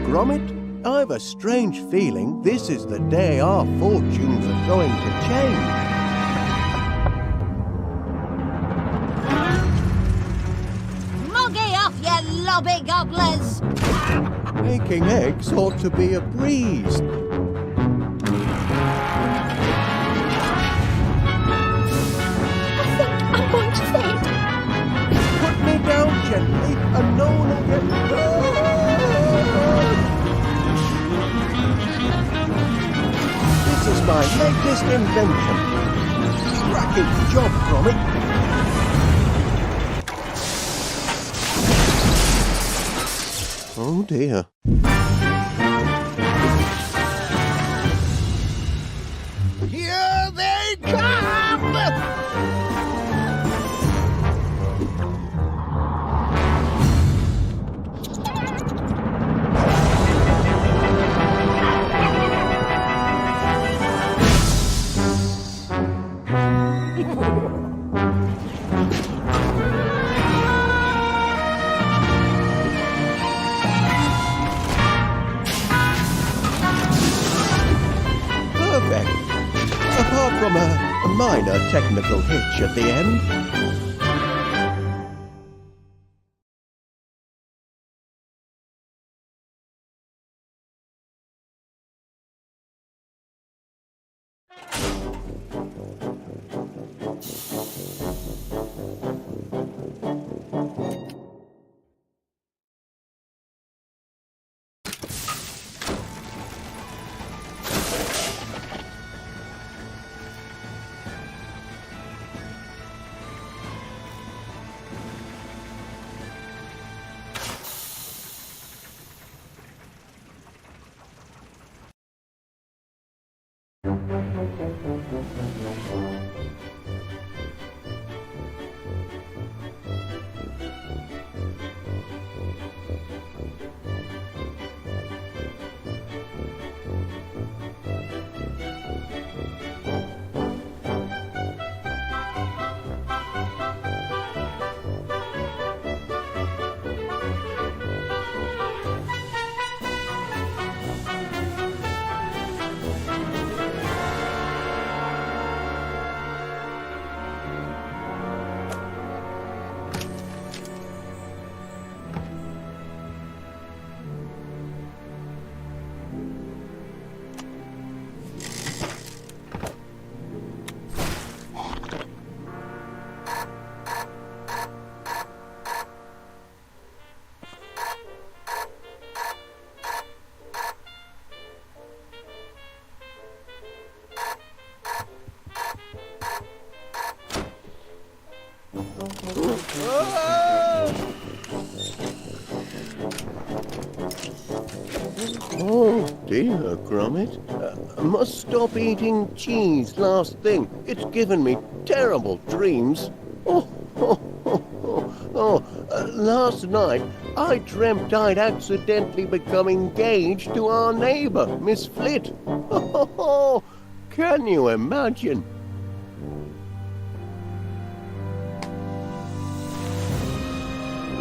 Gromit, I've a strange feeling this is the day our fortunes are going to change. Moggy off, you lobby gobblers! Making eggs ought to be a breeze. I think I'm going to faint. Put me down gently and no one will get hurt. This is my latest invention. Cracking job, Gromit. Oh dear. Here they come! Perfect. Apart from a minor technical hitch at the end. Oh dear, Gromit. I must stop eating cheese last thing. It's given me terrible dreams. Last night I dreamt I'd accidentally become engaged to our neighbour, Miss Flit. Can you imagine?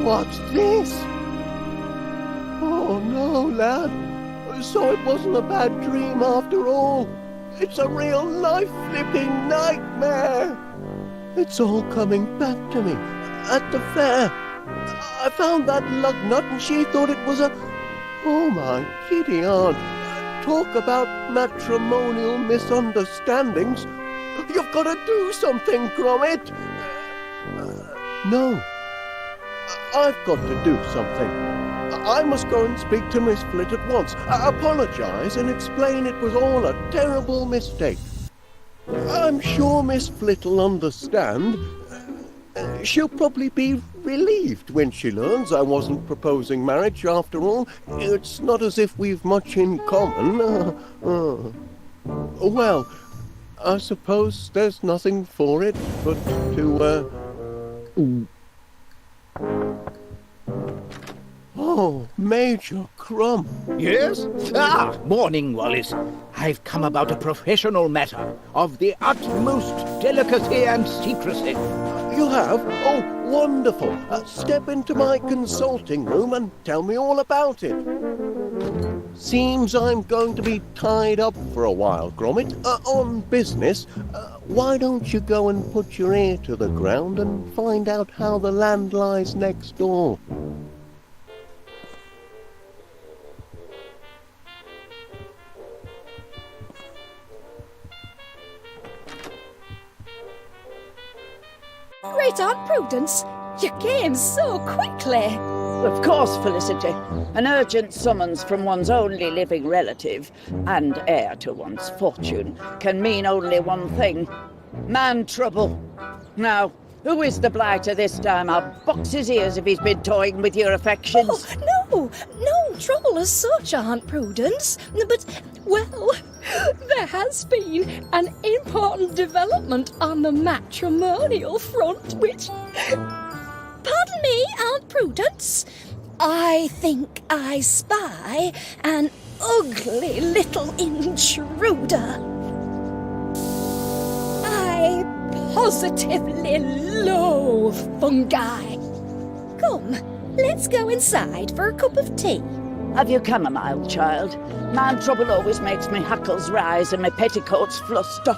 What's this? Oh no, lad. So it wasn't a bad dream after all. It's a real life-flipping nightmare. It's all coming back to me. At the fair, I found that lug nut and she thought it was a... Oh my giddy aunt. Talk about matrimonial misunderstandings. You've got to do something, Gromit. No. I've got to do something. I must go and speak to Miss Flit at once, apologise and explain it was all a terrible mistake. I'm sure Miss Flit will understand. She'll probably be relieved when she learns I wasn't proposing marriage after all. It's not as if we've much in common. Well, I suppose there's nothing for it but to, Oh, Major Crumb. Yes? Morning, Wallace. I've come about a professional matter of the utmost delicacy and secrecy. You have? Oh, wonderful. Step into my consulting room and tell me all about it. Seems I'm going to be tied up for a while, Gromit, on business. Why don't you go and put your ear to the ground and find out how the land lies next door? Great Aunt Prudence, you came so quickly. Of course, Felicity. An urgent summons from one's only living relative and heir to one's fortune can mean only one thing. Man trouble. Now, who is the blighter this time? I'll box his ears if he's been toying with your affections. Oh, no trouble as such, Aunt Prudence. But, well, there has been an important development on the matrimonial front, which... Pardon me, Aunt Prudence. I think I spy an ugly little intruder. I positively loathe fungi. Come, let's go inside for a cup of tea. Have you chamomile, child? Man trouble always makes me hackles rise and my petticoats fluster.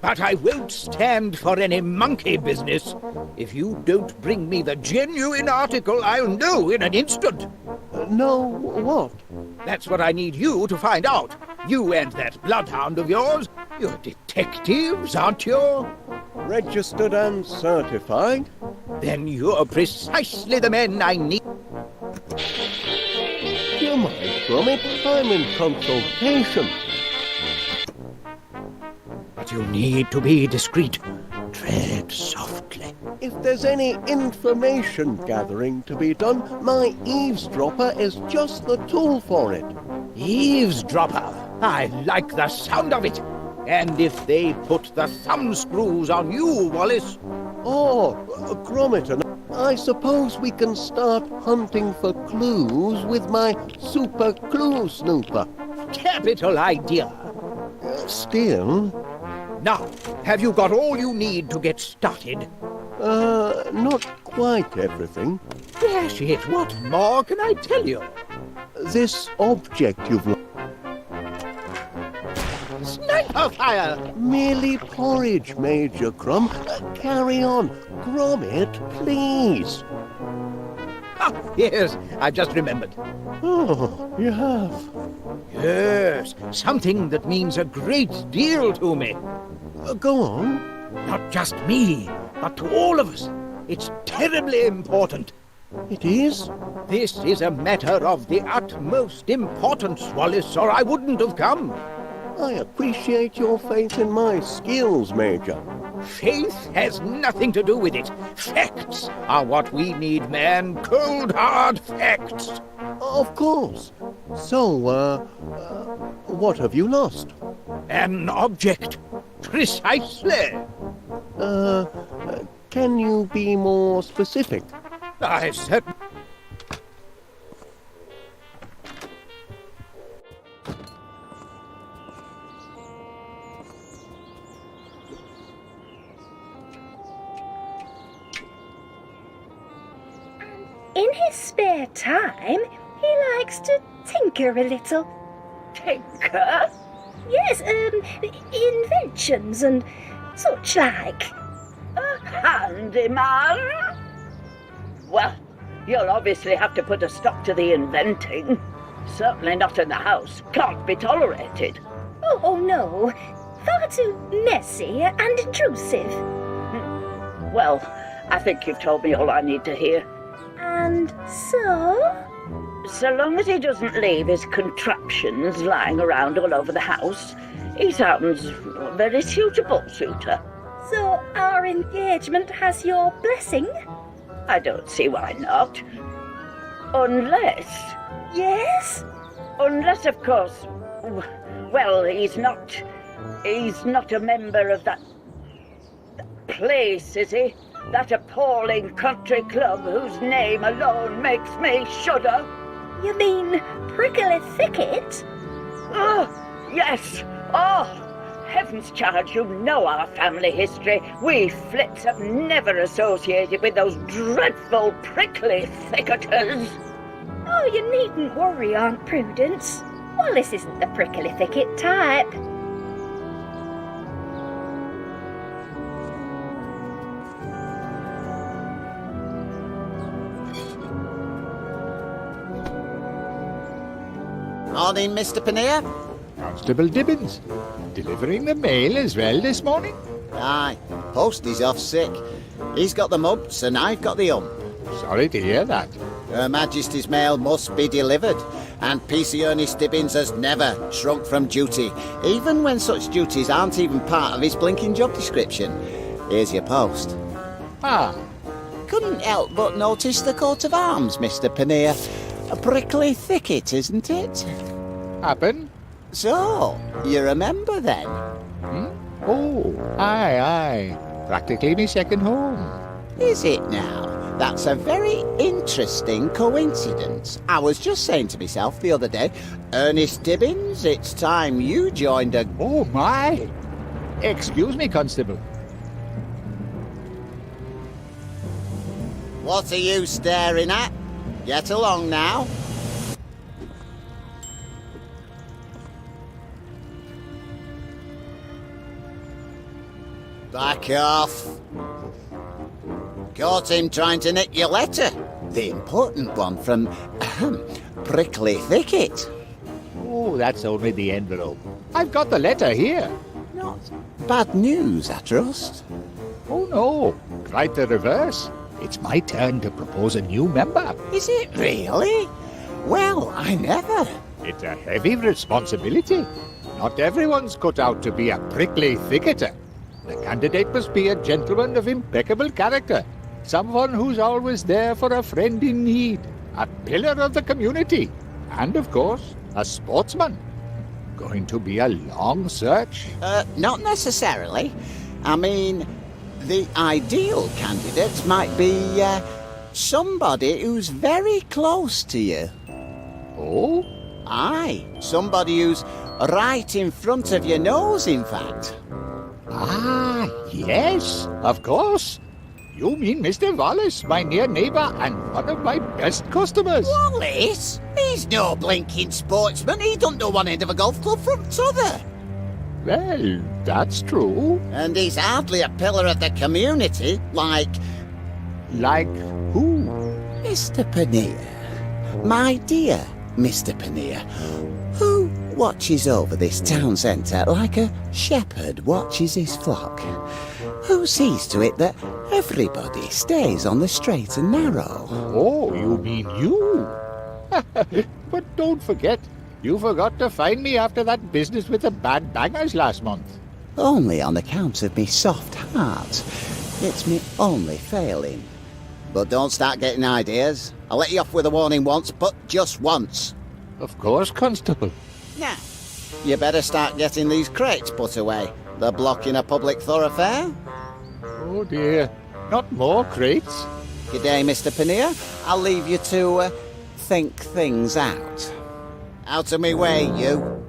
But I won't stand for any monkey business. If you don't bring me the genuine article, I'll know in an instant. No, what? That's what I need you to find out. You and that bloodhound of yours. You're detectives, aren't you? Registered and certified. Then you're precisely the men I need. You mind, Gromit, I'm in consultation. But you need to be discreet. Tread softly. If there's any information gathering to be done, my eavesdropper is just the tool for it. Eavesdropper. I like the sound of it. And if they put the thumbscrews on you, Wallace? Oh, Gromit, I suppose we can start hunting for clues with my super clue snooper. Capital idea. Still... Now, have you got all you need to get started? Not quite everything. Dash it, what more can I tell you? This object you've... Sniper sire. Merely porridge, Major Grum. Carry on. Gromit, please. Ah, yes, I've just remembered. Oh, you have. Yes, something that means a great deal to me. Go on. Not just me, but to all of us. It's terribly important. It is? This is a matter of the utmost importance, Wallace, or I wouldn't have come. I appreciate your faith in my skills, Major. Faith has nothing to do with it. Facts are what we need, man. Cold, hard facts. Of course. So, what have you lost? An object. Precisely. Can you be more specific? I said... In his spare time, he likes to tinker a little. Tinker? Yes, inventions and such like. A handyman? Well, you'll obviously have to put a stop to the inventing. Certainly not in the house. Can't be tolerated. Oh, no. Far too messy and intrusive. Well, I think you've told me all I need to hear. And so? So long as he doesn't leave his contraptions lying around all over the house, he sounds a very suitable suitor. So our engagement has your blessing? I don't see why not. Unless... Yes? Unless, of course... Well, he's not a member of that place, is he? That appalling country club whose name alone makes me shudder. You mean Prickly Thicket? Oh, yes. Oh, heavens, child, you know our family history. We Flits have never associated with those dreadful prickly thicketers. Oh, you needn't worry, Aunt Prudence. Wallace isn't the Prickly Thicket type. Morning, Mr. Pannier. Constable Dibbins, delivering the mail as well this morning? Aye, Posty's off sick. He's got the mumps and I've got the hump. Sorry to hear that. Her Majesty's mail must be delivered, and PC Ernest Dibbins has never shrunk from duty, even when such duties aren't even part of his blinking job description. Here's your post. Ah, Couldn't help but notice the coat of arms, Mr. Pannier. A prickly thicket, isn't it? happen? So, you remember then? Oh, aye. Practically me second home. Is it now? That's a very interesting coincidence. I was just saying to myself the other day, Ernest Dibbins, it's time you joined a... Oh, my. Excuse me, Constable. What are you staring at? Get along now. Back off. Caught him trying to nick your letter. The important one from Prickly Thicket. Oh, that's only the envelope. I've got the letter here. Not bad news, I trust. Oh, no. Quite the reverse. It's my turn to propose a new member. Is it really? Well, I never. It's a heavy responsibility. Not everyone's cut out to be a prickly thicketer. The candidate must be a gentleman of impeccable character, someone who's always there for a friend in need, a pillar of the community, and, of course, a sportsman. Going to be a long search? Not necessarily. I mean, the ideal candidate might be somebody who's very close to you. Oh? Aye, somebody who's right in front of your nose, in fact. Ah, yes, of course. You mean Mr. Wallace, my near neighbour and one of my best customers. Wallace? He's no blinking sportsman. He don't know one end of a golf club from t'other. Well, that's true. And he's hardly a pillar of the community, like Like who? Mr. Paneer. My dear Mr. Paneer, who watches over this town centre like a shepherd watches his flock. Who sees to it that everybody stays on the straight and narrow. Oh, you mean you? But don't forget, you forgot to find me after that business with the bad bangers last month. Only on account of me soft heart. It's me only failing. But don't start getting ideas. I'll let you off with a warning once, but just once. Of course, Constable. Now, you better start getting these crates put away. They're blocking a public thoroughfare. Oh dear, not more crates. Good day, Mr. Paneer. I'll leave you to think things out. Out of me way, you.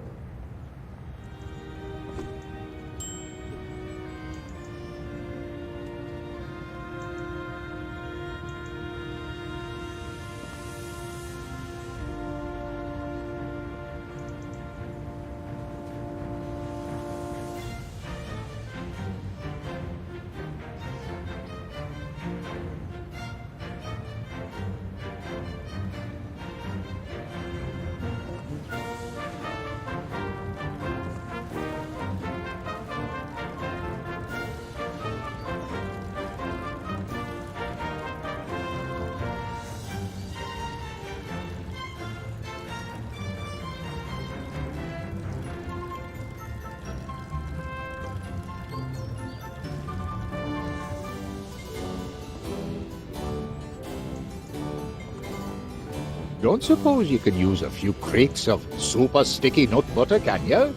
Don't suppose you can use a few crates of super sticky nut butter, can you?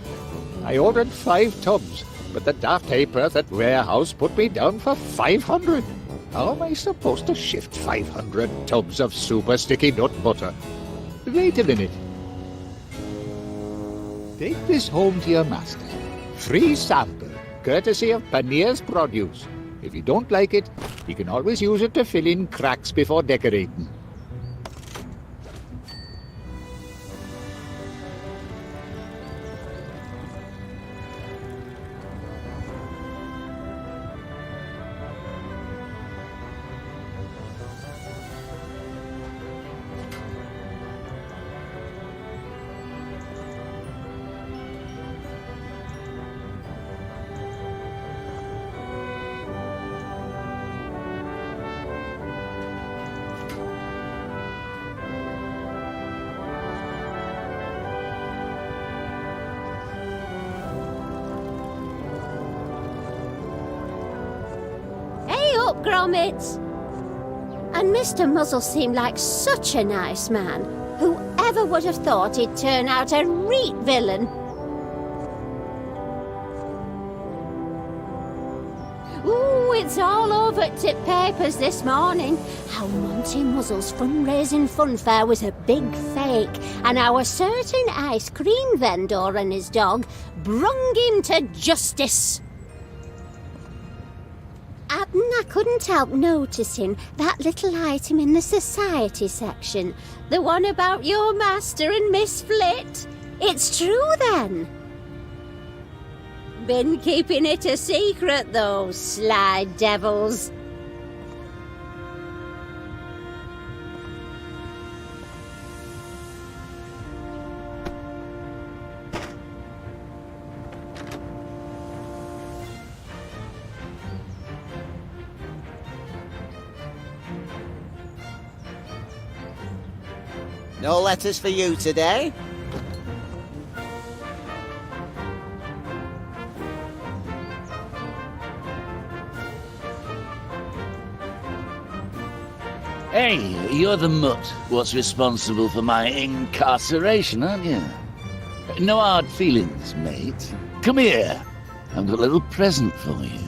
I ordered 5 tubs, but the daft ha'porth at warehouse put me down for 500. How am I supposed to shift 500 tubs of super sticky nut butter? Wait a minute. Take this home to your master. Free sample, courtesy of Paneer's Produce. If you don't like it, you can always use it to fill in cracks before decorating. Up, Gromit! And Mr. Muzzle seemed like such a nice man. Whoever would have thought he'd turn out a reet villain? Ooh, it's all over Tip Papers this morning. How Monty Muzzle's fundraising funfair was a big fake, and how a certain ice cream vendor and his dog brung him to justice. And I couldn't help noticing that little item in the society section. The one about your master and Miss Flit. It's true then. Been keeping it a secret though, sly devils. No letters for you today? Hey, you're the mutt what's responsible for my incarceration, aren't you? No hard feelings, mate. Come here. I've got a little present for you.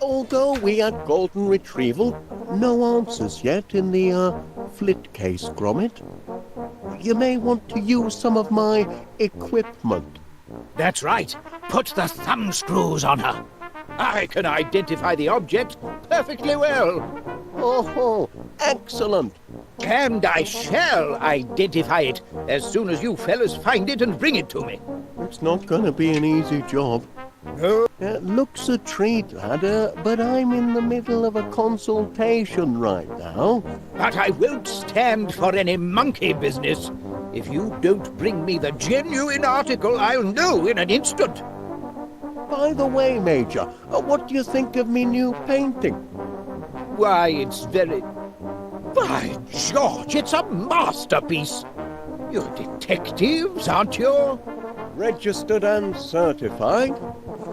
Although we had golden retrieval, no answers yet in the, flit case, Gromit. You may want to use some of my equipment. That's right. Put the thumb screws on her. I can identify the object perfectly well. Oh, excellent. And I shall identify it as soon as you fellas find it and bring it to me. It's not going to be an easy job. No. It looks a treat, ladder, but I'm in the middle of a consultation right now. But I won't stand for any monkey business. If you don't bring me the genuine article, I'll know in an instant. By the way, Major, what do you think of me new painting? Why, it's very... By George, it's a masterpiece. You're detectives, aren't you? Registered and certified.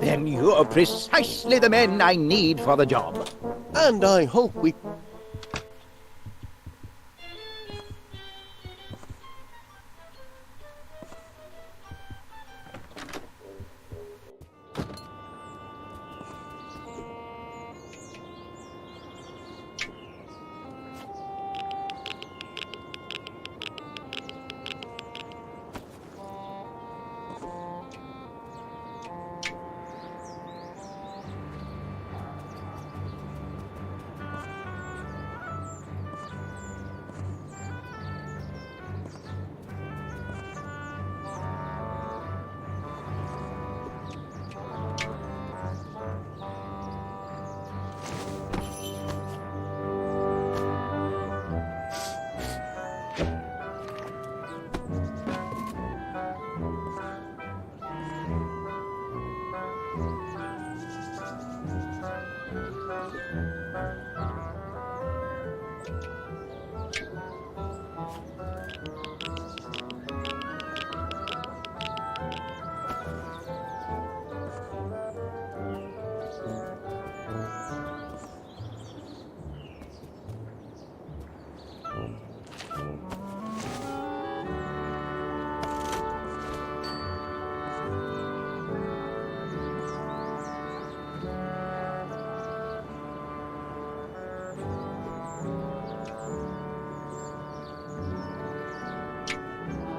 Then you're precisely the men I need for the job. And I hope we...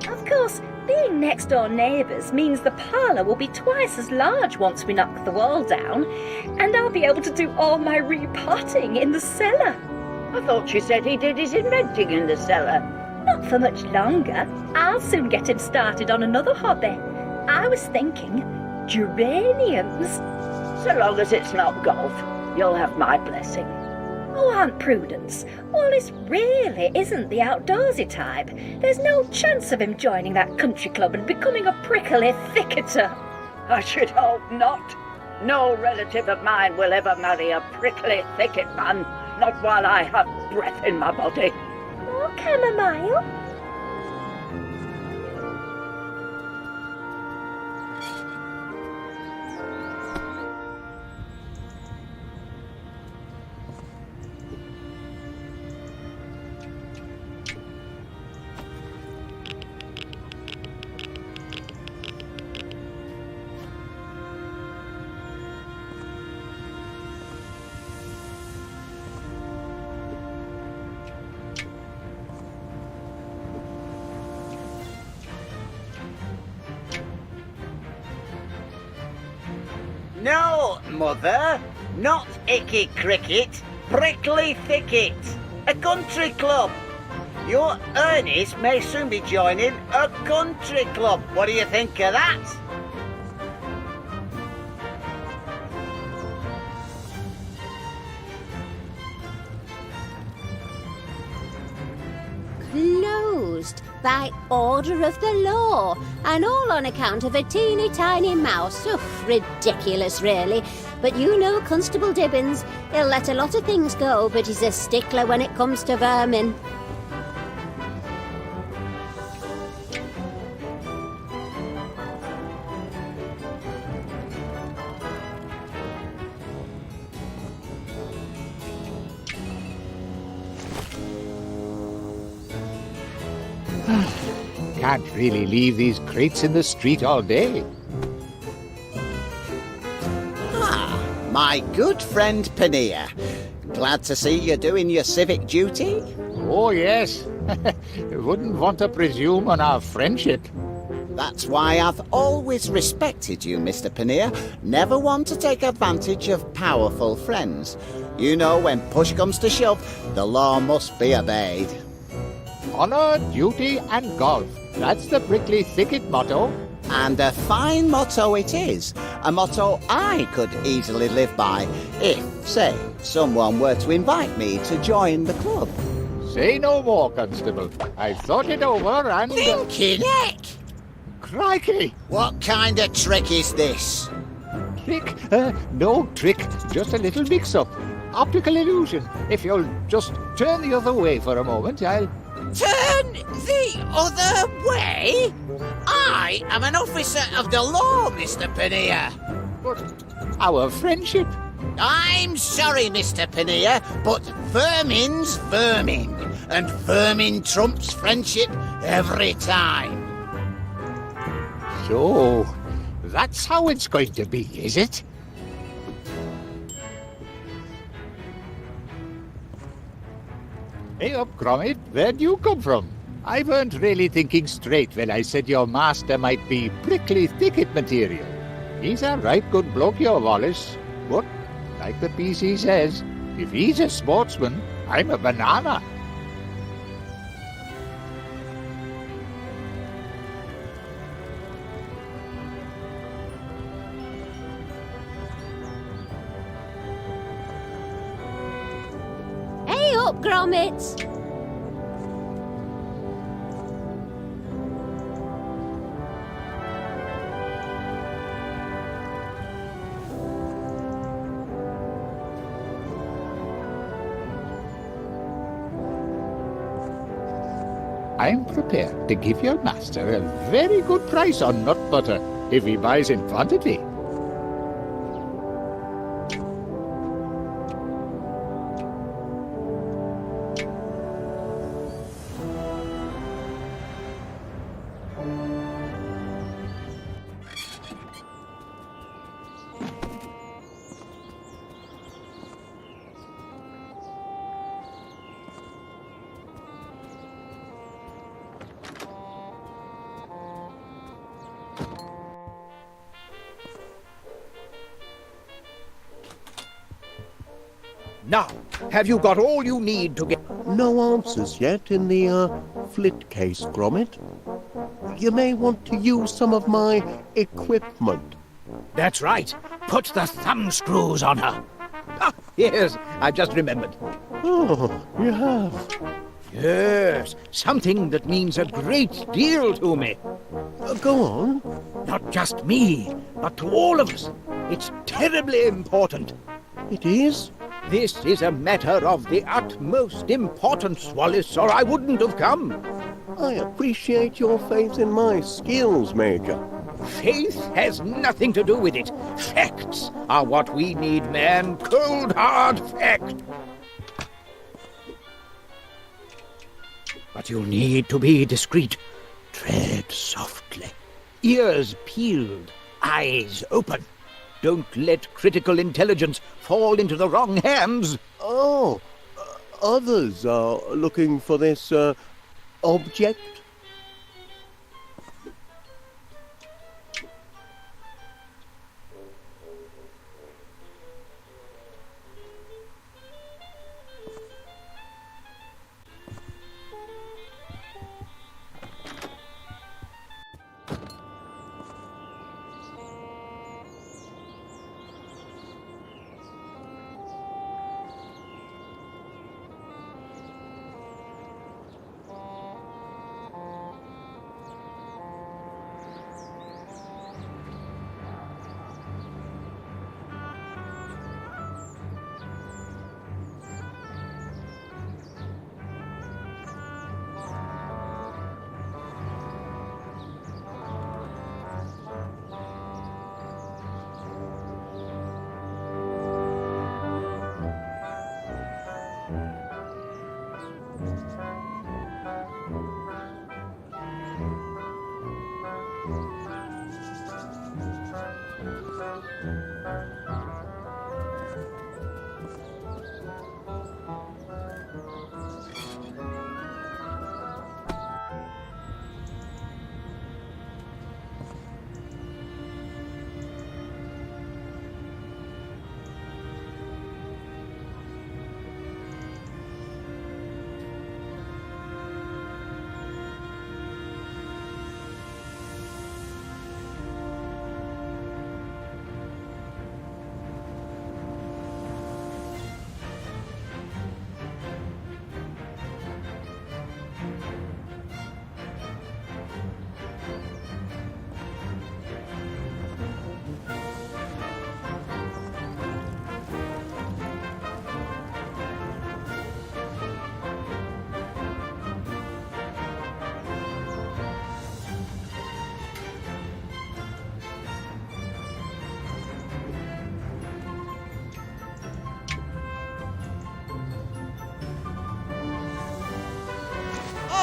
Of course, being next-door neighbours means the parlour will be twice as large once we knock the wall down, and I'll be able to do all my repotting in the cellar. I thought you said he did his inventing in the cellar. Not for much longer. I'll soon get him started on another hobby. I was thinking geraniums. So long as it's not golf, you'll have my blessing. Oh, Aunt Prudence, Wallace really isn't the outdoorsy type. There's no chance of him joining that country club and becoming a prickly thicketer. I should hope not. No relative of mine will ever marry a prickly thicket man, not while I have breath in my body. More chamomile? No, Mother, not Icky Cricket, Prickly Thicket, a country club. Your Ernest may soon be joining a country club. What do you think of that? Closed by order of the law, and all on account of a teeny tiny mouse. Oof, ridiculous, really. But you know Constable Dibbins. He'll let a lot of things go, but he's a stickler when it comes to vermin. Can't really leave these crates in the street all day. My good friend Pania. Glad to see you doing your civic duty. Oh, yes. Wouldn't want to presume on our friendship. That's why I've always respected you, Mr. Pania. Never one to take advantage of powerful friends. You know, when push comes to shove, the law must be obeyed. Honour, duty, and golf. That's the prickly thicket motto. And a fine motto it is. A motto I could easily live by if, say, someone were to invite me to join the club. Say no more, Constable. I've thought it over and... Blinky neck! Crikey! What kind of trick is this? Trick? No trick. Just a little mix-up. Optical illusion. If you'll just turn the other way for a moment, I'll... Turn the other way? I am an officer of the law, Mr. Pania. But our friendship... I'm sorry, Mr. Pania, but vermin's vermin, and vermin trumps friendship every time. So, that's how it's going to be, is it? Hey up, Gromit, where'd you come from? I weren't really thinking straight when I said your master might be prickly thicket material. He's a right good bloke, your Wallace. But, like the PC says, if he's a sportsman, I'm a banana. Hey up, Gromit! I'm prepared to give your master a very good price on nut butter if he buys in quantity. Now, have you got all you need to get... No answers yet in the, flit case, Gromit. You may want to use some of my equipment. That's right. Put the thumb screws on her. Ah, yes, I've just remembered. Oh, you have? Yes, something that means a great deal to me. Go on. Not just me, but to all of us. It's terribly important. It is? This is a matter of the utmost importance, Wallace, or I wouldn't have come. I appreciate your faith in my skills, Major. Faith has nothing to do with it. Facts are what we need, man. Cold, hard fact. But you'll need to be discreet. Tread softly. Ears peeled, eyes open. Don't let critical intelligence fall into the wrong hands. Oh, others are looking for this, object?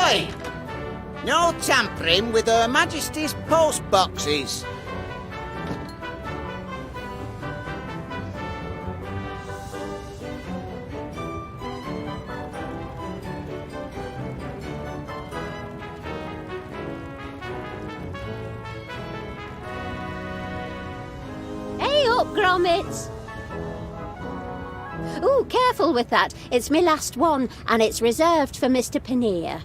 Oi! No tampering with Her Majesty's post boxes. Hey up, Gromit! Ooh, careful with that. It's my last one, and it's reserved for Mr. Paneer.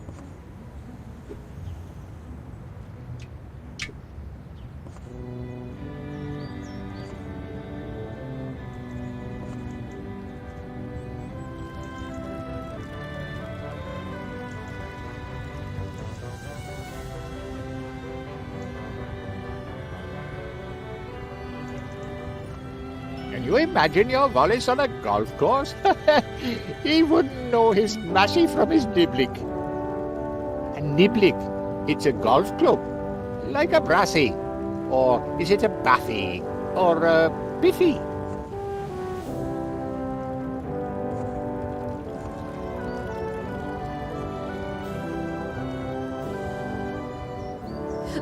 Can you imagine your Wallace on a golf course? He wouldn't know his mashie from his niblick. A niblick, it's a golf club, like a brassy. Or is it a bathy? Or a biffy?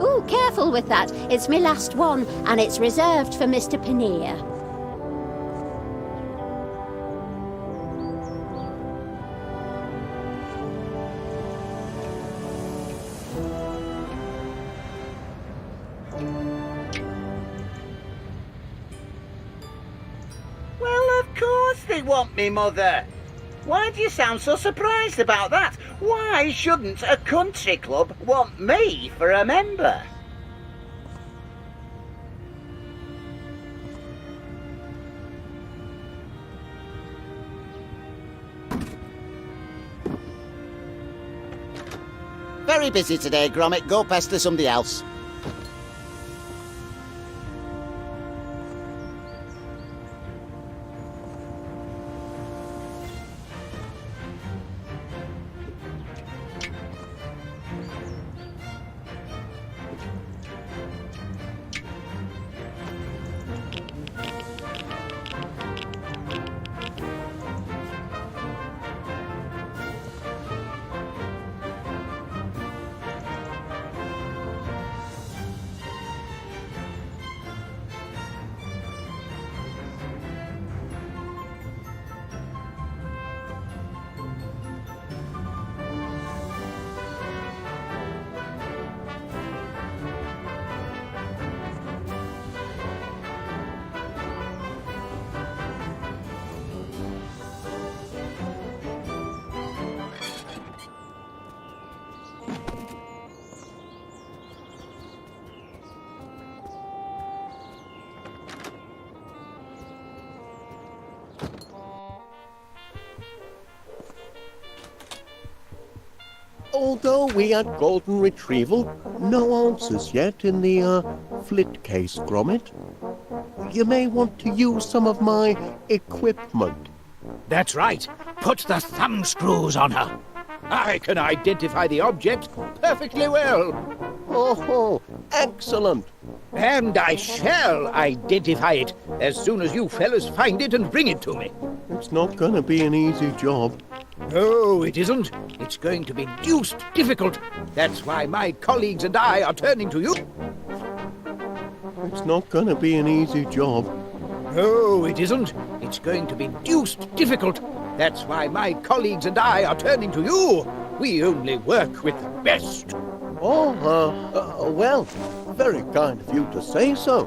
Ooh, careful with that. It's my last one, and it's reserved for Mr. Paneer. Well, of course they want me, Mother. Why do you sound so surprised about that? Why shouldn't a country club want me for a member? Very busy today, Gromit. Go pester somebody else. Although we had golden retrieval, no answers yet in the, flit case, Gromit. You may want to use some of my equipment. That's right. Put the thumb screws on her. I can identify the object perfectly well. Oh, excellent. And I shall identify it as soon as you fellas find it and bring it to me. It's not going to be an easy job. No, it isn't. It's going to be deuced difficult. That's why my colleagues and I are turning to you. It's not going to be an easy job. No, it isn't. It's going to be deuced difficult. That's why my colleagues and I are turning to you. We only work with the best. Oh, well, very kind of you to say so.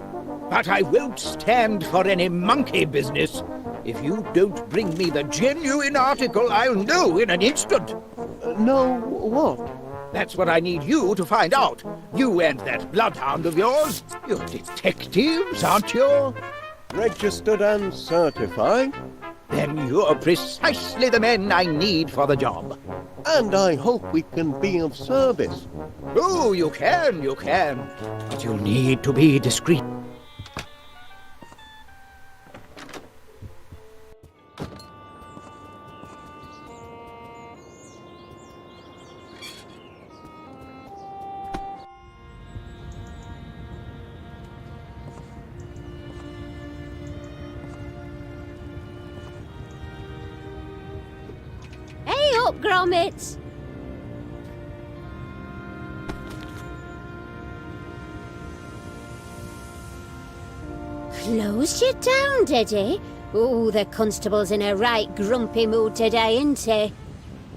But I won't stand for any monkey business. If you don't bring me the genuine article, I'll know in an instant. Know what? That's what I need you to find out. You and that bloodhound of yours. You're detectives, aren't you? Registered and certified. Then you're precisely the men I need for the job. And I hope we can be of service. Oh, you can. But you'll need to be discreet. Hey up, Gromit! Closed you down, did he? Oh, the constable's in a right grumpy mood today, isn't he?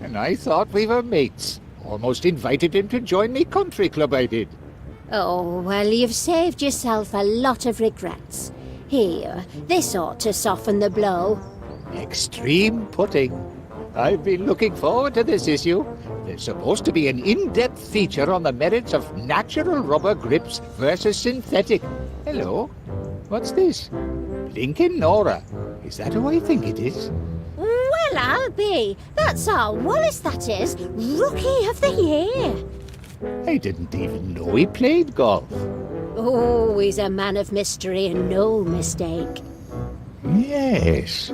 And I thought we were mates. Almost invited him to join me country club, I did. Oh, well, you've saved yourself a lot of regrets. Here, this ought to soften the blow. Extreme putting. I've been looking forward to this issue. There's supposed to be an in-depth feature on the merits of natural rubber grips versus synthetic. Hello? What's this? Blinkin' Nora. Is that who I think it is? Well, I'll be. That's our Wallace, that is. Rookie of the Year. I didn't even know he played golf. Oh, he's a man of mystery and no mistake. Yes.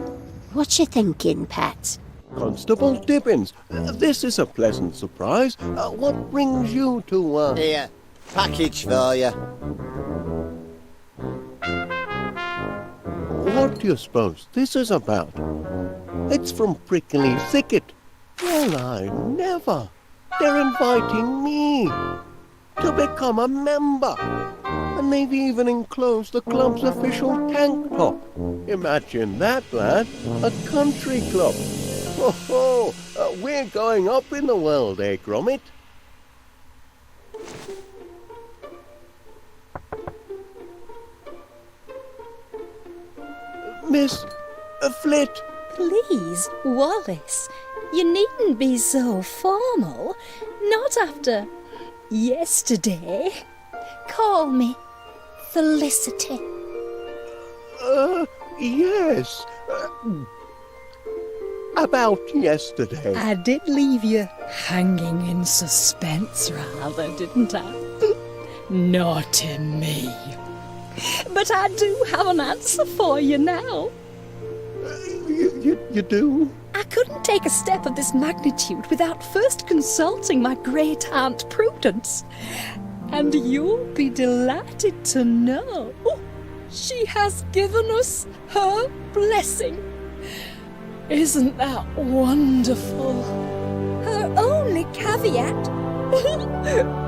What you thinking, Pet? Constable Dibbins, this is a pleasant surprise. What brings you to, Here, package for you. What do you suppose this is about? It's from Prickly Thicket. Well, I never. They're inviting me to become a member. And they've even enclosed the club's official tank top. Imagine that, lad. A country club. Oh, we're going up in the world, eh, Gromit? Miss Flit. Please, Wallace, you needn't be so formal. Not after yesterday. Call me Felicity. Yes. About yesterday. I did leave you hanging in suspense, rather, didn't I? Naughty me. But I do have an answer for you now. You do? I couldn't take a step of this magnitude without first consulting my great aunt Prudence. And you'll be delighted to know she has given us her blessing. Isn't that wonderful? Her only caveat,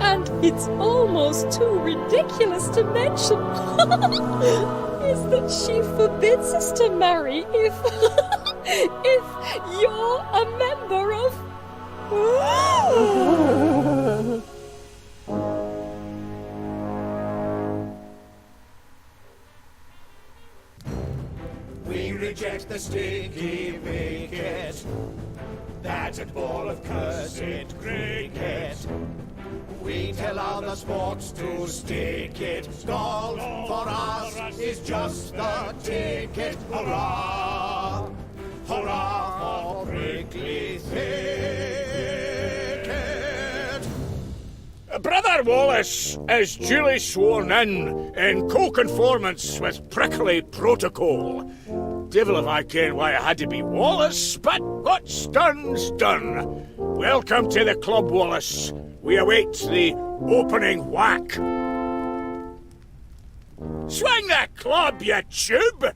and it's almost too ridiculous to mention, is that she forbids us to marry if you're a member of... We reject the sticky wicket, that ball of cursed cricket. We tell other sports to stick it. Golf for us is just the ticket. Hurrah! Hurrah for Prickly Thicket! Brother Wallace is duly sworn in co-conformance with prickly protocol. Devil if I ken why it had to be Wallace, but what's done's done. Welcome to the club, Wallace. We await the opening whack. Swing that club, you tube!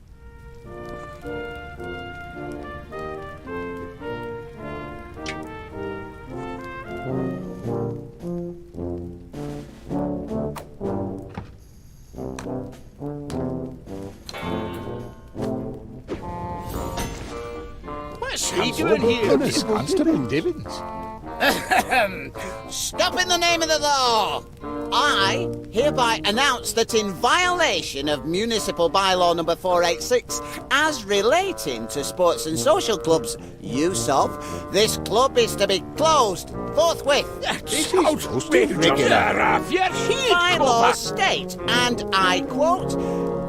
What's he doing here? Miss Constable Dibbins. Stop in the name of the law! I hereby announce that in violation of Municipal Bylaw number 486, as relating to sports and social clubs, use of, this club is to be closed forthwith. Bylaws state, and I quote,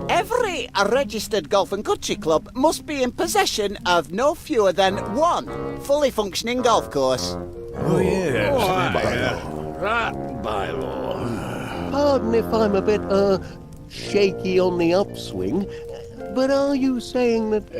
every registered golf and country club must be in possession of no fewer than one fully functioning golf course. Oh, yes. That bylaw. Pardon if I'm a bit, shaky on the upswing, but are you saying that...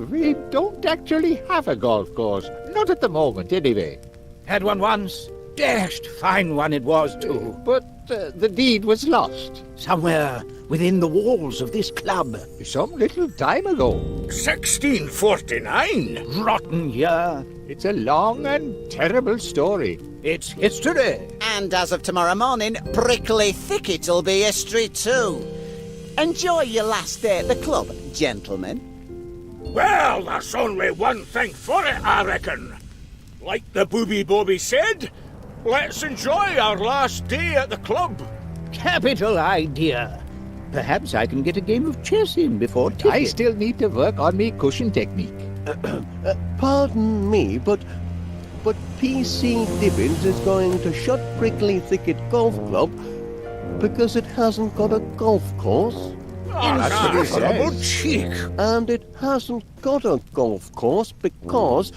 We don't actually have a golf course. Not at the moment, anyway. Had one once. Dashed fine one it was, too. But the deed was lost. Somewhere within the walls of this club. Some little time ago. 1649? Rotten year. It's a long and terrible story. It's history. And as of tomorrow morning, Prickly Thicket'll be history too. Enjoy your last day at the club, gentlemen. Well, there's only one thing for it, I reckon. Like the Booby Bobby said, let's enjoy our last day at the club. Capital idea. Perhaps I can get a game of chess in before ticket. I still need to work on me cushion technique. Pardon me, but PC Dibbins is going to shut Prickly Thicket Golf Club because it hasn't got a golf course. That's what he said. cheek. And it hasn't got a golf course because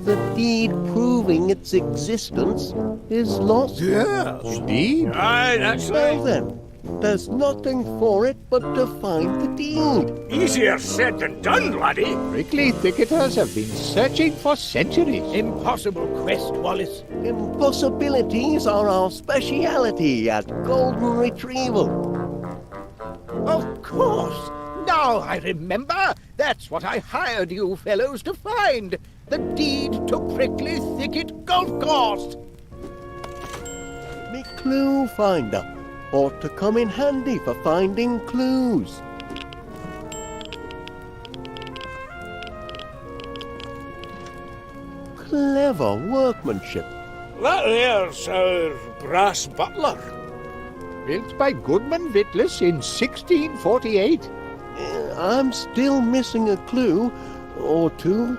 the deed proving its existence is lost. Indeed. Aye, that's Well right. then, there's nothing for it but to find the deed. Easier said than done, laddie. Prickly thicketers have been searching for centuries. Impossible quest, Wallace. Impossibilities are our speciality at Golden Retrieval. Of course. Now I remember. That's what I hired you fellows to find. The deed to Prickly Thicket Golf Course. Me clue finder ought to come in handy for finding clues. Clever workmanship. That there's our brass butler. Built by Goodman Vittles in 1648. I'm still missing a clue or two.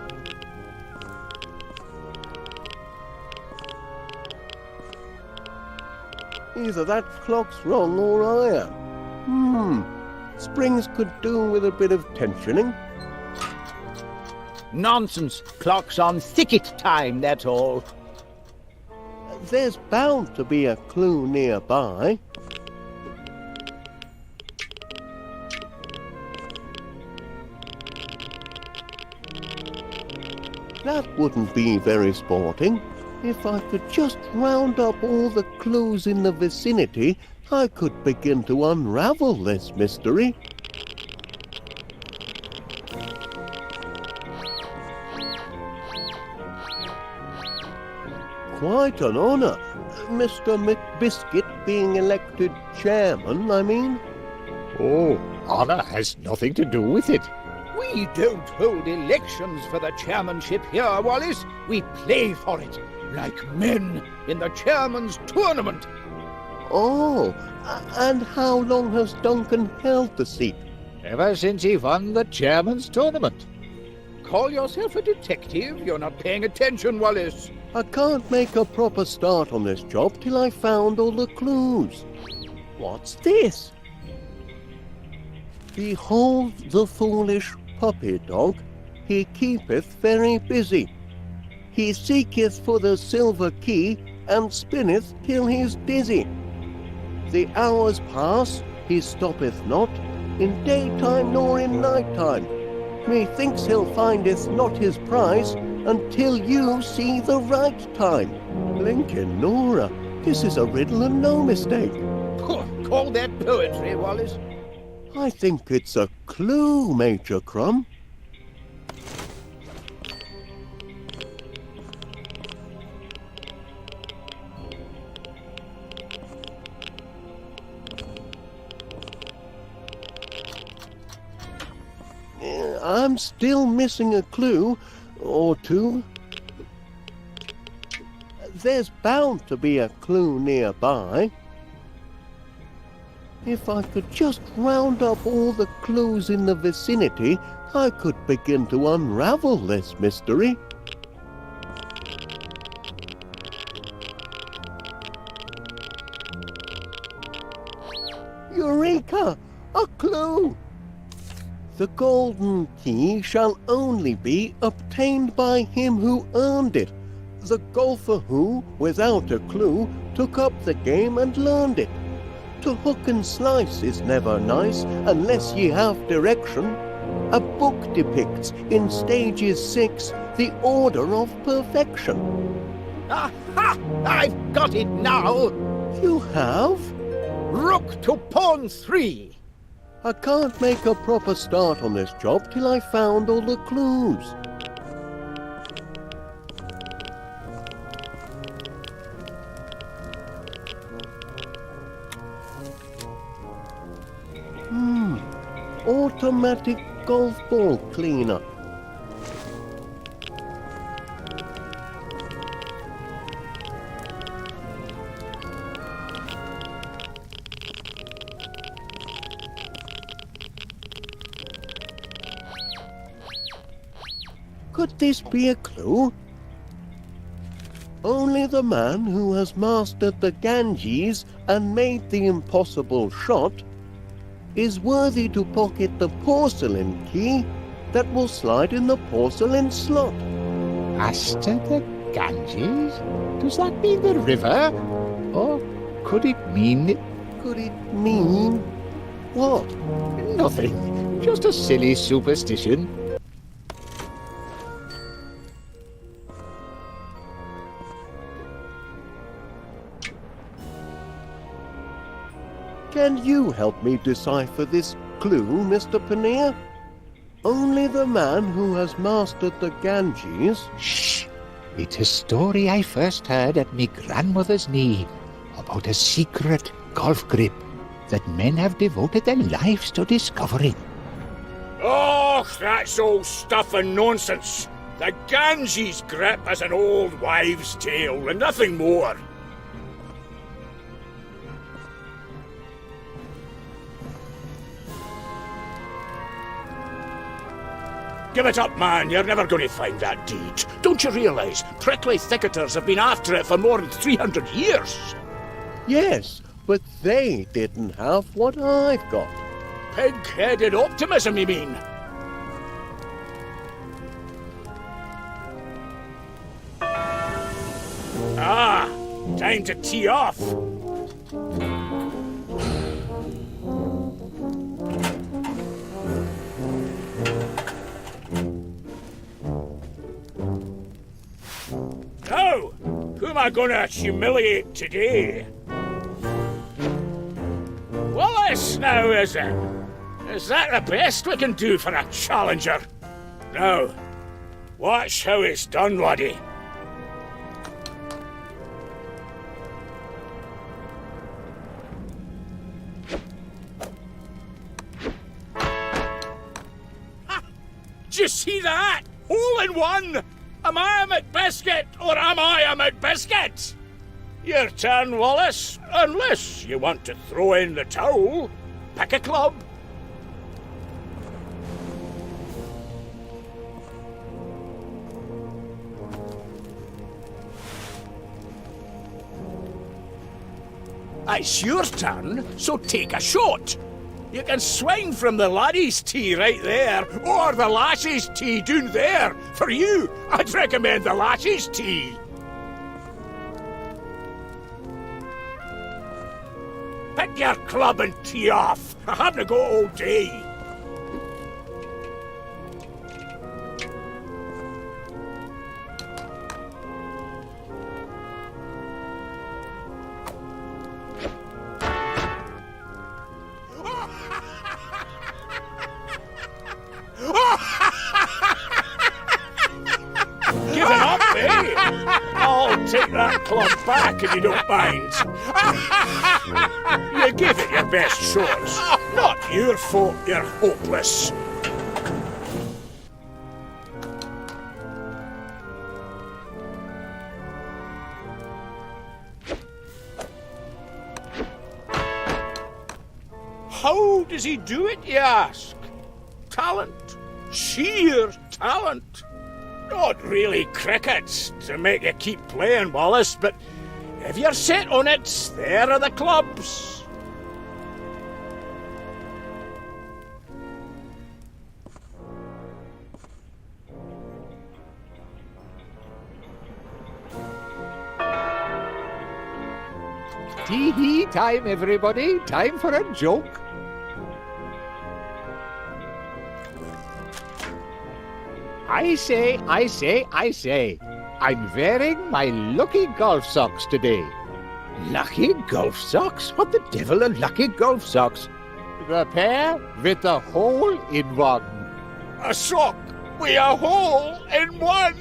Either that clock's wrong or I am. Springs could do with a bit of tensioning. Nonsense. Clock's on thicket time, that's all. There's bound to be a clue nearby. That wouldn't be very sporting. If I could just round up all the clues in the vicinity, I could begin to unravel this mystery. Quite an honour, Mr. McBiscuit being elected chairman, I mean. Oh, honor has nothing to do with it. We don't hold elections for the chairmanship here, Wallace. We play for it, like men in the chairman's tournament. Oh, and how long has Duncan held the seat? Ever since he won the chairman's tournament. Call yourself a detective? You're not paying attention, Wallace. I can't make a proper start on this job till I found all the clues. What's this? Behold the foolish puppy dog, he keepeth very busy. He seeketh for the silver key, and spinneth till he's dizzy. The hours pass, he stoppeth not, in daytime nor in nighttime. Methinks he'll findeth not his prize, until you see the right time. Blinkin' Nora, this is a riddle and no mistake. Call that poetry, Wallace. I think it's a clue, Major Crumb. I'm still missing a clue or two. There's bound to be a clue nearby. If I could just round up all the clues in the vicinity, I could begin to unravel this mystery. Eureka! A clue! The golden key shall only be obtained by him who earned it. The golfer who, without a clue, took up the game and learned it. To hook and slice is never nice unless ye have direction. A book depicts in stages 6 the order of perfection. Aha! I've got it now! You have? Rook to pawn 3. I can't make a proper start on this job till I found all the clues. automatic golf ball cleaner. Could this be a clue? Only the man who has mastered the Ganges and made the impossible shot is worthy to pocket the porcelain key that will slide in the porcelain slot. Master the Ganges? Does that mean the river? Or could it mean... Could it mean what? Nothing. Just a silly superstition. Can you help me decipher this clue, Mr. Paneer? Only the man who has mastered the Ganges... Shh! It's a story I first heard at me grandmother's knee about a secret golf grip that men have devoted their lives to discovering. Oh, that's all stuff and nonsense. The Ganges grip is an old wives' tale and nothing more. Give it up, man. You're never going to find that deed. Don't you realise prickly thicketers have been after it for more than 300 years? Yes, but they didn't have what I've got. Pig-headed optimism, you mean? Ah, time to tee off. Now, who am I going to humiliate today? Wallace, now, is it? Is that the best we can do for a challenger? Now, watch how it's done, laddie. Ha! Did you see that? Hole in one! Am I a McBiscuit, or am I a McBiscuit? Your turn, Wallace. Unless you want to throw in the towel. Pick a club. It's your turn, so take a shot. You can swing from the laddie's tee right there, or the lassie's tee down there. For you, I'd recommend the lassie's tee. Pick your club and tee off. I haven't got all day. Give it up, eh? I'll take that club back if you don't mind. You gave it your best shots. Not your fault you're hopeless. How does he do it, you ask? Talent. Sheer talent. Not really cricket to make you keep playing, Wallace, but if you're set on it, there are the clubs. Tee-hee time, everybody. Time for a joke. I say. I'm wearing my lucky golf socks today. Lucky golf socks? What the devil are lucky golf socks? The pair with the hole in one. A sock with a hole in one.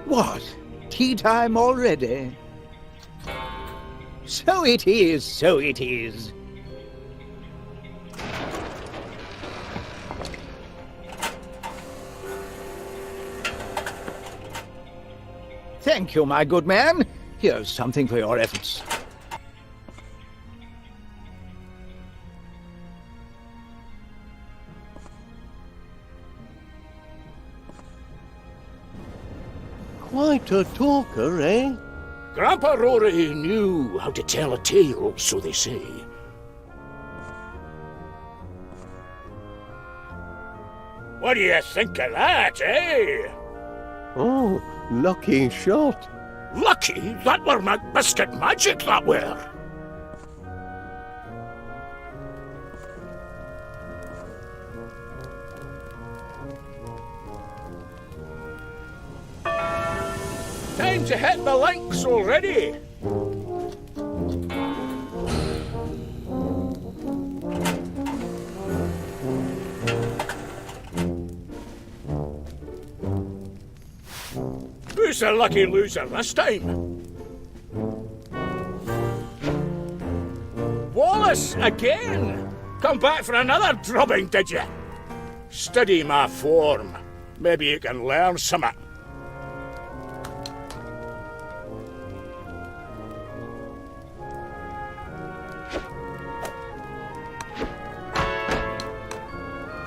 What? Tea time already? So it is, so it is. Thank you, my good man. Here's something for your efforts. Quite a talker, eh? Grandpa Rory knew how to tell a tale, so they say. What do you think of that, eh? Oh, lucky shot. Lucky? That were McBiscuit magic, that were. Time to hit the links already. Who's the lucky loser this time? Wallace again? Come back for another drubbing, did you? Study my form. Maybe you can learn something.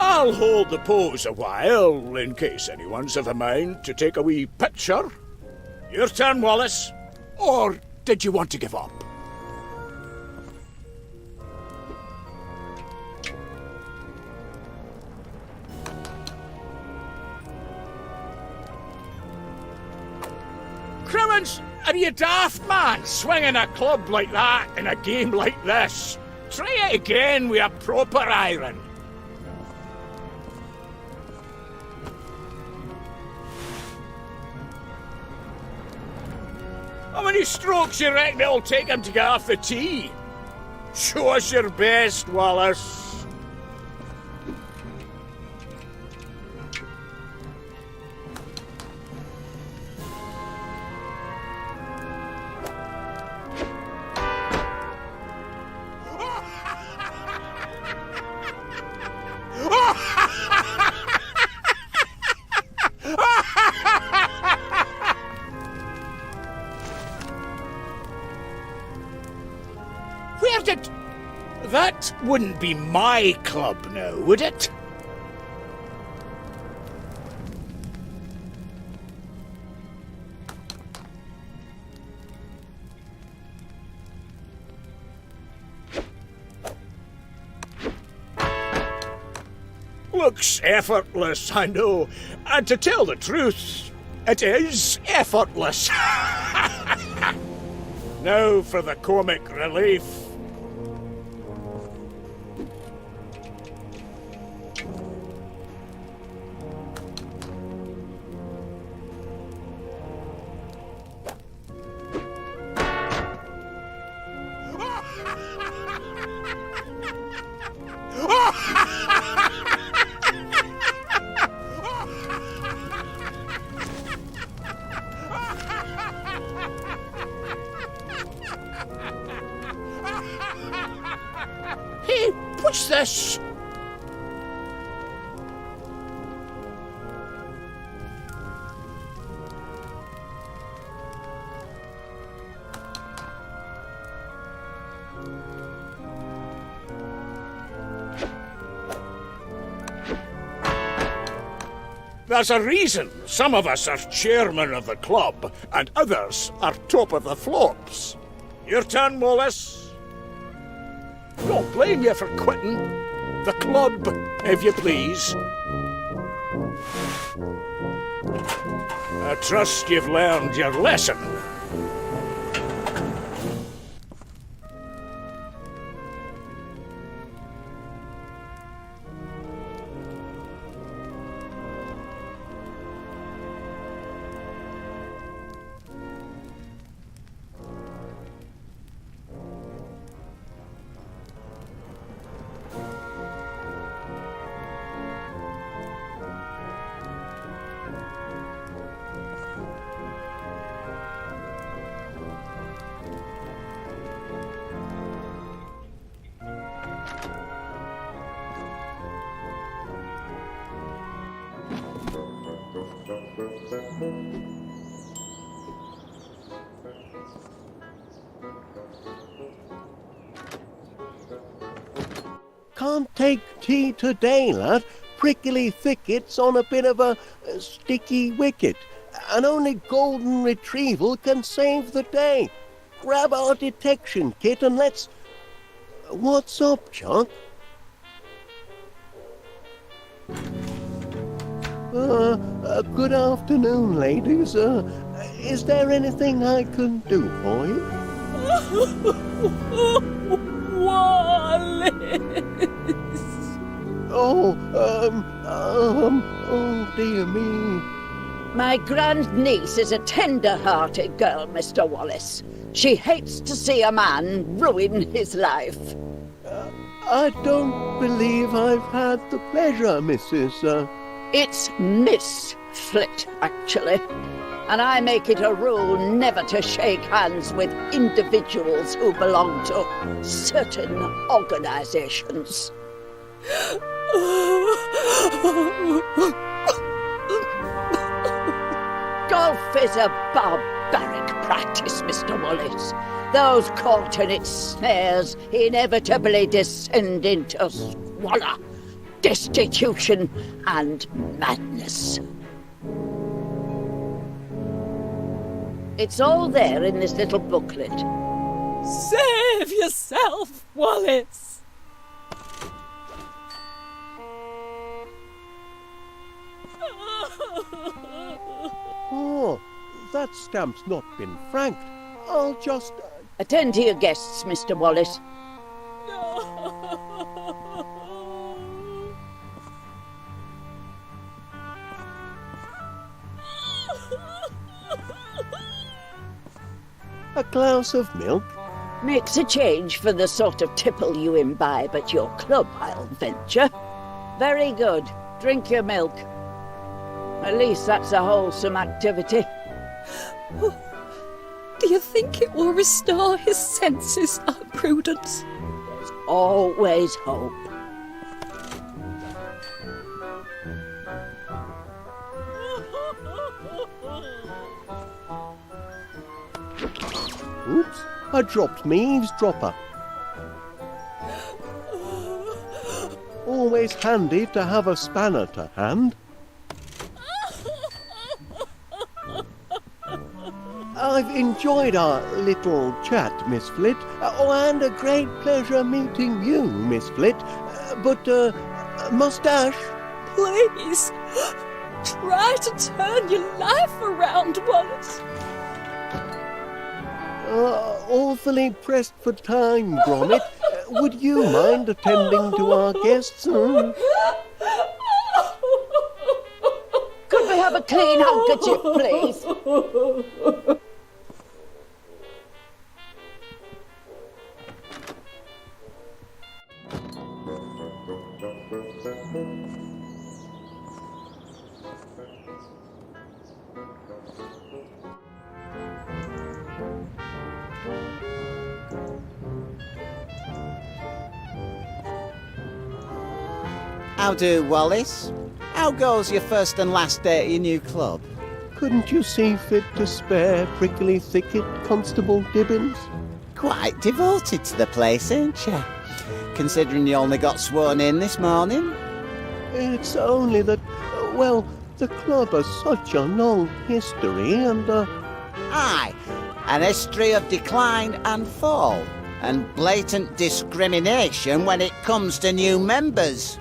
I'll hold the pose a while, in case anyone's of a mind to take a wee picture. Your turn, Wallace. Or did you want to give up? Crimmins, are you daft, man, swinging a club like that in a game like this? Try it again with a proper iron. How many strokes you reckon it'll take him to get off the tee? Show us your best, Wallace. Where did... That wouldn't be my club now, would it? Looks effortless, I know. And to tell the truth, it is effortless. Now for the comic relief. Hey, what's this? There's a reason some of us are chairman of the club and others are top of the flops. Your turn, Wallace. Don't blame you for quitting. The club, if you please. I trust you've learned your lesson. Can't take tea today, lad. Prickly thickets on a bit of a sticky wicket. And only golden retrieval can save the day. Grab our detection kit and let's... What's up, Chuck? Good afternoon, ladies. Is there anything I can do for you? Wallace! Oh, oh dear me. My grandniece is a tender-hearted girl, Mr. Wallace. She hates to see a man ruin his life. I don't believe I've had the pleasure, Mrs. It's Miss Flit, actually. And I make it a rule never to shake hands with individuals who belong to certain organizations. Golf is a barbaric practice, Mr. Wallace. Those caught in its snares inevitably descend into squalor, destitution, and madness. It's all there in this little booklet. Save yourself, Wallace! Oh, that stamp's not been franked. I'll just... Attend to your guests, Mr. Wallace. A glass of milk? Makes a change for the sort of tipple you imbibe at your club, I'll venture. Very good. Drink your milk. At least that's a wholesome activity. Do you think it will restore his senses, Aunt Prudence? There's always hope. Oops, I dropped me eavesdropper. Always handy to have a spanner to hand. I've enjoyed our little chat, Miss Flit. Oh, and a great pleasure meeting you, Miss Flit. But, mustache? Please, try to turn your life around, Wallace. Awfully pressed for time, Gromit. Would you mind attending to our guests? Could we have a clean handkerchief, please? How do, Wallace? How goes your first and last day at your new club? Couldn't you see fit to spare Prickly Thicket, Constable Dibbins? Quite devoted to the place, ain't you? Considering you only got sworn in this morning. It's only that, well, the club has such a long history and, Aye, an history of decline and fall, and blatant discrimination when it comes to new members.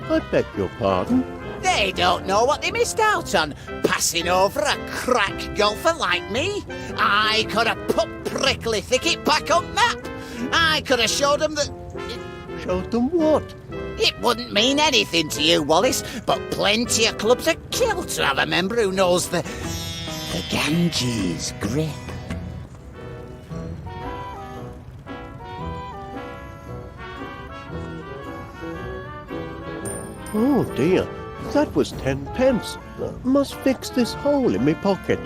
I beg your pardon? They don't know what they missed out on, passing over a crack golfer like me. I could have put Prickly Thicket back on map. I could have showed them that... Showed them what? It wouldn't mean anything to you, Wallace, but plenty of clubs are killed to have a member who knows the Ganges grip. Oh dear, that was 10 pence. Must fix this hole in me pocket.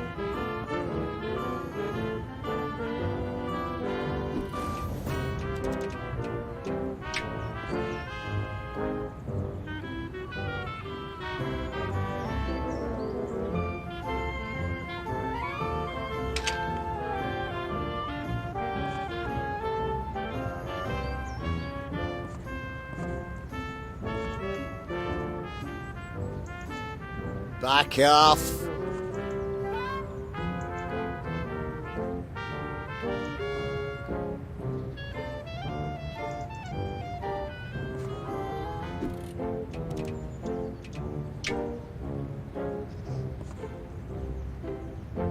Back off.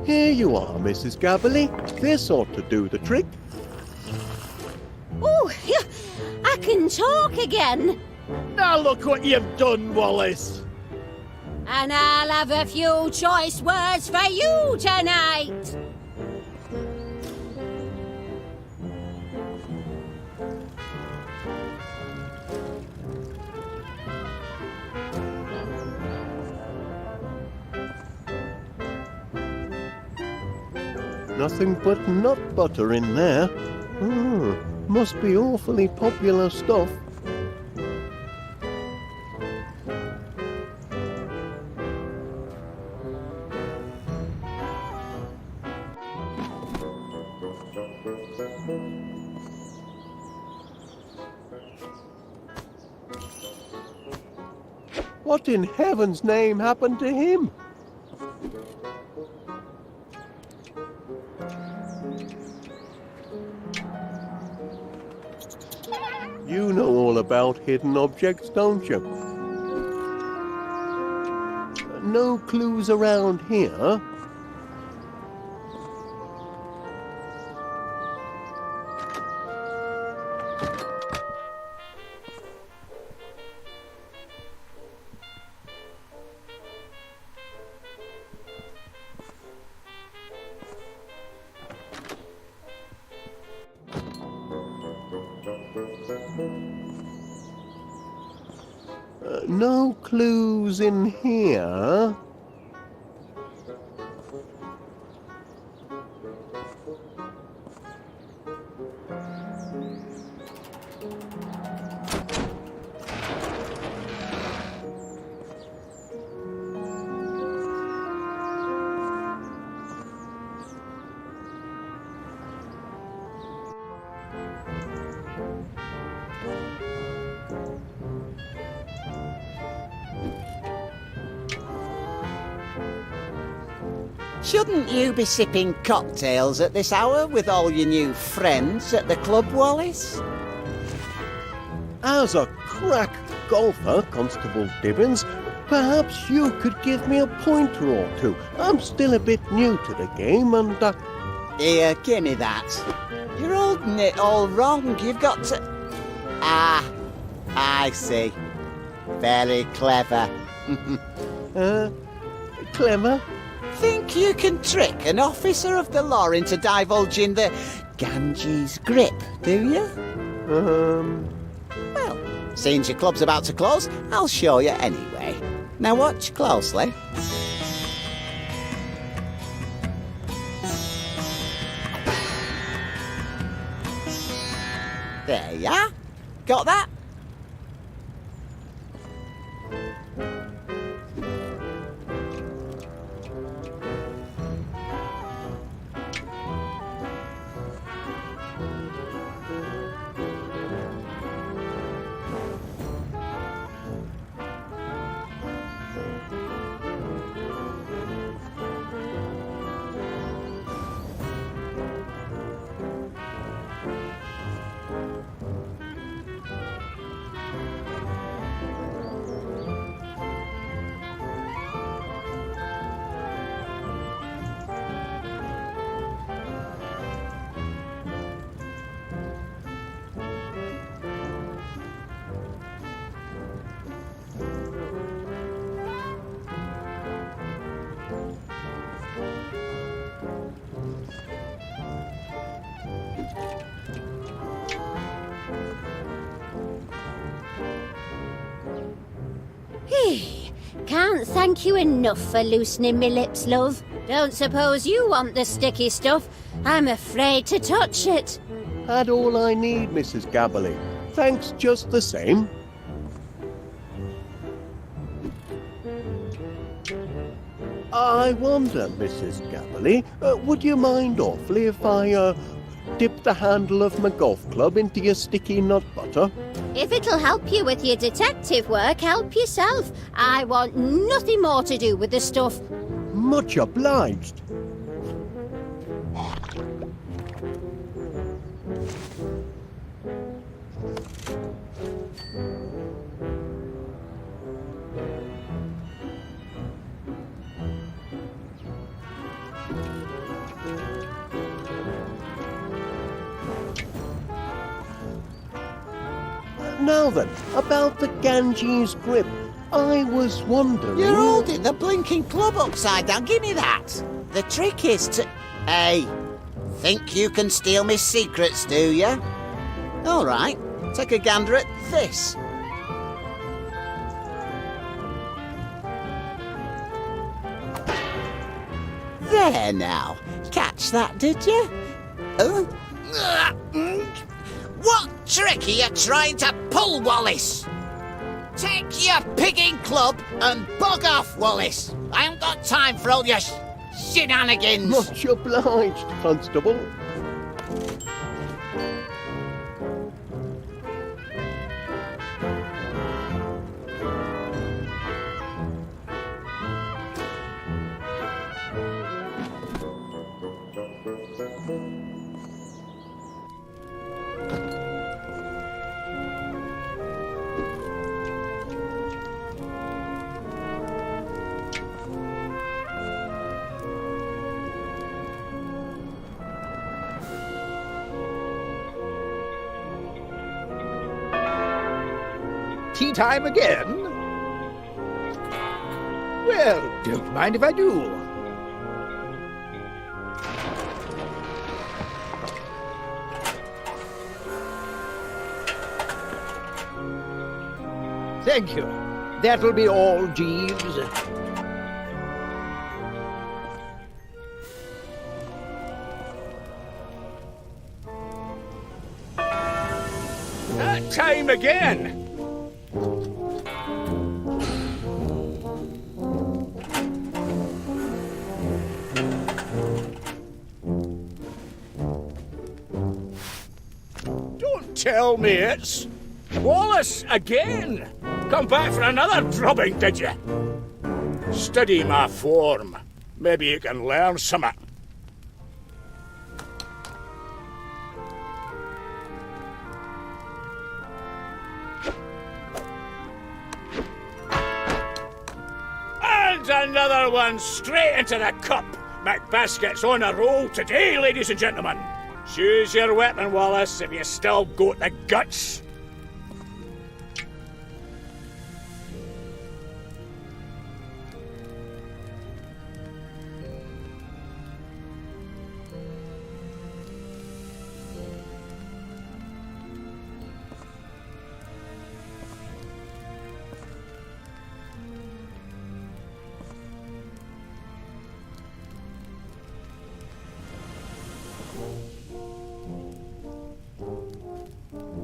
Here you are, Mrs. Gabberly. This ought to do the trick. Oh, I can talk again. Now look what you've done, Wallace. And I'll have a few choice words for you tonight. Nothing but nut butter in there. Must be awfully popular stuff. What in heaven's name happened to him? You know all about hidden objects, don't you? No clues around here? No clues in here. Shouldn't you be sipping cocktails at this hour with all your new friends at the club, Wallace? As a crack golfer, Constable Dibbins, perhaps you could give me a pointer or two. I'm still a bit new to the game and... Here, give me that. You're holding it all wrong. You've got to... Ah, I see. Very clever. Clever? Think you can trick an officer of the law into divulging the Ganges grip, do you? Well, since your club's about to close, I'll show you anyway. Now watch closely. There you are. Got that? Can't thank you enough for loosening me lips, love. Don't suppose you want the sticky stuff. I'm afraid to touch it. Had all I need, Mrs. Gabberly. Thanks just the same. I wonder, Mrs. Gabberly, would you mind awfully if I, dip the handle of my golf club into your sticky nut butter? If it'll help you with your detective work, help yourself. I want nothing more to do with the stuff. Much obliged. Now then, about the Ganges grip. I was wondering... You're holding the blinking club upside down. Give me that. The trick is to... Hey, think you can steal me secrets, do you? All right, take a gander at this. There now. Catch that, did you? What trick are you trying to pull, Wallace? Take your pigging club and bug off, Wallace. I haven't got time for all your shenanigans. Much obliged, Constable. Tea time again? Well, don't mind if I do. Thank you. That'll be all, Jeeves. That time again! Don't tell me it's... Wallace again! Come back for another drubbing, did you? Study my form. Maybe you can learn something. And another one straight into the cup. McBasket's on a roll today, ladies and gentlemen. Choose your weapon, Wallace, if you still got the guts.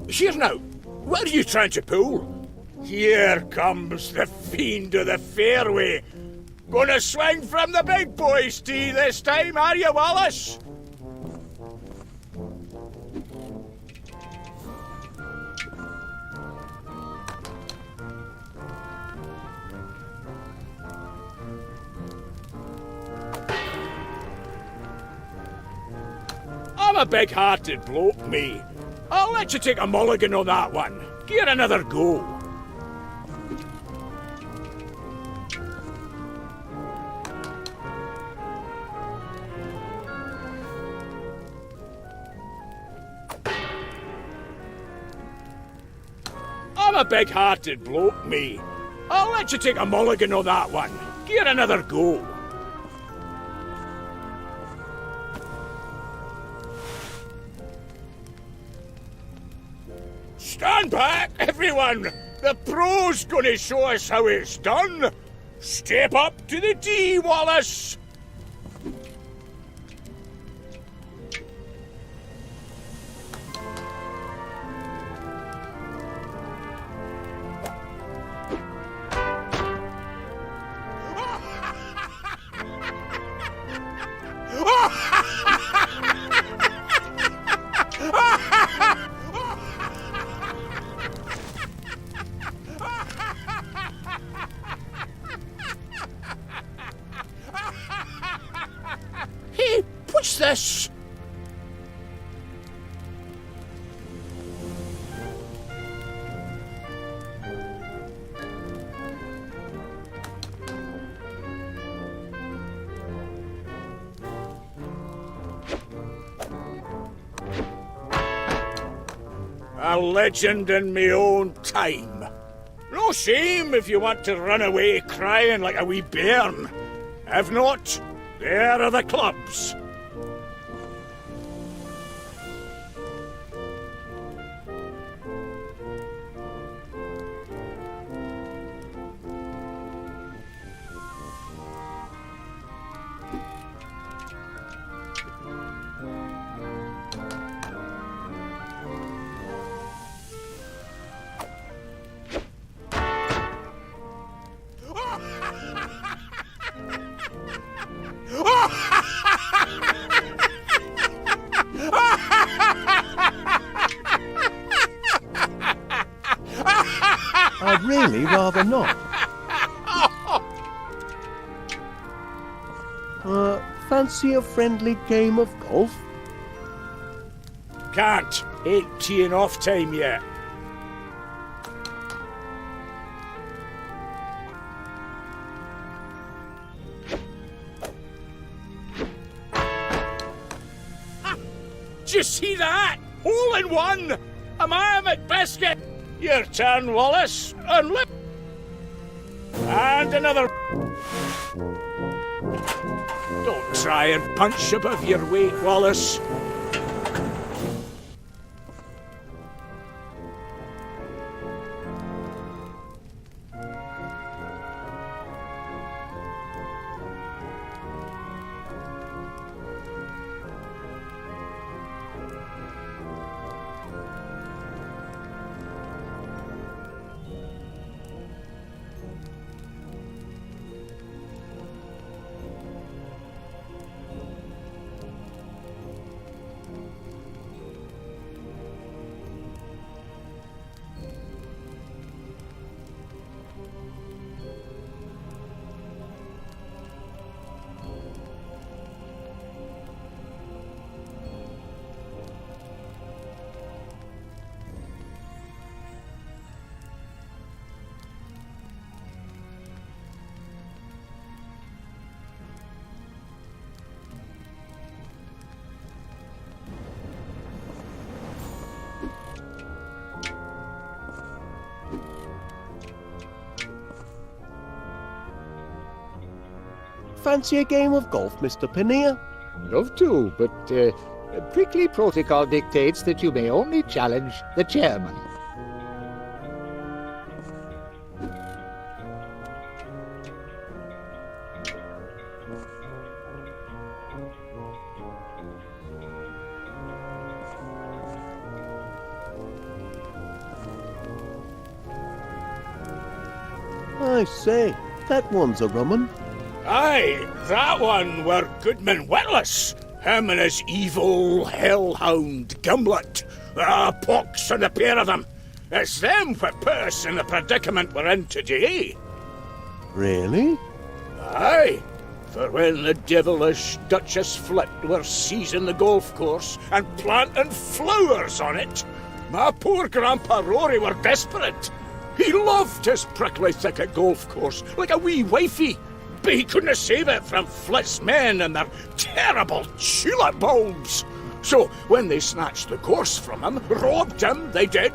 Here now, what are you trying to pull? Here comes the fiend of the fairway. Gonna swing from the big boys' tee this time, are you, Wallace? I'm a big-hearted bloke, me. I'll let you take a mulligan on that one. Give it another go. I'm a big-hearted bloke, me. I'll let you take a mulligan on that one. Give it another go. Stand back, everyone! The pro's gonna show us how it's done! Step up to the tee, Wallace! What's this? A legend in me own time. No shame if you want to run away crying like a wee bairn. If not, there are the clubs. I'd really rather not. Fancy a friendly game of golf? Can't. Ain't teeing off time yet. Did you see that? Hole in one! A mammoth biscuit! Your turn, Wallace. And lip. And another. Don't try and punch above your weight, Wallace. Fancy a game of golf, Mr. Pannier? Love to, but prickly protocol dictates that you may only challenge the chairman. I say, that one's a rum 'un. Aye, that one were Goodman Witless. Him and his evil hellhound Gimlet. Pox on the pair of them. It's them what put us in the predicament we're in today. Really? Aye, for when the devilish Duchess Flit were seizing the golf course and planting flowers on it, my poor Grandpa Rory were desperate. He loved his prickly thicket golf course like a wee wifey, but he couldn't save it from Flit's men and their terrible tulip bulbs. So when they snatched the course from him, robbed him, they did,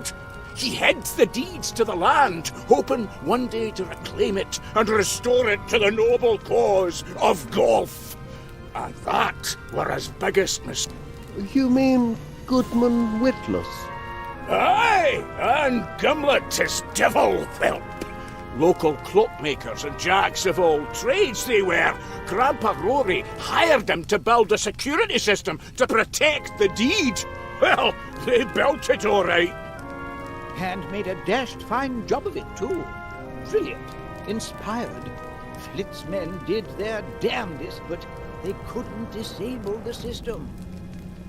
he hid the deeds to the land, hoping one day to reclaim it and restore it to the noble cause of golf. And that were his biggest mistake. You mean Goodman Witless? Aye, and Gimlet, his devil whelp. Local cloakmakers and jacks of all trades they were. Grandpa Rory hired them to build a security system to protect the deed. Well, they built it all right. And made a dashed fine job of it, too. Brilliant. Inspired. Flit's men did their damnedest, but they couldn't disable the system.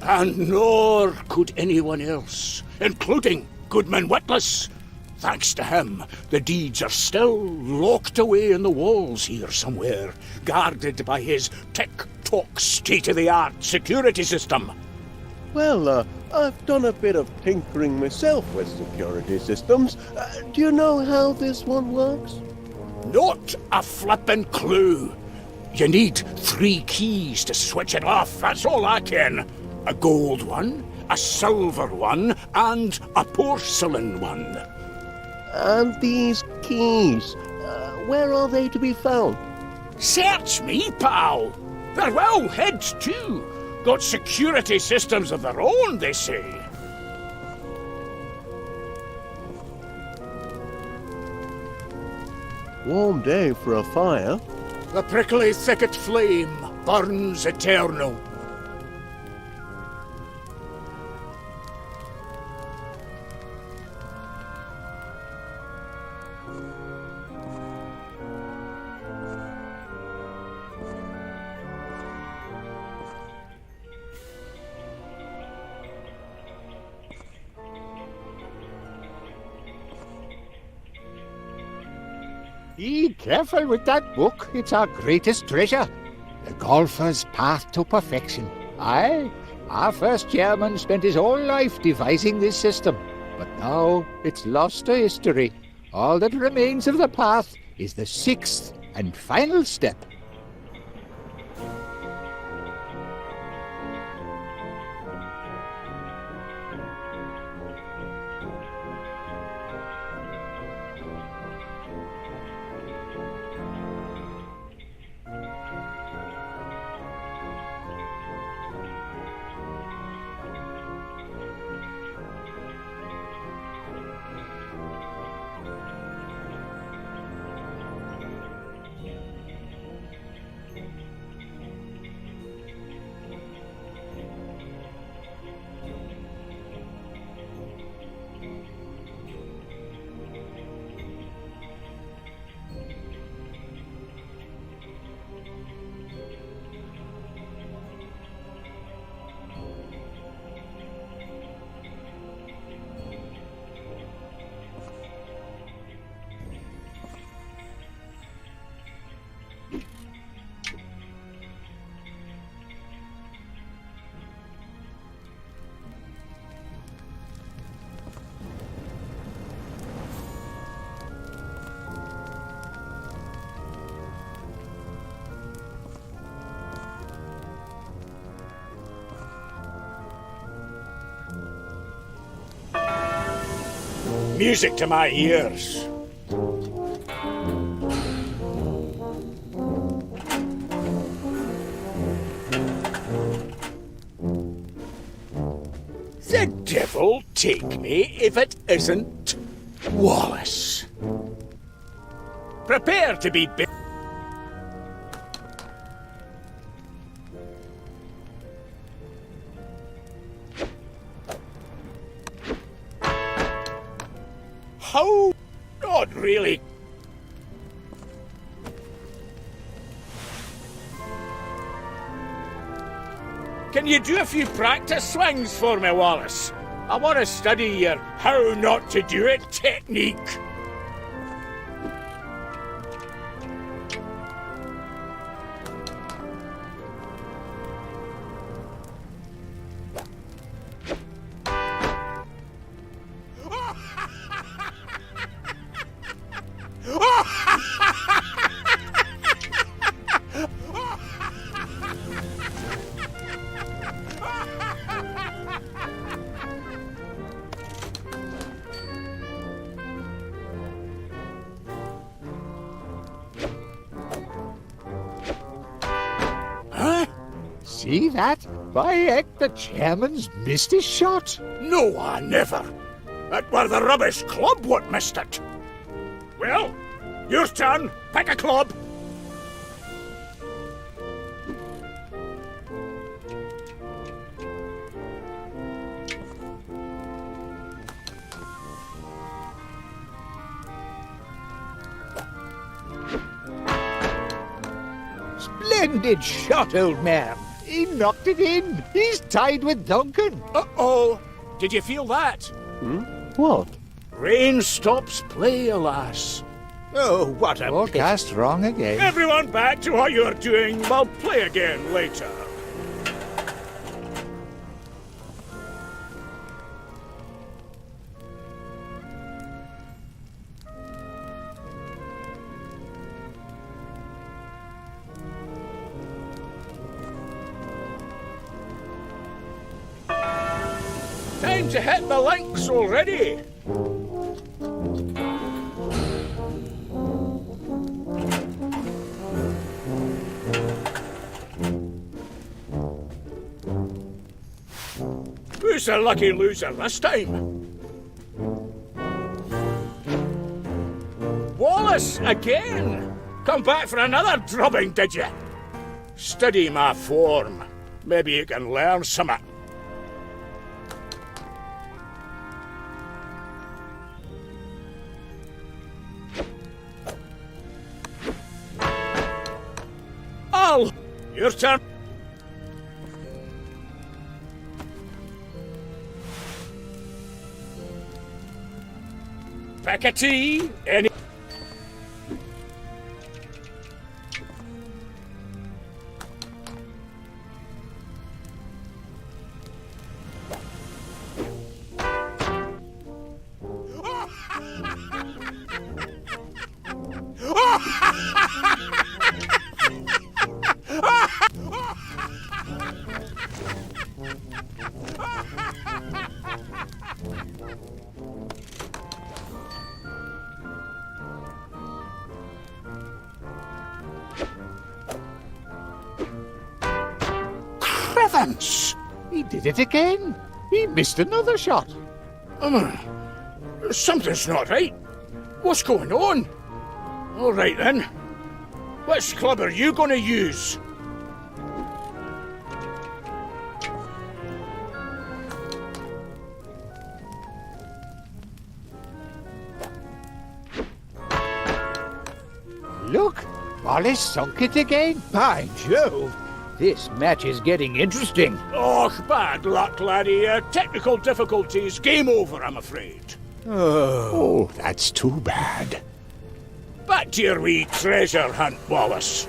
And nor could anyone else, including Goodman Witless. Thanks to him, the deeds are still locked away in the walls here somewhere, guarded by his talk state-of-the-art security system. Well, I've done a bit of tinkering myself with security systems. Do you know how this one works? Not a flippin' clue. You need 3 keys to switch it off, that's all I ken. A gold one, a silver one, and a porcelain one. And these keys, where are they to be found? Search me, pal. They're well hid too. Got security systems of their own, they say. Warm day for a fire. The prickly thicket flame burns eternal. Be careful with that book. It's our greatest treasure. The golfer's path to perfection. Aye, our first chairman spent his whole life devising this system. But now it's lost to history. All that remains of the path is the 6th and final step. Music to my ears. The devil take me if it isn't Wallace. Prepare to be bit. How? Not really. Can you do a few practice swings for me, Wallace? I want to study your how not to do it technique. See that? By heck, the chairman's missed his shot. No, I never. That were the rubbish club what missed it. Well, your turn. Pick a club. Splendid shot, old man. He knocked it in. He's tied with Duncan. Uh-oh. Did you feel that? What? Rain stops play, alas. Oh, what a pity. Broadcast wrong again. Everyone back to what you're doing. We'll play again later. Time to hit the links already. Who's the lucky loser this time? Wallace again! Come back for another drubbing, did you? Study my form. Maybe you can learn something. Al, your turn. Pack of tea? Any? Crevance! He did it again. He missed another shot. Something's not right. What's going on? All right then. Which club are you going to use? Look, Wallace sunk it again. By Jove! This match is getting interesting. Oh, bad luck, laddie. Technical difficulties. Game over, I'm afraid. Oh, that's too bad. Back to your wee treasure hunt, Wallace.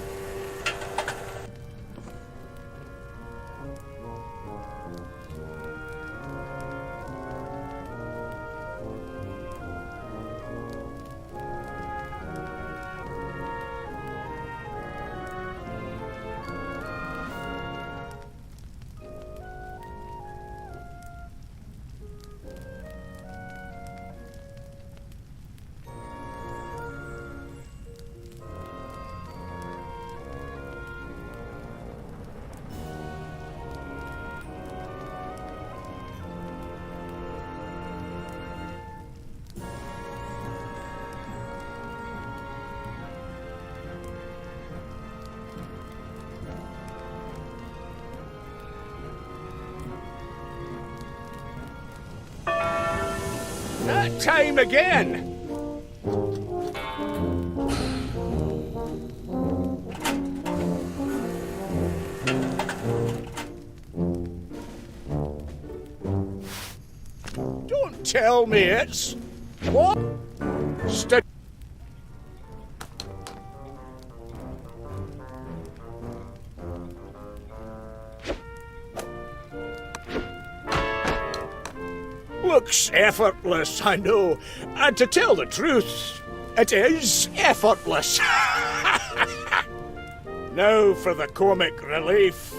That time again! Don't tell me it's... What? Looks effortless, I know. And to tell the truth, it is effortless. Now for the comic relief.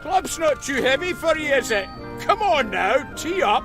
Club's not too heavy for you, is it? Come on now, tee up.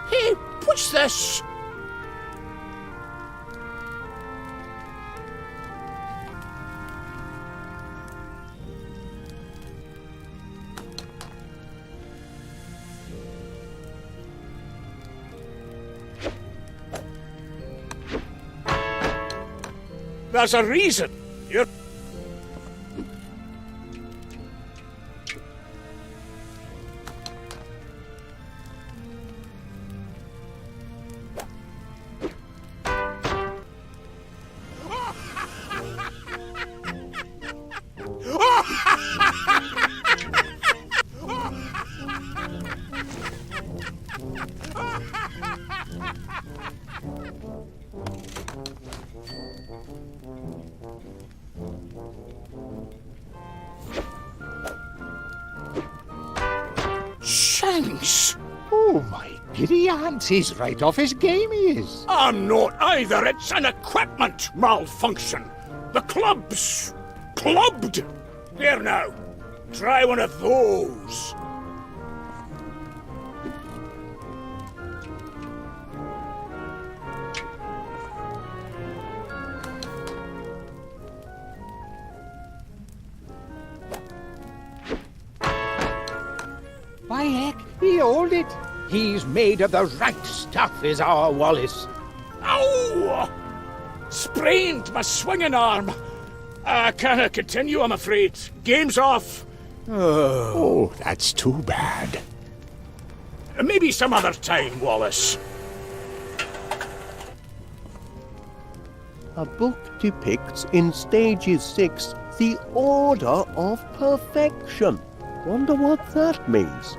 Hey, what's this? There's a reason. You're... Shanks! Oh, my giddy aunt, he's right off his game, he is. I'm not either. It's an equipment malfunction. The club's clubbed. There now. Try one of those. By heck, he hold it. He's made of the right stuff, is our Wallace. Ow! Sprained my swinging arm. I can't continue, I'm afraid. Game's off. Oh, that's too bad. Maybe some other time, Wallace. A book depicts in stages 6 the order of perfection. Wonder what that means.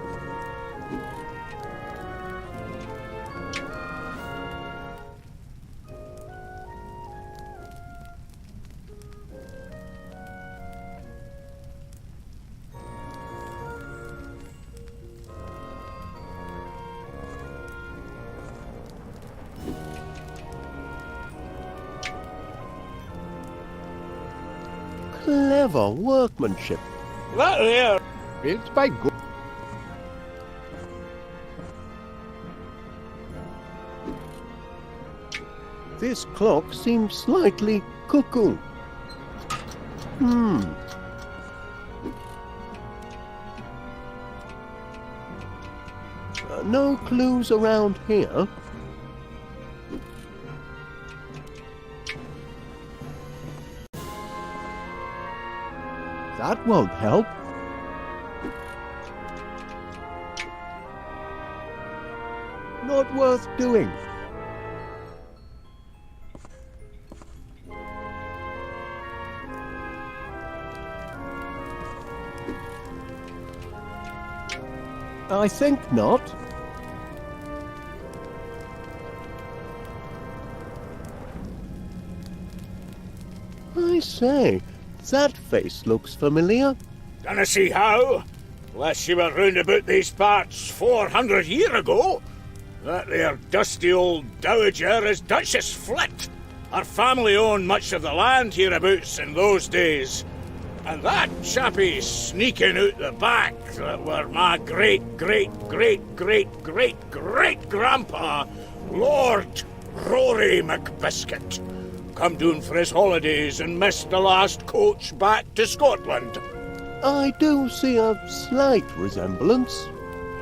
Clever workmanship. That there. Built by good. This clock seems slightly cuckoo. No clues around here. That won't help. Not worth doing. I think not. I say, that face looks familiar. Dunna see how. Unless you were round about these parts 400 year ago. That there dusty old dowager is Duchess Flit. Her family owned much of the land hereabouts in those days. And that chappie sneaking out the back that were my great-great-great-great-great-grandpa, Lord Rory McBiscuit. Come down for his holidays and missed the last coach back to Scotland. I do see a slight resemblance.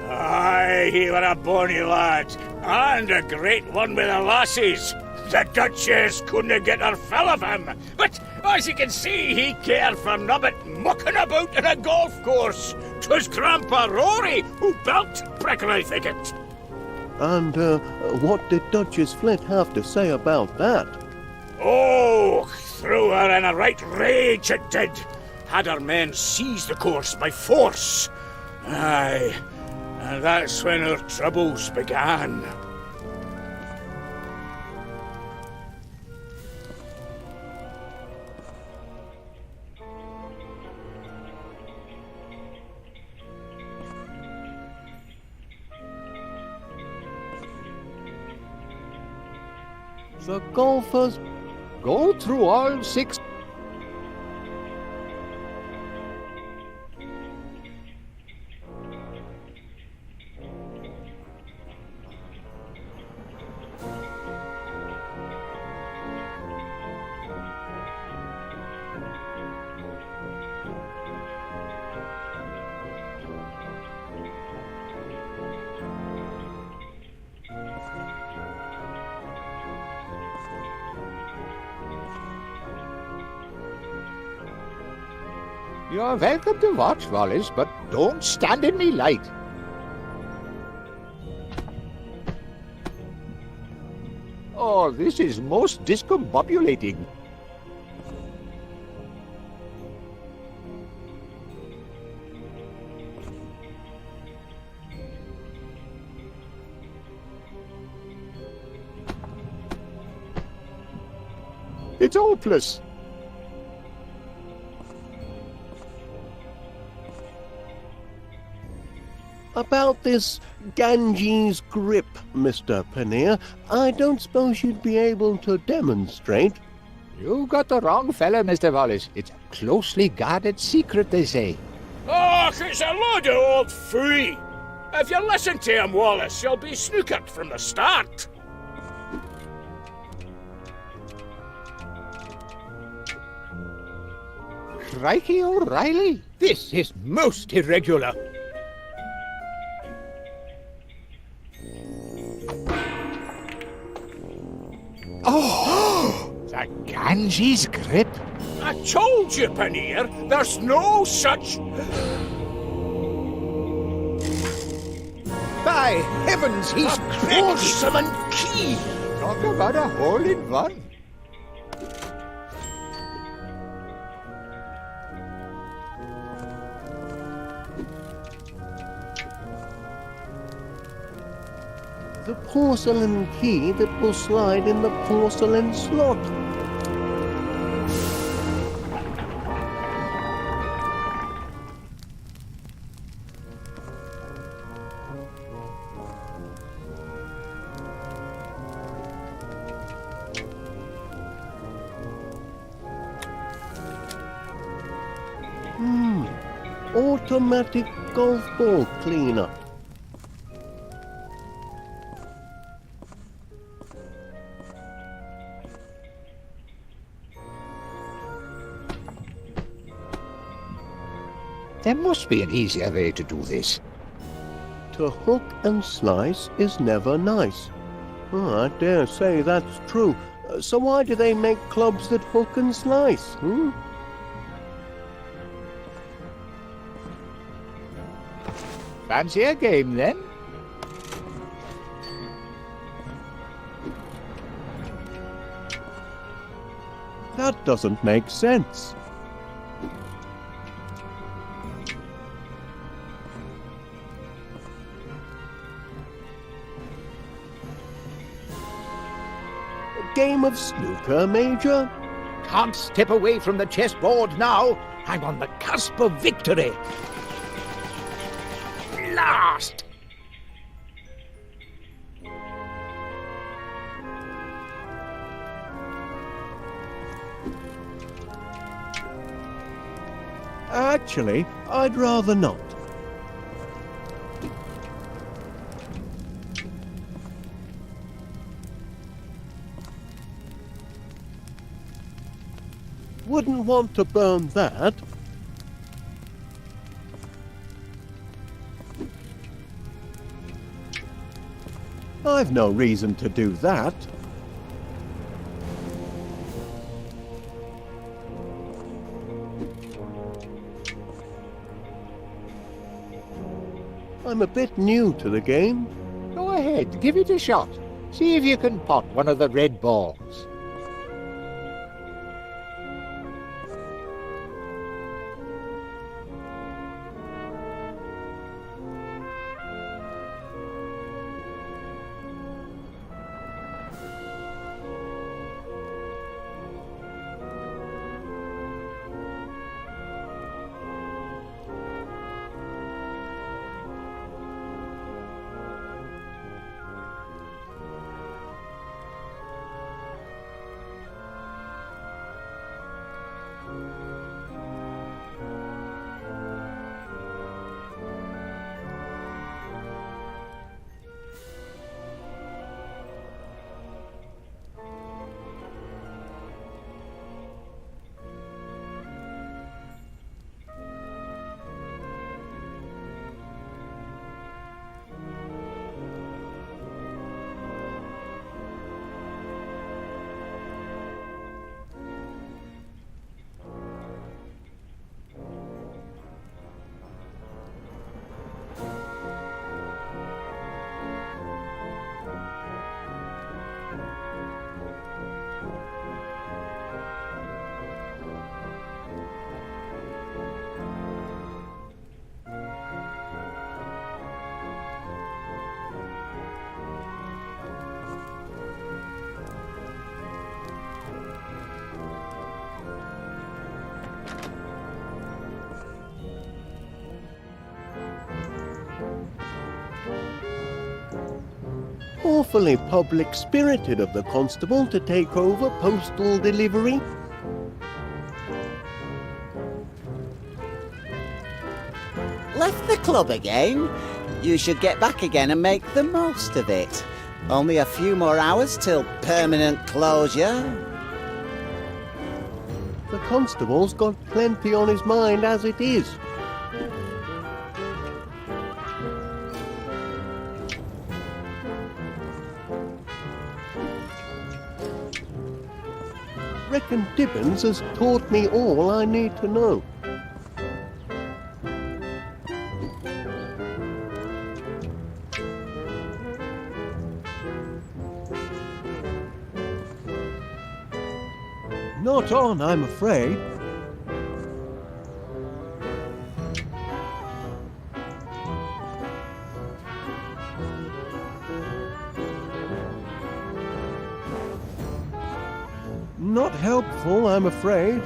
Aye, he were a bonny lad, and a great one with the lassies. The Duchess couldn't get her fill of him, but as you can see, he cared for nobbut mucking about in a golf course. 'Twas Grandpa Rory who built Prickly Thicket. And what did Duchess Flit have to say about that? Oh, threw her in a right rage, it did. Had her men seize the course by force. Aye, and that's when her troubles began. The golfers Go through all 6. You're welcome to watch, Wallace, but don't stand in me light. Oh, this is most discombobulating. It's hopeless. About this Ganges grip, Mr. Paneer, I don't suppose you'd be able to demonstrate. You got the wrong fella, Mr. Wallace. It's a closely guarded secret, they say. Oh, it's a load of old phooey. If you listen to him, Wallace, you'll be snookered from the start. Crikey O'Reilly. This is most irregular. Oh, the Ganges grip. I told you, Paneer, there's no such... By heavens, he's porcelain key! Talk about a hole in one. The porcelain key that will slide in the porcelain slot. Automatic golf ball cleaner. There must be an easier way to do this. To hook and slice is never nice. Oh, I dare say that's true. So why do they make clubs that hook and slice? Fancy a game, then? That doesn't make sense. A game of snooker, Major? Can't step away from the chessboard now. I'm on the cusp of victory. Last! Actually, I'd rather not. Wouldn't want to burn that. I've no reason to do that. I'm a bit new to the game. Go ahead, give it a shot. See if you can pot one of the red balls. awfully public-spirited of the constable to take over postal delivery. Left the club again? You should get back again and make the most of it. Only a few more hours till permanent closure. The constable's got plenty on his mind as it is. Reckon Dibbons has taught me all I need to know. Not on, I'm afraid. Not helpful, I'm afraid.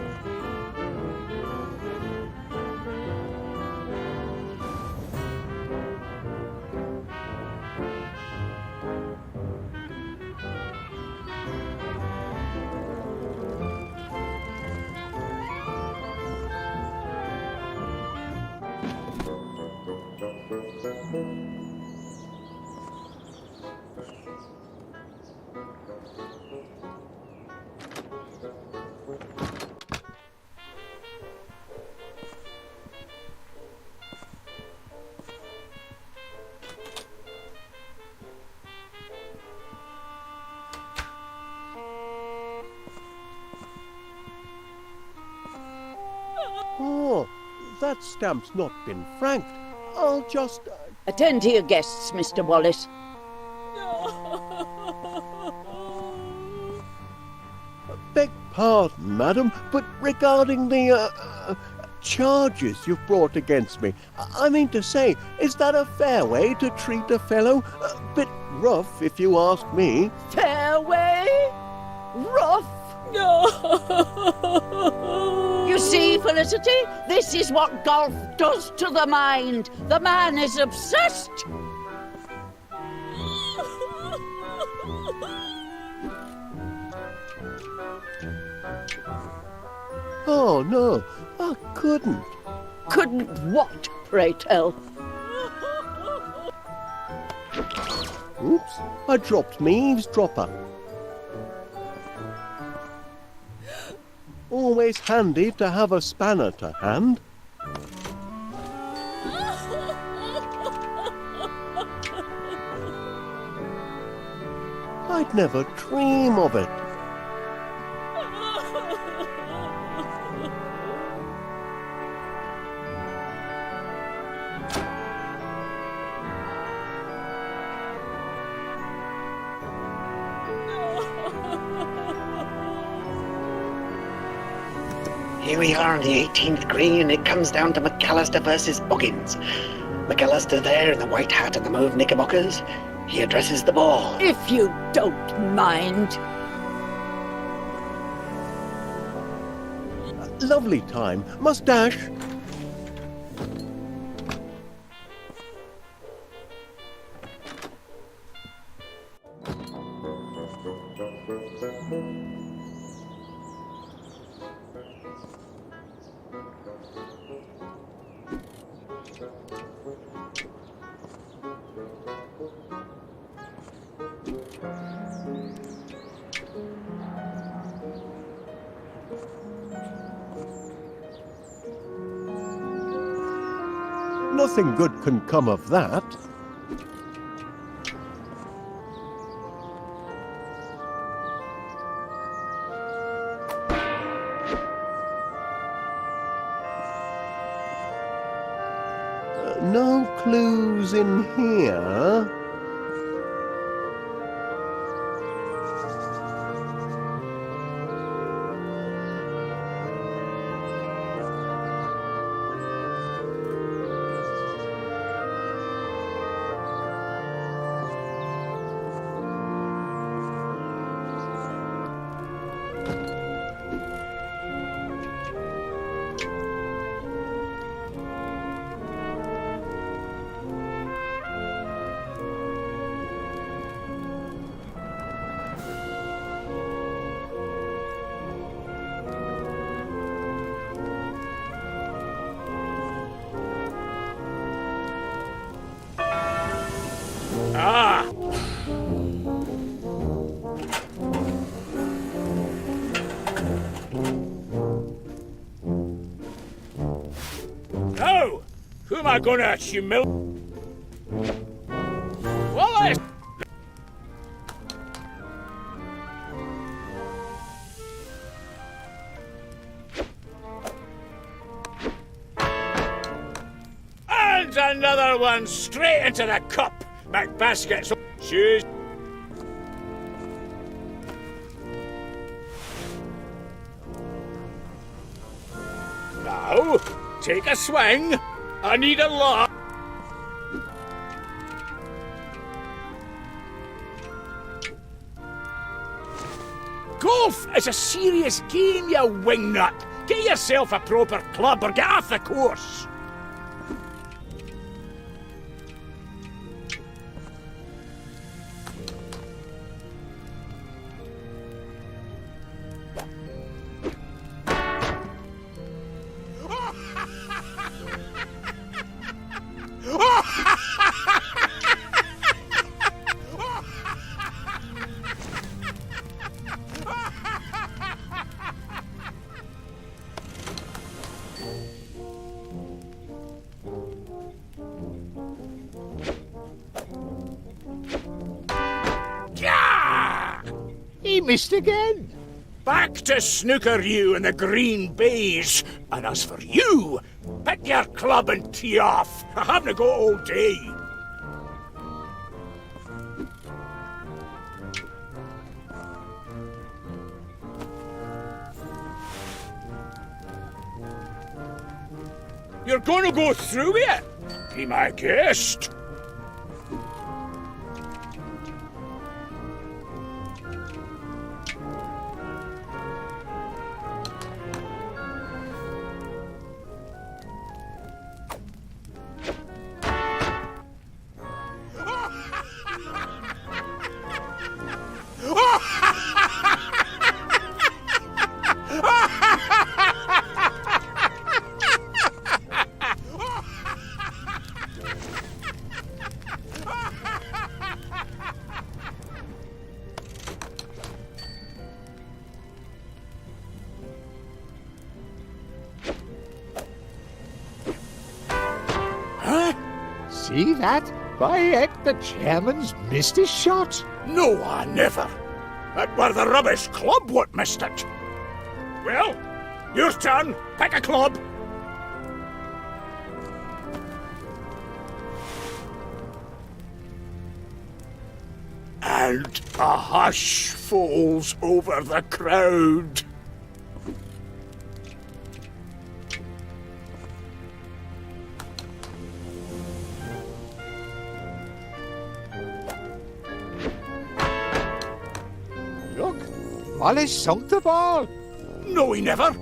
Oh, that stamp's not been franked. I'll just... Attend to your guests, Mr. Wallace. Beg pardon, madam, but regarding the, charges you've brought against me, I mean to say, is that a fair way to treat a fellow? A bit rough, if you ask me. Fair way? Rough? You see, Felicity, this is what golf does to the mind. The man is obsessed. Oh, no, I couldn't. Couldn't what, pray tell? Oops, I dropped me eavesdropper. Always handy to have a spanner to hand. I'd never dream of it. Here we are on the 18th green, and it comes down to McAllister versus Buggins. McAllister there in the white hat and the mauve knickerbockers. He addresses the ball. If you don't mind. Lovely time. Mustache. Nothing good can come of that. No clues in here. am I gonna humiliate? Wallace! And another one straight into the cup. McBasket's shoes. Now, take a swing. I need a lot. Golf is a serious game, you wingnut. Get yourself a proper club or get off the course. He missed again. Back to snooker, you and the green baize. And as for you, pick your club and tee off. I haven't got all day. You're going to go through it? Be my guest. See that? By heck, the chairman's missed his shot. No, I never. That were the rubbish club what missed it. Well, your turn. Pick a club. And a hush falls over the crowd. Look, Wallace sunk the ball. No, he never.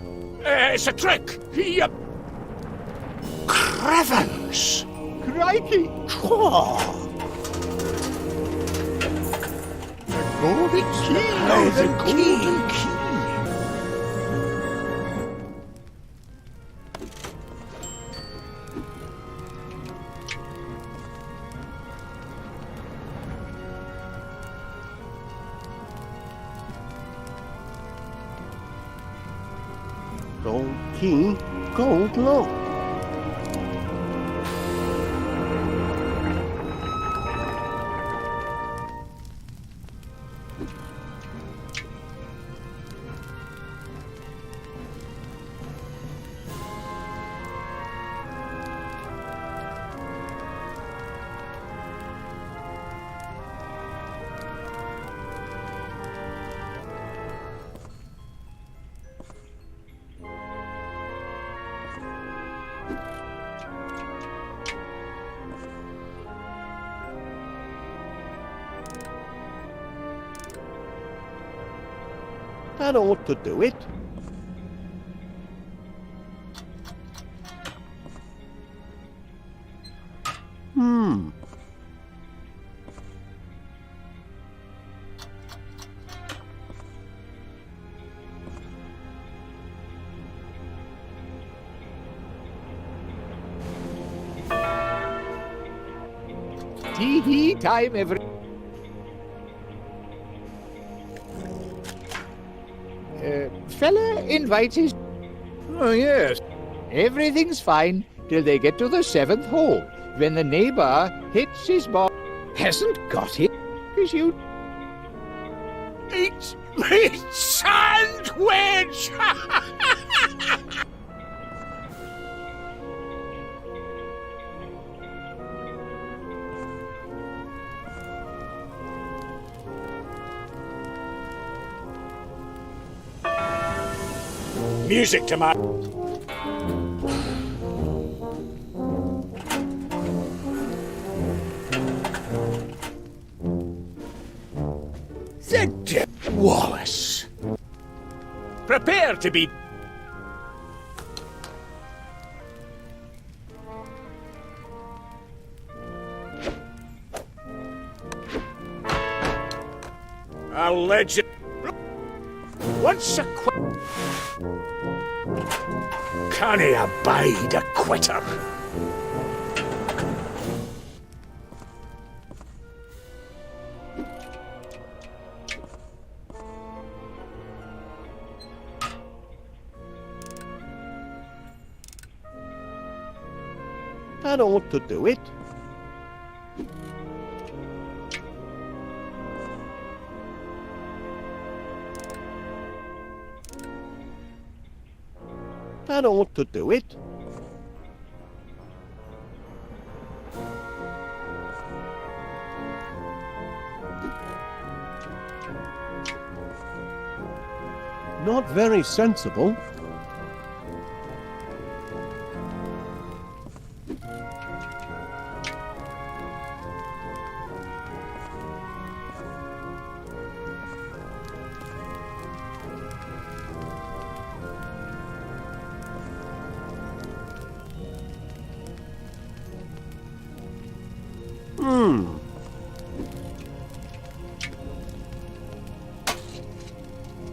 It's a trick. He, Crevens! Crikey! The golden key! Oh, the golden key! Gold key, gold lock. That ought to do it. TV time, every... fella invites his... Oh, yes. Everything's fine. till they get to the 7th hole, when the neighbour hits his ball. Hasn't got it. Is you It's me sandwich! Music to my... The Wallace. Prepare to be... A legend. Once a can he abide a quitter? That ought to do it. That ought to do it. Not very sensible.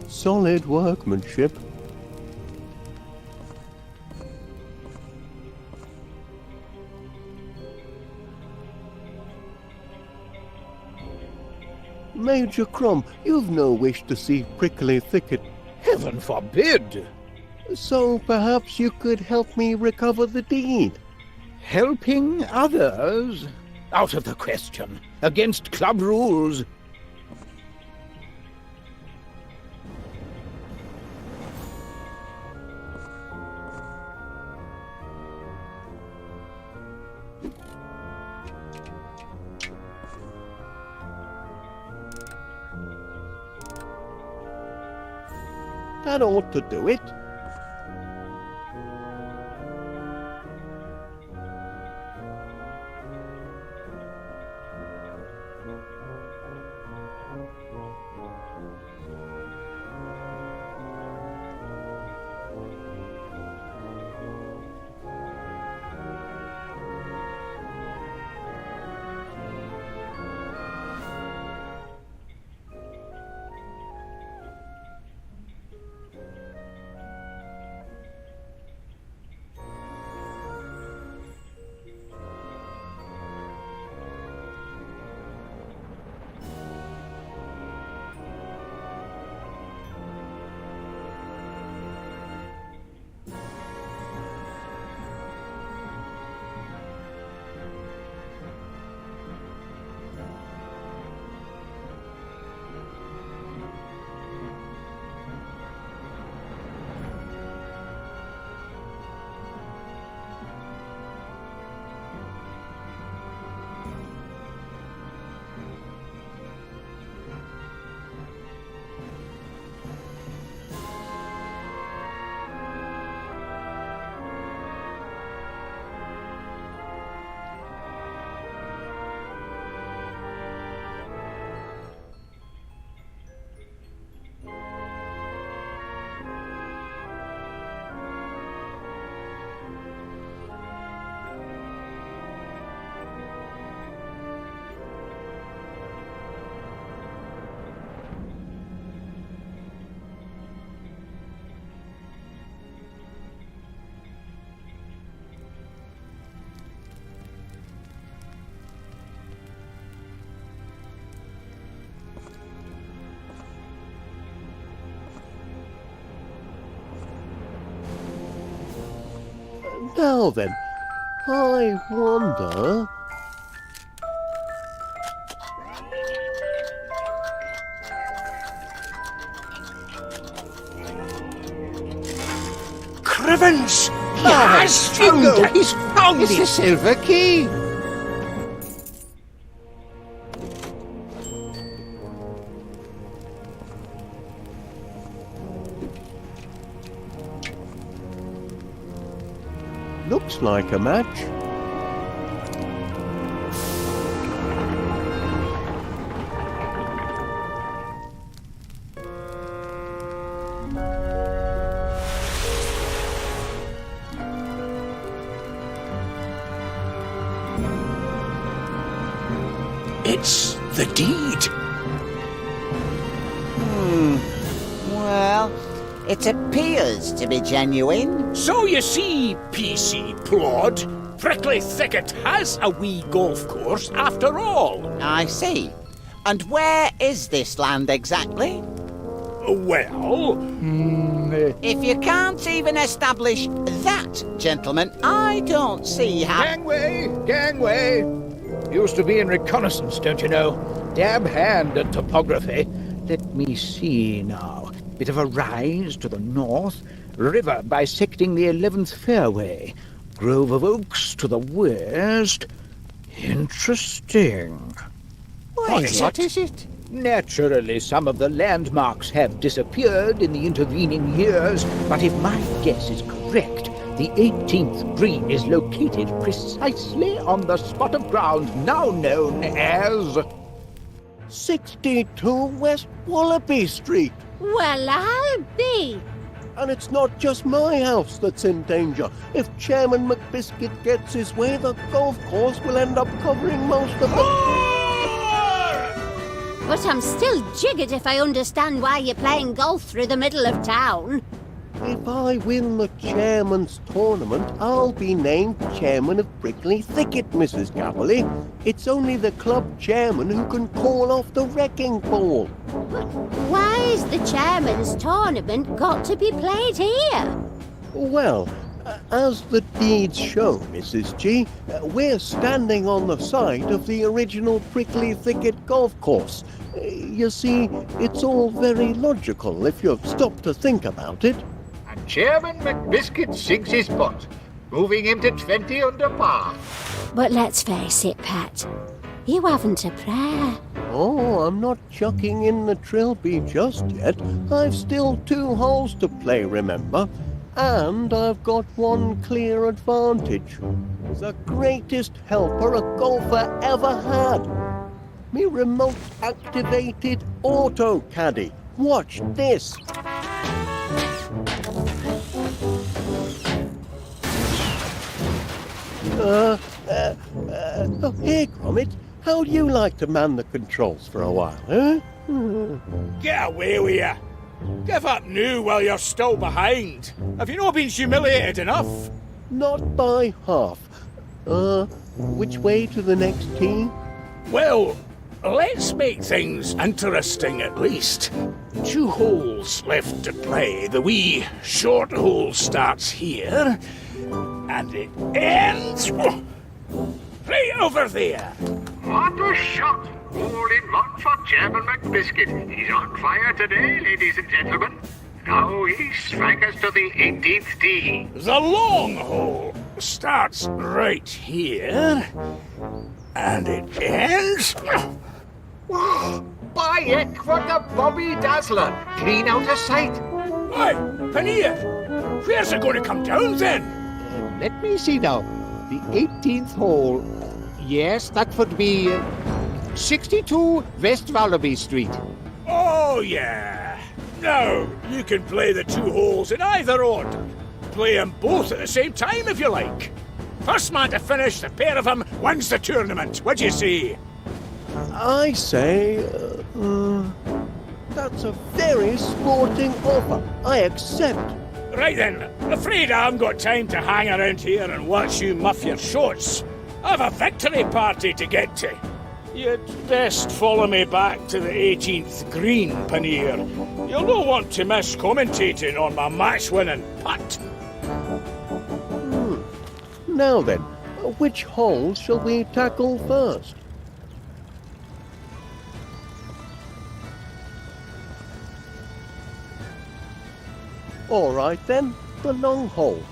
Solid workmanship. Major Crumb, you've no wish to see Prickly Thicket. Heaven forbid! So perhaps you could help me recover the deed. Helping others? Out of the question. Against club rules. That ought to do it. Now then, I wonder... Crivens! Yes! Jingo! He's found It's it! the silver key! Looks like a match. It's the deed. Well, it appears to be genuine. So you see, PC Plod, Prickly Thicket has a wee golf course after all. I see. And where is this land exactly? Well, If you can't even establish that, gentlemen, I don't see how... Gangway! Used to be in reconnaissance, don't you know? Dab hand at topography. Let me see now. Bit of a rise to the north, river bisecting the 11th fairway, grove of oaks to the west. Interesting. What is it? Naturally, some of the landmarks have disappeared in the intervening years, but if my guess is correct, the 18th green is located precisely on the spot of ground now known as... 62 West Wallaby Street. Well, I'll be. And it's not just my house that's in danger. If Chairman McBiscuit gets his way, the golf course will end up covering most of the... But I'm still jiggered if I understand why you're playing golf through the middle of town. If I win the chairman's tournament, I'll be named chairman of Prickly Thicket, Mrs. Cavalier. It's only the club chairman who can call off the wrecking ball. Why's the chairman's tournament got to be played here? Well, as the deeds show, Mrs. G, we're standing on the site of the original Prickly Thicket golf course. You see, it's all very logical if you stop to think about it. And Chairman McBiscuit sinks his putt, moving him to 20 under par. But let's face it, Pat. You haven't a prayer. Oh, I'm not chucking in the trilby just yet. I've still 2 holes to play, remember? And I've got one clear advantage. The greatest helper a golfer ever had. Me remote-activated auto caddy. Watch this. Oh, here, Gromit. How'd you like to man the controls for a while, huh? get away with you. Give up now while you're still behind. Have you not been humiliated enough? Not by half. Which way to the next tee? Well, let's make things interesting at least. 2 holes left to play. The wee short hole starts here, and it ends right over there. What a shot! Hole-in-one for Chairman McBiscuit. He's on fire today, ladies and gentlemen. Now he swaggers to the 18th tee. The long hole starts right here, and it ends... By heck, what a Bobby Dazzler! Clean out of sight. Hey, Panea, where's it going to come down then? Let me see now. The 18th hole. Yes, that would be 62 West Wallaby Street. Oh, yeah. Now, you can play the 2 holes in either order. Play them both at the same time if you like. First man to finish, the pair of them wins the tournament. What do you say? I say, that's a very sporting offer. I accept. Right then, afraid I haven't got time to hang around here and watch you muff your shots. I've a victory party to get to. You'd best follow me back to the 18th green, Panea. You'll not want to miss commentating on my match-winning putt. Now then, Which hole shall we tackle first? All right then, the long hole.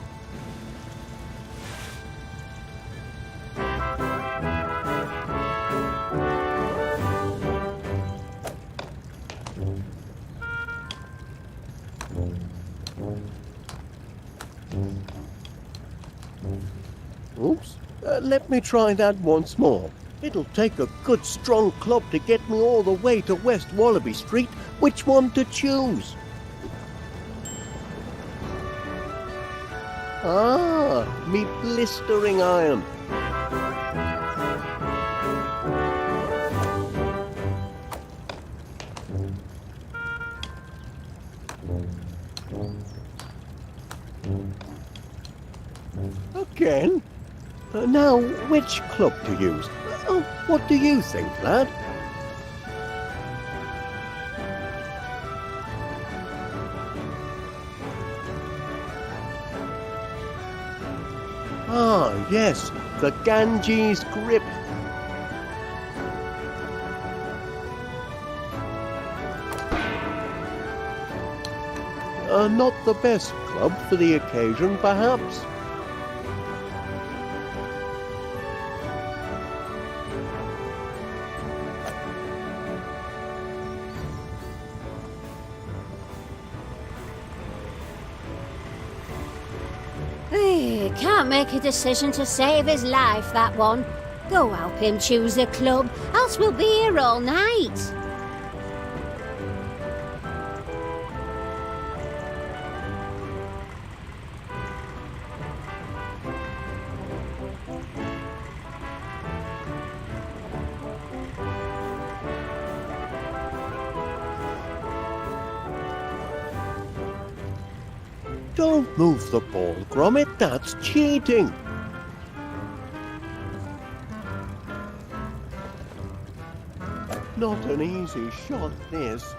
Oops, let me try that once more. It'll take a good strong club to get me all the way to West Wallaby Street. Which one to choose? Ah, me blistering iron. Again? Now, which club to use? Oh, what do you think, lad? Ah, yes, the Ganges grip. Not the best club for the occasion, perhaps. Can't make a decision to save his life, that one. Go help him choose a club, else we'll be here all night. Don't move the ball, Gromit, that's cheating. Not an easy shot, this.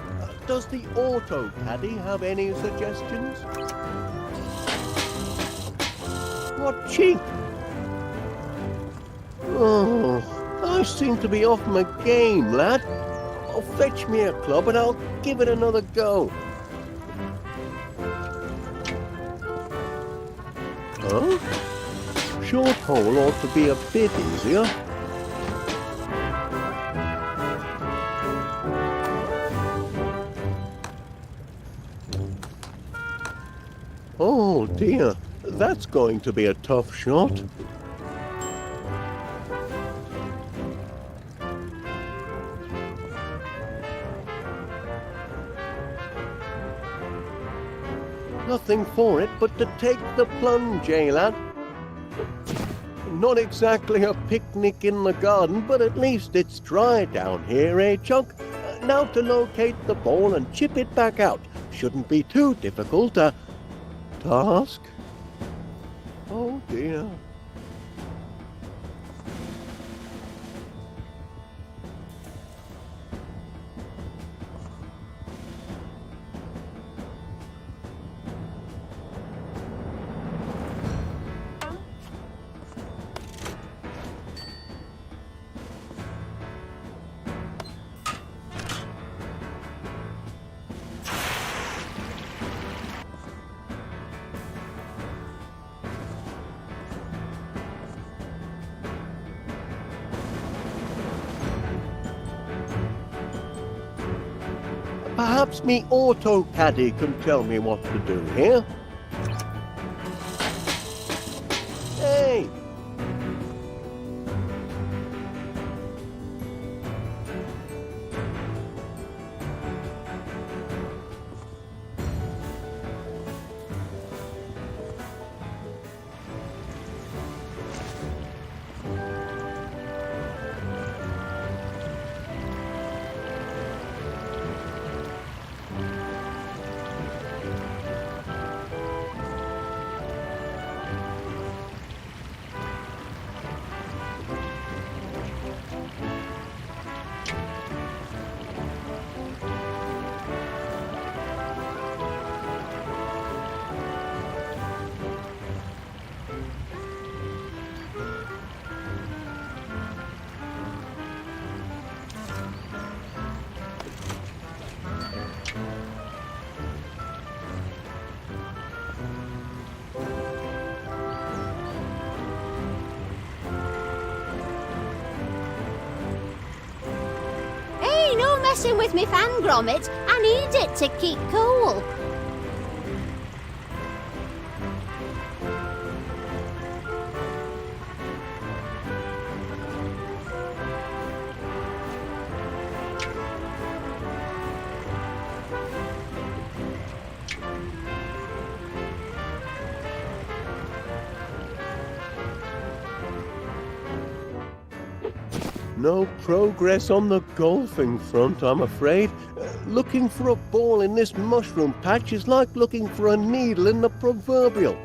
Does the auto caddy have any suggestions? What cheek! Oh, I seem to be off my game, lad. Oh, fetch me a club and I'll give it another go. Huh? Short hole ought to be a bit easier. Oh dear, that's going to be a tough shot. Nothing for it but to take the plunge, eh, lad? Not exactly a picnic in the garden, but at least it's dry down here, eh, Chuck? Now to locate the ball and chip it back out. Shouldn't be too difficult a task. Oh dear. Perhaps me auto caddy can tell me what to do here. Hey! messing with me fan, Gromit. I need it to keep cool. No progress on the golfing front, I'm afraid. Looking for a ball in this mushroom patch is like looking for a needle in the proverbial.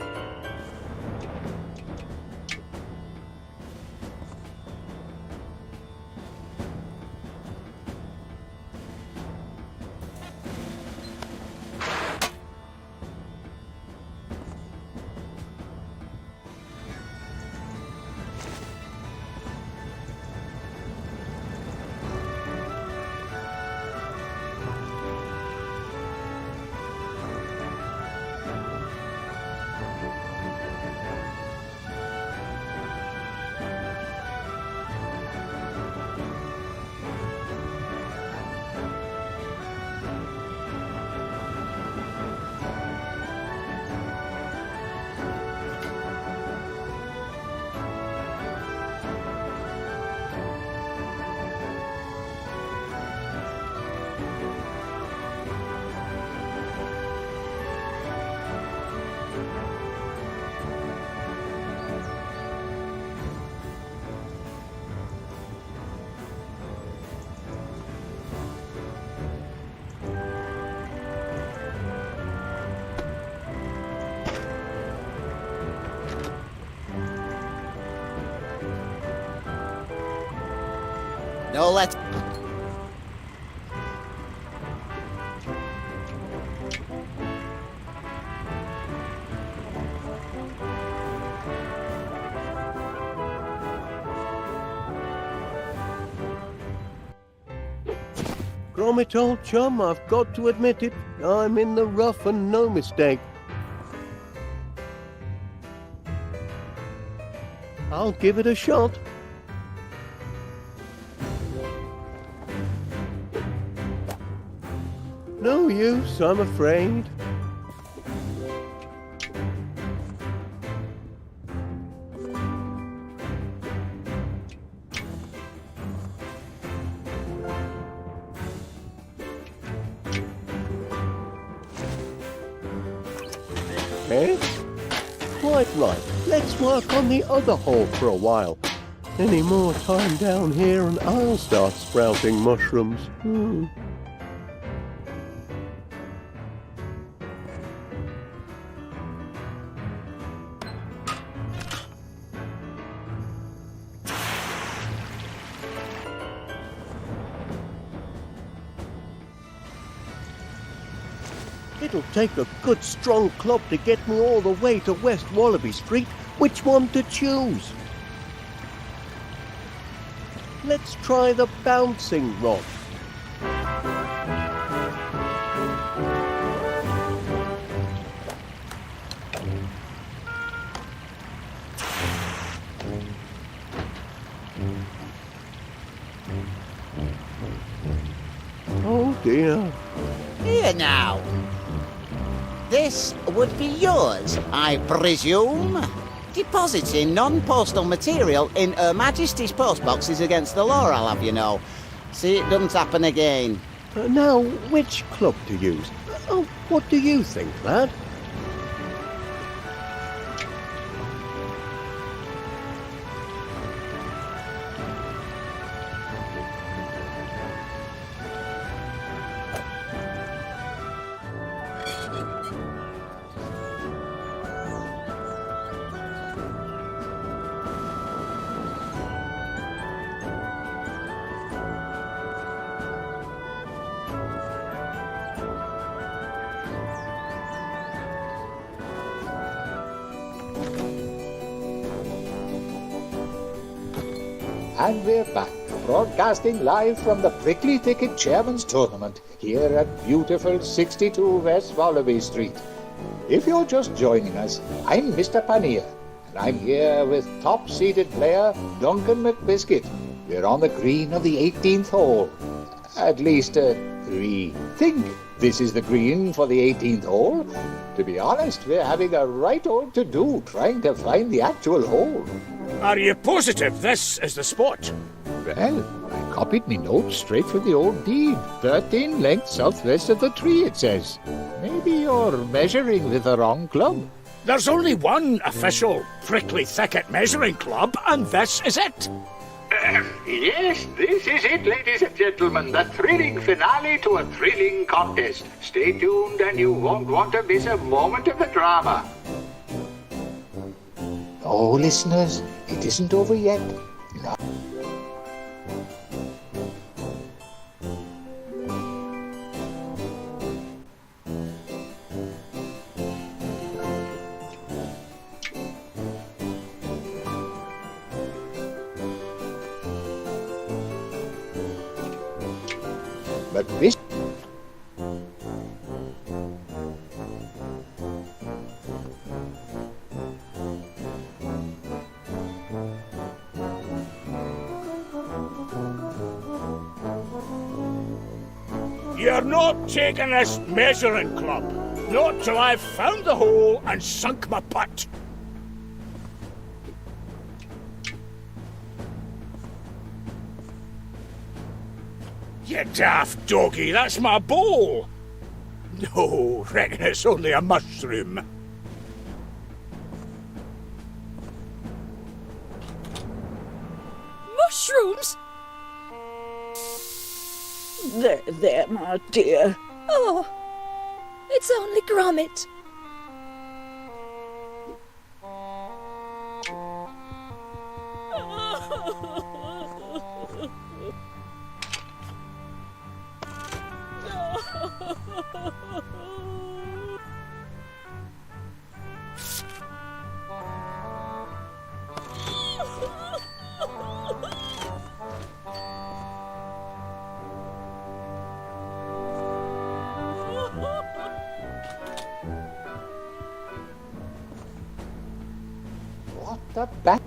No, let's... Gromit, old chum, I've got to admit it. I'm in the rough and no mistake. I'll give it a shot. No use, I'm afraid. Eh? Quite right. Let's work on the other hole for a while. Any more time down here and I'll start sprouting mushrooms. It'll take a good strong club to get me all the way to West Wallaby Street. Which one to choose? Let's try the bouncing rod. Oh dear. Here now. This would be yours, I presume. Depositing non-postal material in Her Majesty's postboxes against the law, I'll have you know. See it doesn't happen again. Now, which club to use? Oh, what do you think, lad? And we're back, broadcasting live from the Prickly Thicket Chairman's Tournament here at beautiful 62 West Wallaby Street. If you're just joining us, I'm Mr. Paneer, and I'm here with top-seeded player Duncan McBiscuit. We're on the green of the 18th hole. At least, we think this is the green for the 18th hole. To be honest, we're having a right old to-do trying to find the actual hole. Are you positive this is the spot? Well, I copied me notes straight from the old deed. 13 lengths southwest of the tree, it says. Maybe you're measuring with the wrong club. There's only one official prickly thicket measuring club, and this is it. Yes, this is it, ladies and gentlemen. The thrilling finale to a thrilling contest. Stay tuned and you won't want to miss a moment of the drama. Oh, listeners, it isn't over yet. No. But this... You're not taking this measuring club. Not till I've found the hole and sunk my putt. You daft doggy, that's my bowl. No, reckon it's only a mushroom. Mushrooms? There, my dear. Oh, it's only Gromit. What the bat...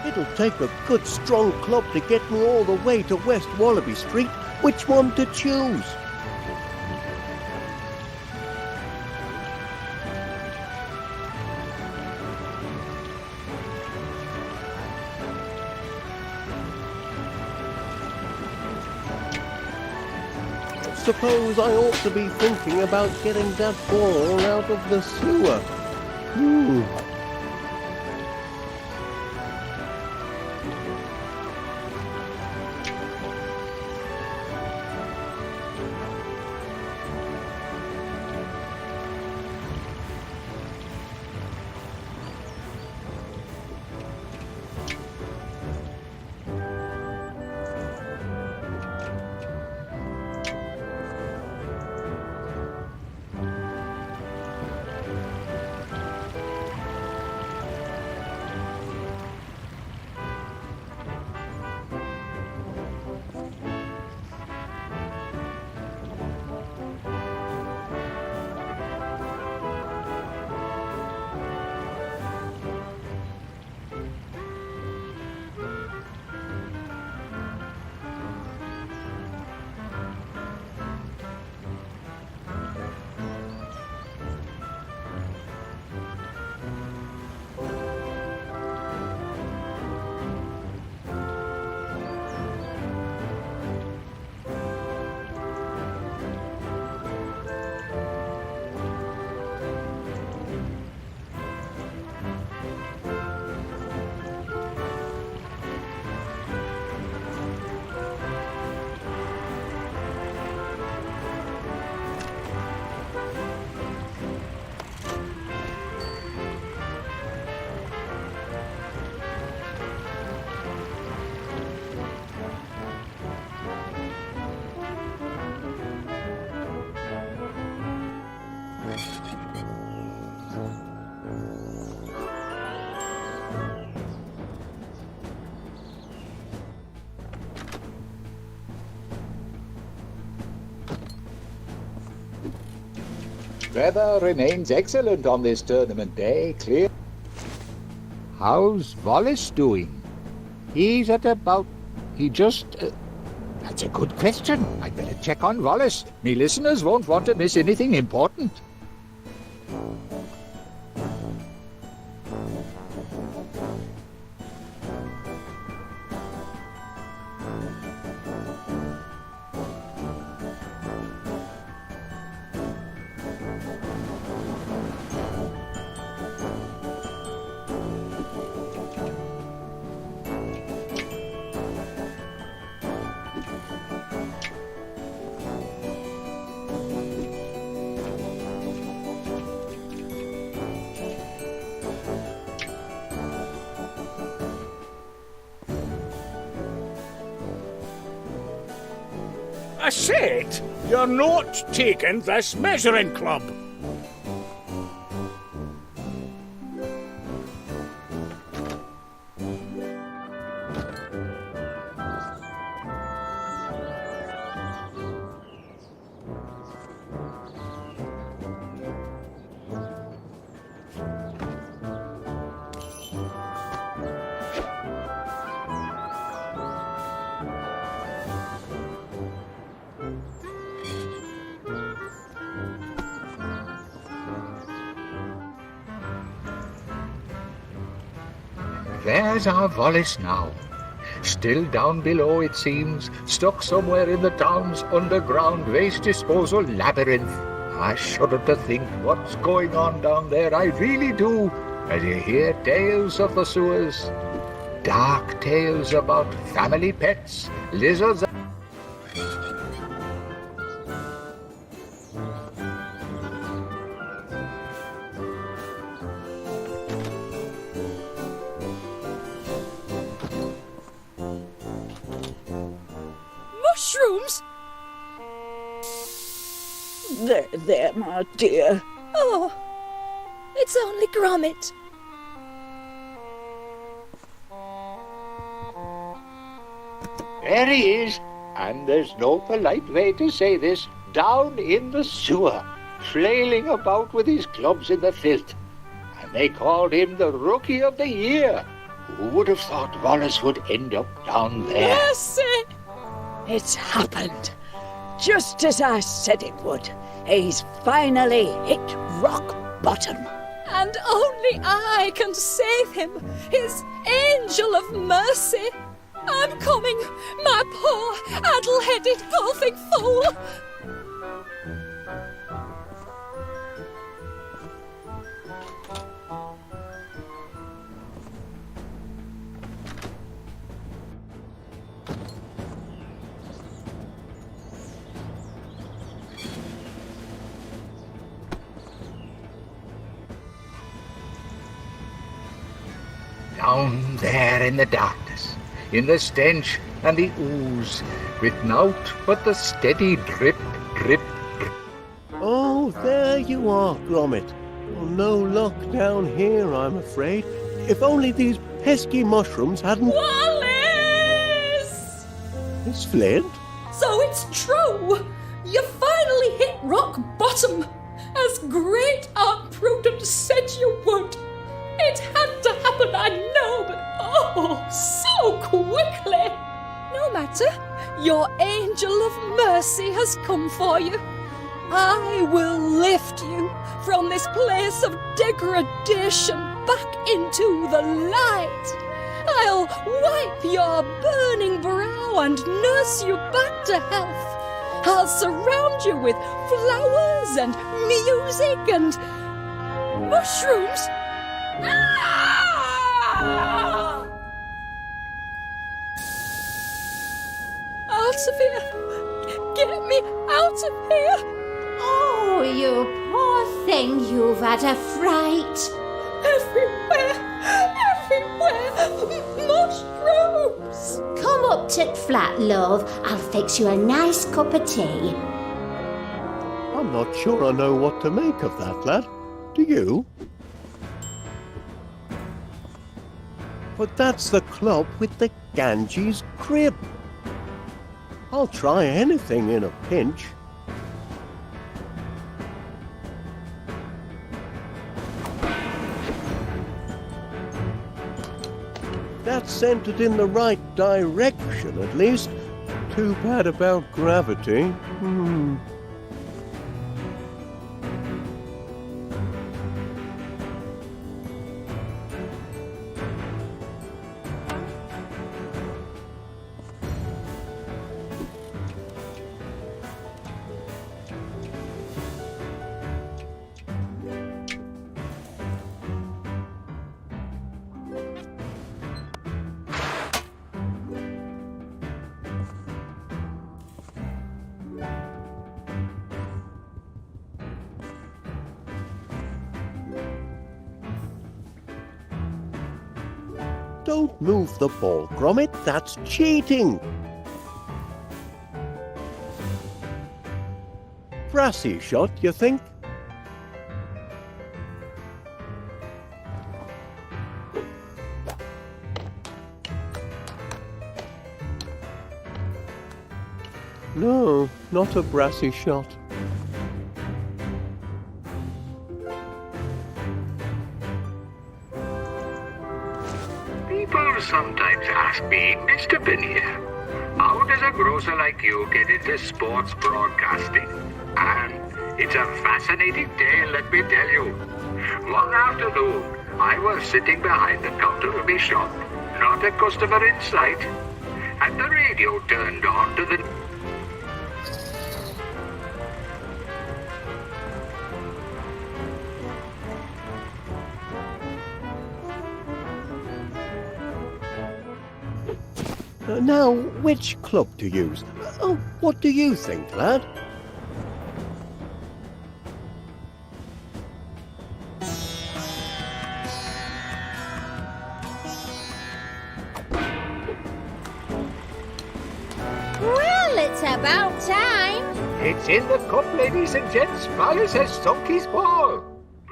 It'll take a good strong club to get me all the way to West Wallaby Street. Which one to choose? Suppose I ought to be thinking about getting that ball out of the sewer. Weather remains excellent on this tournament day, clear. How's Wallace doing? He's at about... He just... That's a good question. I'd better check on Wallace. Me listeners won't want to miss anything important. I said, you're not taking this measuring club. There's our Wallace now. Still down below, it seems, stuck somewhere in the town's underground waste disposal labyrinth. I shudder to think what's going on down there, I really do, as you hear tales of the sewers. Dark tales about family pets, lizards... Mushrooms? There, my dear. Oh, it's only Gromit. There he is, and there's no polite way to say this, down in the sewer, flailing about with his clubs in the filth. And they called him the Rookie of the Year. Who would have thought Wallace would end up down there? Mercy! It's happened. Just as I said it would. He's finally hit rock bottom. And only I can save him, his angel of mercy. I'm coming, my poor, addle-headed golfing fool. Down there in the darkness, in the stench and the ooze, with nought but the steady drip, drip, drip. Oh, there you are, Gromit. Well, no luck down here, I'm afraid. If only these pesky mushrooms hadn't... Wallace! It's Flint? So it's true! You finally hit rock bottom, as great Aunt Prudence said you would. It had to happen, I know, but oh, so quickly! No matter, your angel of mercy has come for you. I will lift you from this place of degradation back into the light. I'll wipe your burning brow and nurse you back to health. I'll surround you with flowers and music and mushrooms. Out of here! Get me out of here! Oh, you poor thing, you've had a fright. Everywhere! Mushrooms! Come up to flat, love. I'll fix you a nice cup of tea. I'm not sure I know what to make of that, lad. Do you? But that's the club with the Ganges crib. I'll try anything in a pinch. That sent it in the right direction, at least. Too bad about gravity. Don't move the ball, Gromit. That's cheating. Brassy shot, you think? No, not a brassy shot. People sometimes ask me, Mr. Pinnier, how does a grocer like you get into sports broadcasting? And it's a fascinating tale, let me tell you. One afternoon, I was sitting behind the counter of my shop, not a customer in sight, and the radio turned on to the... Now, which club to use? What do you think, lad? Well, it's about time. It's in the cup, ladies and gents. Wallace has sunk his ball.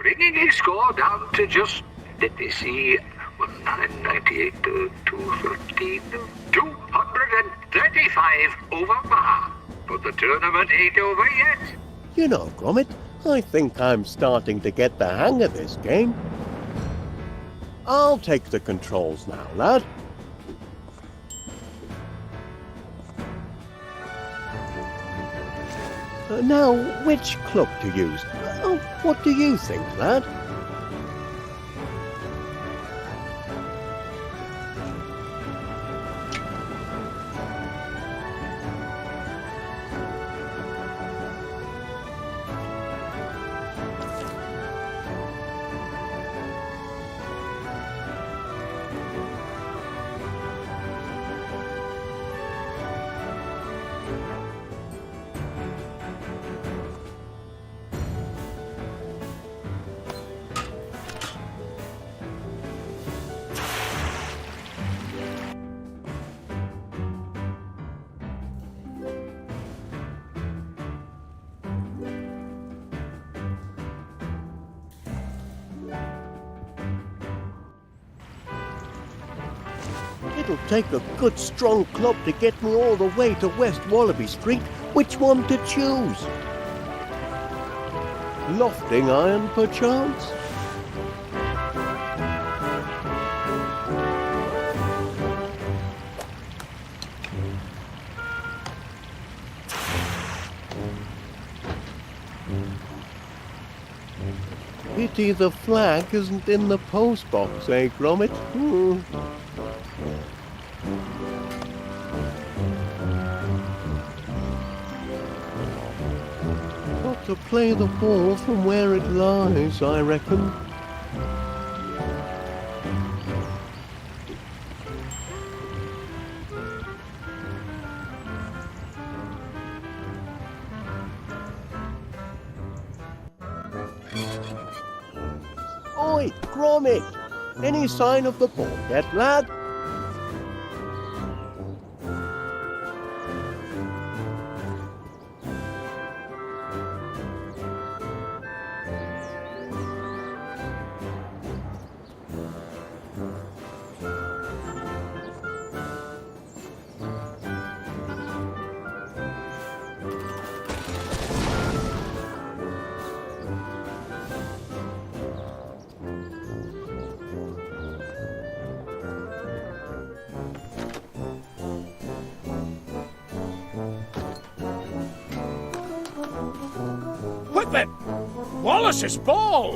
bringing his score down to just, let me see, 998 to 213, 235 over par. But the tournament ain't over yet. You know, Gromit, I think I'm starting to get the hang of this game. I'll take the controls now, lad. Now, which club to use? What do you think, lad? It'll take a good strong club to get me all the way to West Wallaby Street. Which one to choose? Lofting iron, perchance? Pity the flag isn't in the post box, eh, Gromit? Got to play the ball from where it lies, I reckon. Oi, Gromit! Any sign of the ball yet, lad? What? Wallace's ball?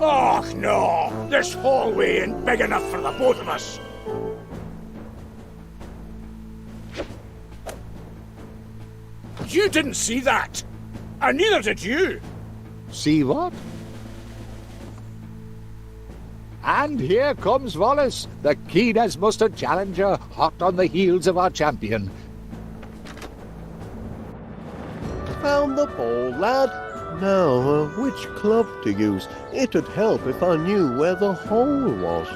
Oh, no. This hallway ain't big enough for the both of us. You didn't see that. And neither did you. See what? And here comes Wallace, the keen as mustard challenger, hot on the heels of our champion. Found the ball, lad. Now, which club to use? It'd help if I knew where the hole was.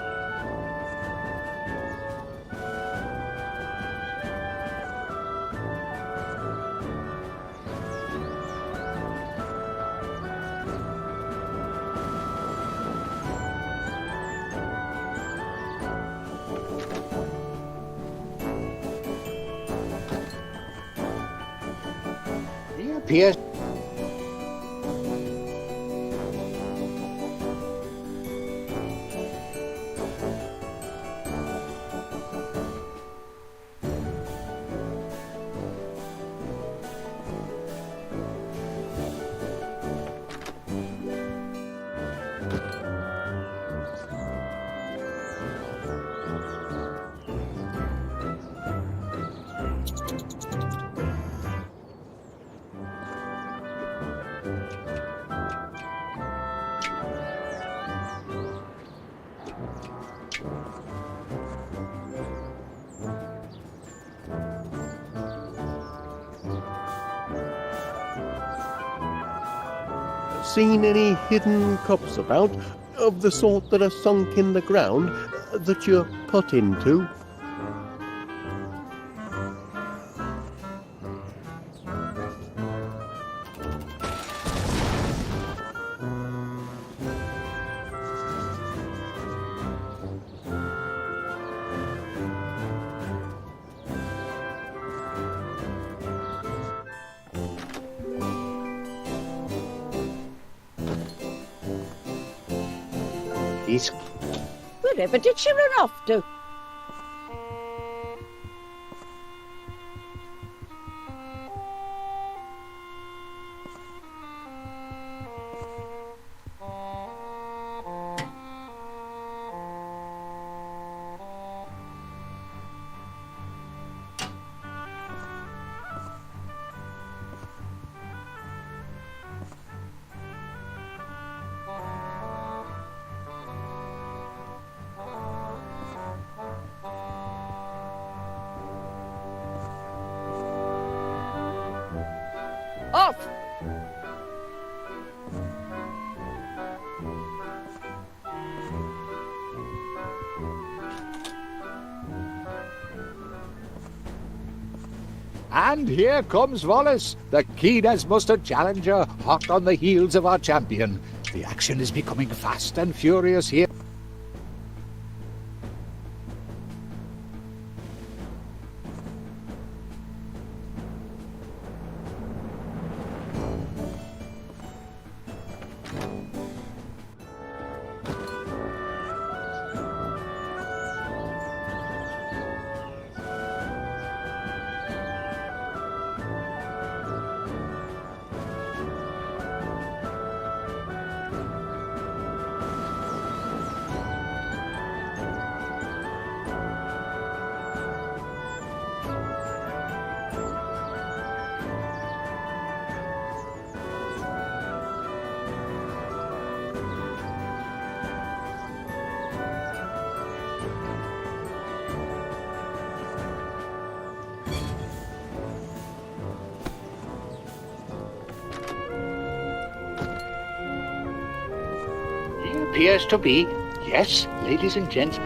Pierce. Seen any hidden cups about, of the sort that are sunk in the ground, that you put into? Wherever did she run off to? Off! And here comes Wallace, the keen as mustard challenger, hot on the heels of our champion. The action is becoming fast and furious here. Appears to be, yes, ladies and gents.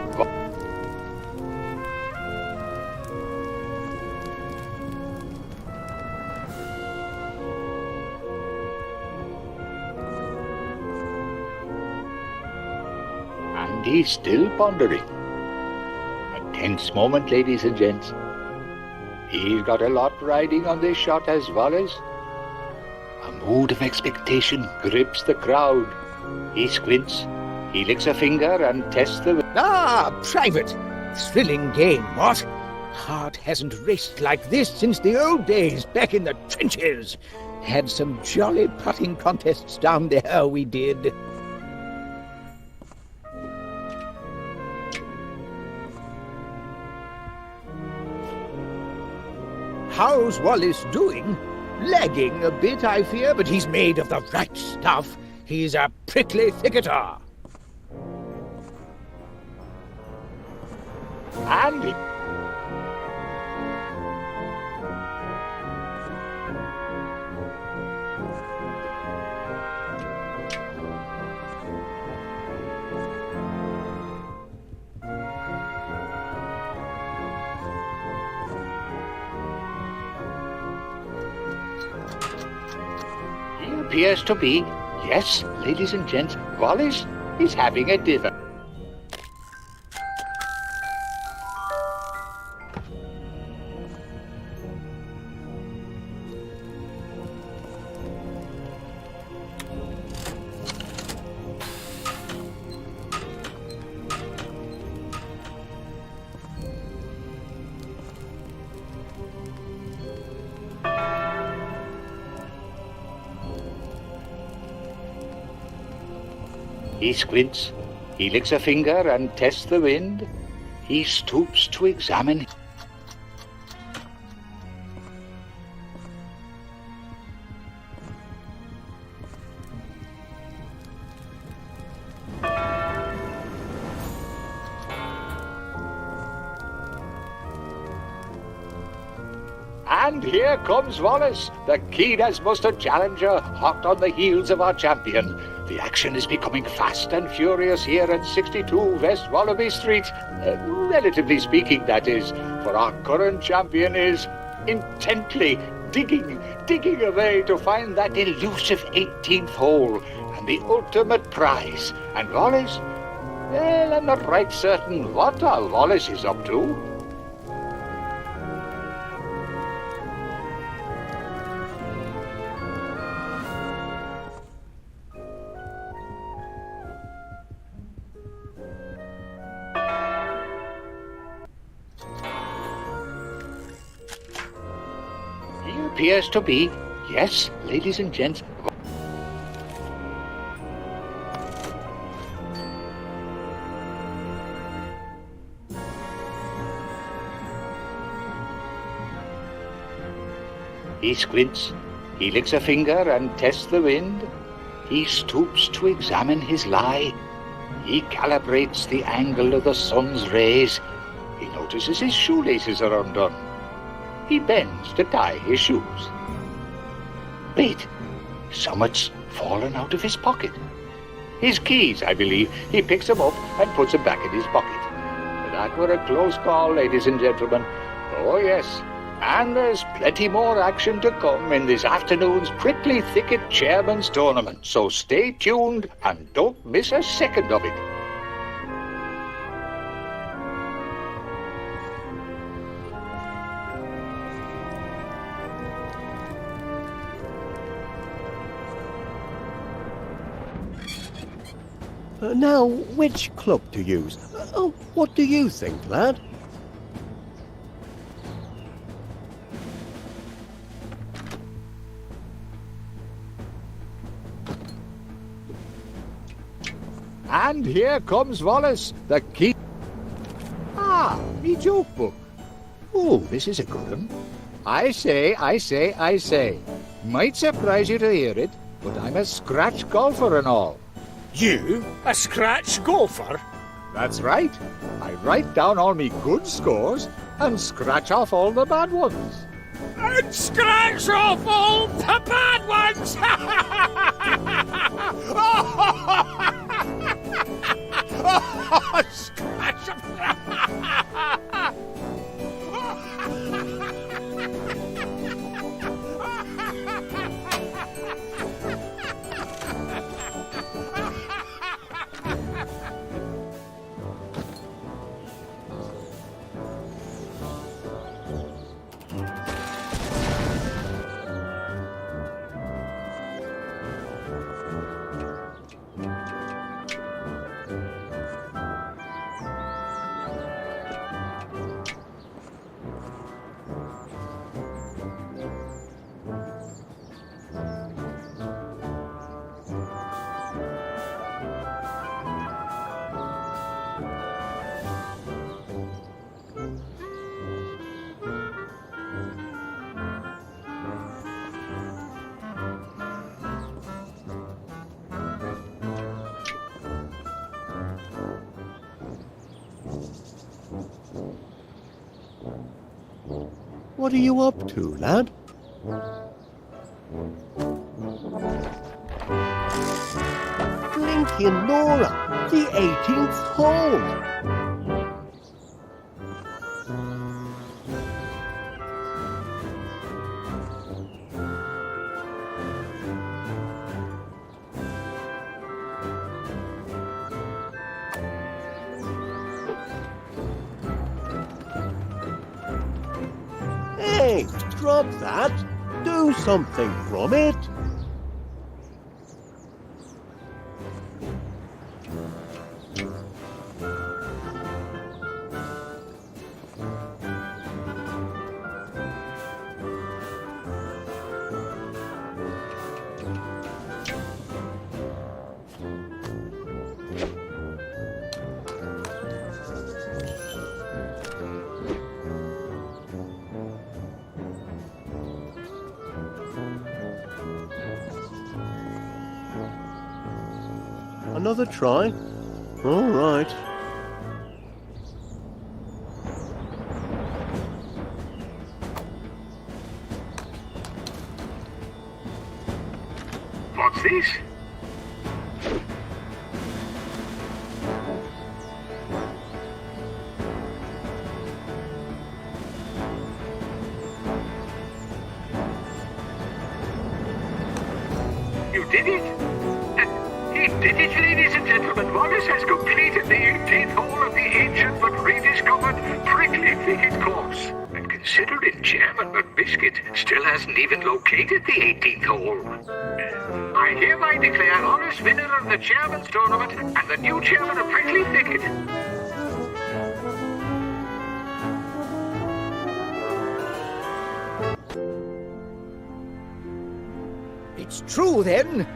And he's still pondering. A tense moment, ladies and gents. He's got a lot riding on this shot as Wallace. A mood of expectation grips the crowd. He squints, he licks a finger and tests the... Ah, private! Thrilling game, what? Heart hasn't raced like this since the old days back in the trenches. Had some jolly putting contests down there, we did. How's Wallace doing? Lagging a bit, I fear, but he's made of the right stuff. He's a prickly thicketer. And He appears to be, yes, ladies and gents, Wallace is having a dinner. He squints, he licks a finger and tests the wind. He stoops to examine. And here comes Wallace, the keen-as mustard challenger, hot on the heels of our champion. The action is becoming fast and furious here at 62 West Wallaby Street. Relatively speaking, that is, for our current champion is intently digging away to find that elusive 18th hole and the ultimate prize. And Wallace? Well, I'm not right certain what all Wallace is up to. Appears to be, yes, ladies and gents. He squints, he licks a finger and tests the wind. He stoops to examine his lie. He calibrates the angle of the sun's rays. He notices his shoelaces are undone. He bends to tie his shoes. Wait, something's fallen out of his pocket. His keys, I believe. He picks them up and puts them back in his pocket. That were a close call, ladies and gentlemen. Oh, yes. And there's plenty more action to come in this afternoon's Prickly Thicket Chairman's Tournament. So stay tuned and don't miss a second of it. Now, which club to use? What do you think, lad? And here comes Wallace, the key. Ah, me joke book. Oh, this is a good one. I say. Might surprise you to hear it, but I'm a scratch golfer and all. You? A scratch golfer? That's right. I write down all me good scores and scratch off all the bad ones. And scratch off all the bad ones! Scratch off... What are you up to, lad? Blinking Nora, the 18th hole. Hey, drop that. Do something, Gromit. Another try? All right. What's this? You did it? He did it, ladies and gentlemen. Wallace has completed the 18th hole of the ancient but rediscovered prickly thicket course. And considering Chairman McBiscuit still hasn't even located the 18th hole, I hereby declare Wallace winner of the Chairman's Tournament and the new Chairman of Prickly Thicket. It's true, then.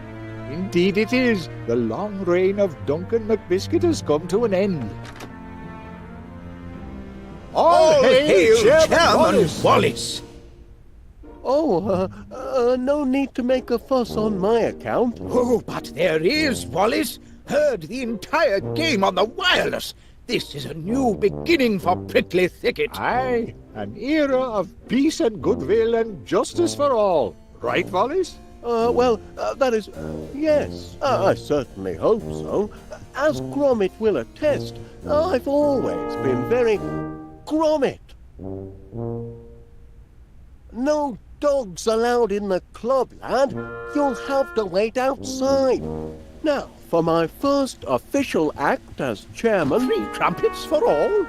Indeed it is. The long reign of Duncan McBiscuit has come to an end. All hail Chairman Wallace! Oh, no need to make a fuss on my account. Oh, but there is, Wallace. Heard the entire game on the wireless. This is a new beginning for Prickly Thicket. Aye, an era of peace and goodwill and justice for all. Right, Wallace? That is, yes, I certainly hope so. As Gromit will attest, I've always been very Gromit. No dogs allowed in the club, lad. You'll have to wait outside. Now, for my first official act as chairman... 3 trumpets for all?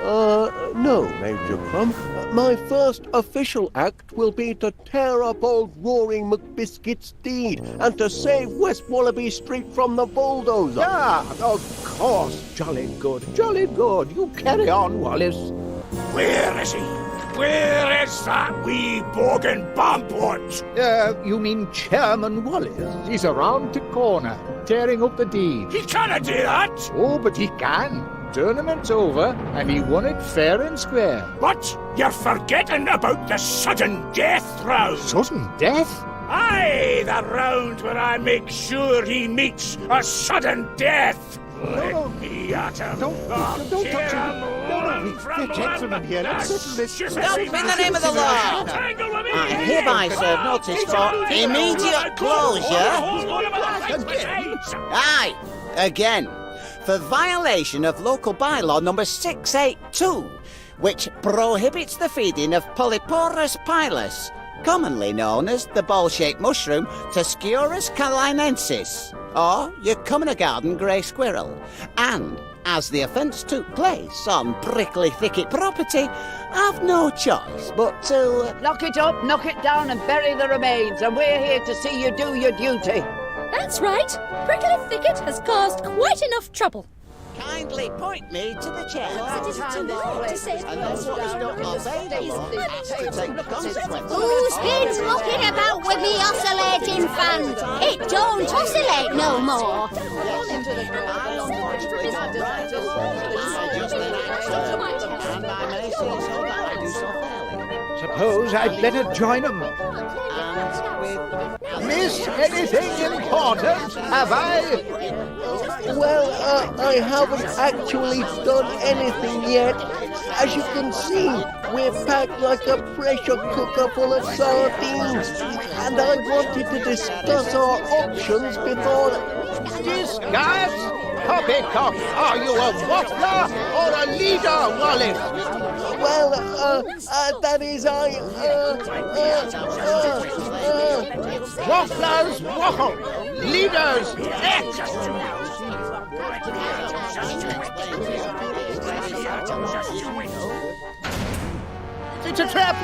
No, Major Crumb. My first official act will be to tear up old Roaring McBiscuit's deed and to save West Wallaby Street from the bulldozer. Ah, of course. Jolly good, jolly good. You carry on, Wallace. Where is he? Where is that wee boggin bampot? You mean Chairman Wallace? He's around the corner, tearing up the deed. He cannot do that! Oh, but he can. Tournament's over, and he won it fair and square. But you're forgetting about the sudden death round. Sudden death? Aye, the round where I make sure he meets a sudden death. Let me at him. Don't touch him. No, we're gentlemen here. Let's settle this. Stop in the name of the law. I hereby serve notice for immediate closure. Aye, again. For violation of local bylaw number 682, which prohibits the feeding of Polyporus pilus, commonly known as the ball-shaped mushroom Tusculus calinensis, or your common garden grey squirrel. And as the offence took place on Prickly Thicket property, I've no choice but to... Knock it up, knock it down and bury the remains, and we're here to see you do your duty. That's right. Prickly Thicket has caused quite enough trouble. Kindly point me to the chair. It is too late to say And then what is not obeyed the law has to take the consequences. Who's been looking about with me oscillating fan? It don't oscillate no more. Suppose I'd better join 'em. Miss anything important, have I? Well, I haven't actually done anything yet. As you can see, we're packed like a pressure cooker full of sardines. And I wanted to discuss our options before... Discuss? Poppycock, are you a waffler or a leader, Wallace? Well, that is, Wafflers waffle, leaders act. It's a trap.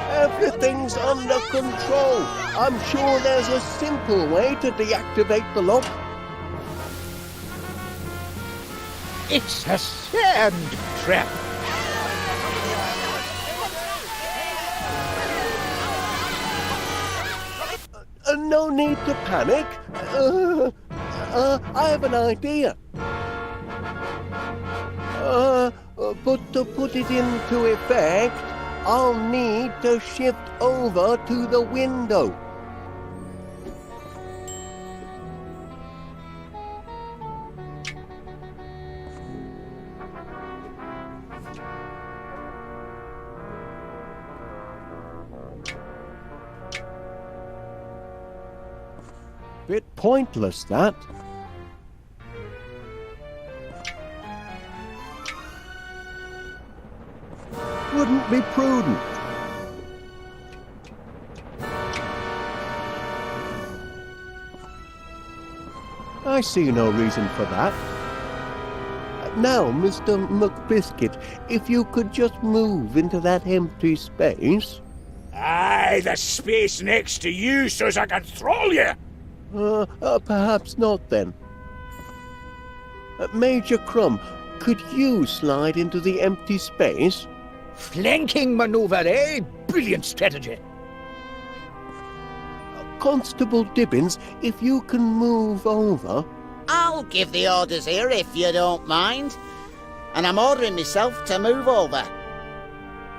Everything's under control. I'm sure there's a simple way to deactivate the lock. It's a sand trap. No need to panic. I have an idea. But to put it into effect, I'll need to shift over to the window. Bit pointless, that. Wouldn't be prudent. I see no reason for that. Now, Mr. McBiscuit, if you could just move into that empty space. Aye, the space next to you so's I can throttle you. Perhaps not then. Major Crumb, could you slide into the empty space? Flanking maneuver, eh? Brilliant strategy. Constable Dibbins, if you can move over. I'll give the orders here if you don't mind. And I'm ordering myself to move over.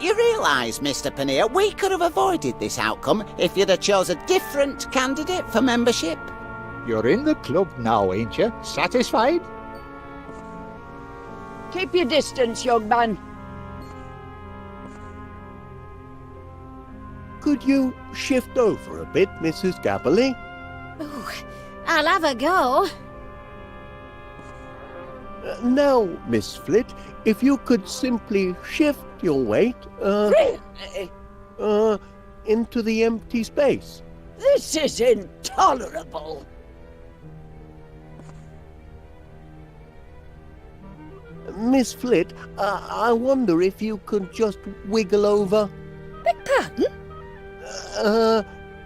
You realise, Mr. Pannier, we could have avoided this outcome if you'd have chose a different candidate for membership. You're in the club now, ain't you? Satisfied? Keep your distance, young man. Could you shift over a bit, Mrs. Gabberley? Oh, I'll have a go. Now, Miss Flit, if you could simply shift your weight, into the empty space. This is intolerable. Miss Flit, I wonder if you could just wiggle over. Beg pardon?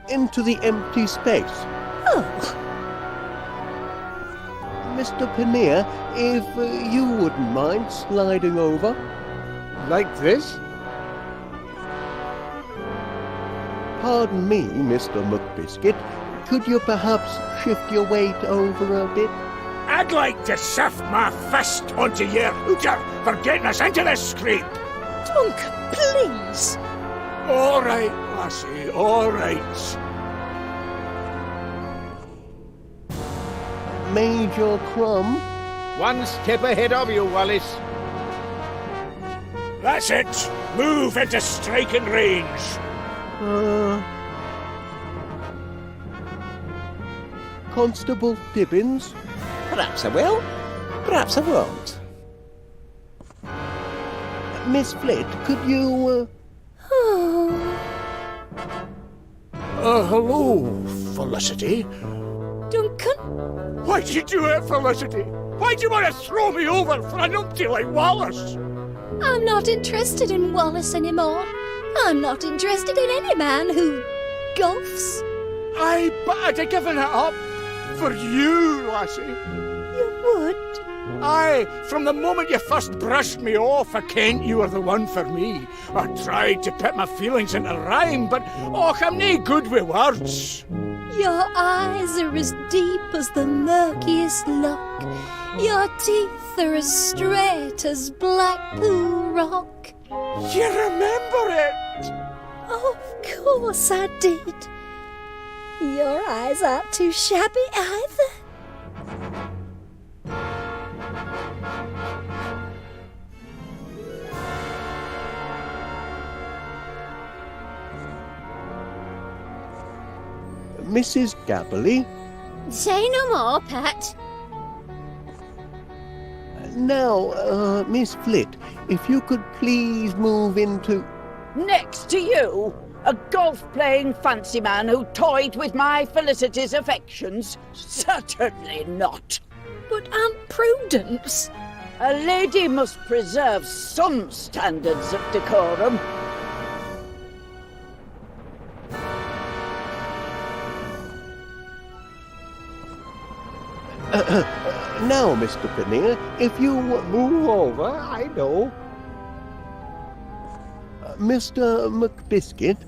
Into the empty space. Oh. Mr. Pannier, if you wouldn't mind sliding over. Like this? Pardon me, Mr. McBiscuit. Could you perhaps shift your weight over a bit? I'd like to sift my fist onto your hooter for getting us into this scrape. Dunk, please. All right, lassie, all right. Major Crumb? One step ahead of you, Wallace. That's it. Move into striking range. Constable Dibbins? Perhaps I will, perhaps I won't. Miss Flit, could you, Hello, Felicity. Duncan? Why'd you do it, Felicity? Why'd you want to throw me over for a numpty like Wallace? I'm not interested in Wallace anymore. I'm not interested in any man who golfs. Aye, but I'd have given it up for you, lassie. You would? Aye, from the moment you first brushed me off, I kent you were the one for me. I tried to put my feelings into rhyme, but I'm nae good with words. Your eyes are as deep as the murkiest loch. Your teeth are as straight as Blackpool rock. You remember it? Of course I did. Your eyes aren't too shabby either. Mrs. Gabberley? Say no more, Pat. Now, Miss Flit, if you could please move into... Next to you, a golf-playing fancy man who toyed with my Felicity's affections? Certainly not. But Aunt Prudence... A lady must preserve some standards of decorum. Now, Mr. Pannier, if you... Move over, I know. Mr. McBiscuit?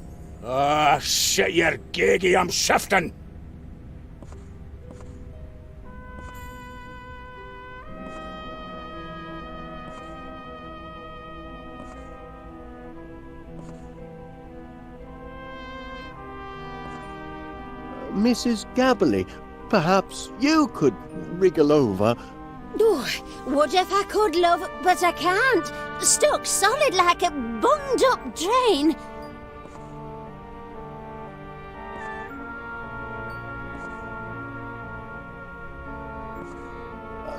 Ah, shit your gaggy, I'm shifting. Mrs. Gabberley, perhaps you could wriggle over. Oh, would if I could, love, but I can't. Stuck solid like a bunged-up drain.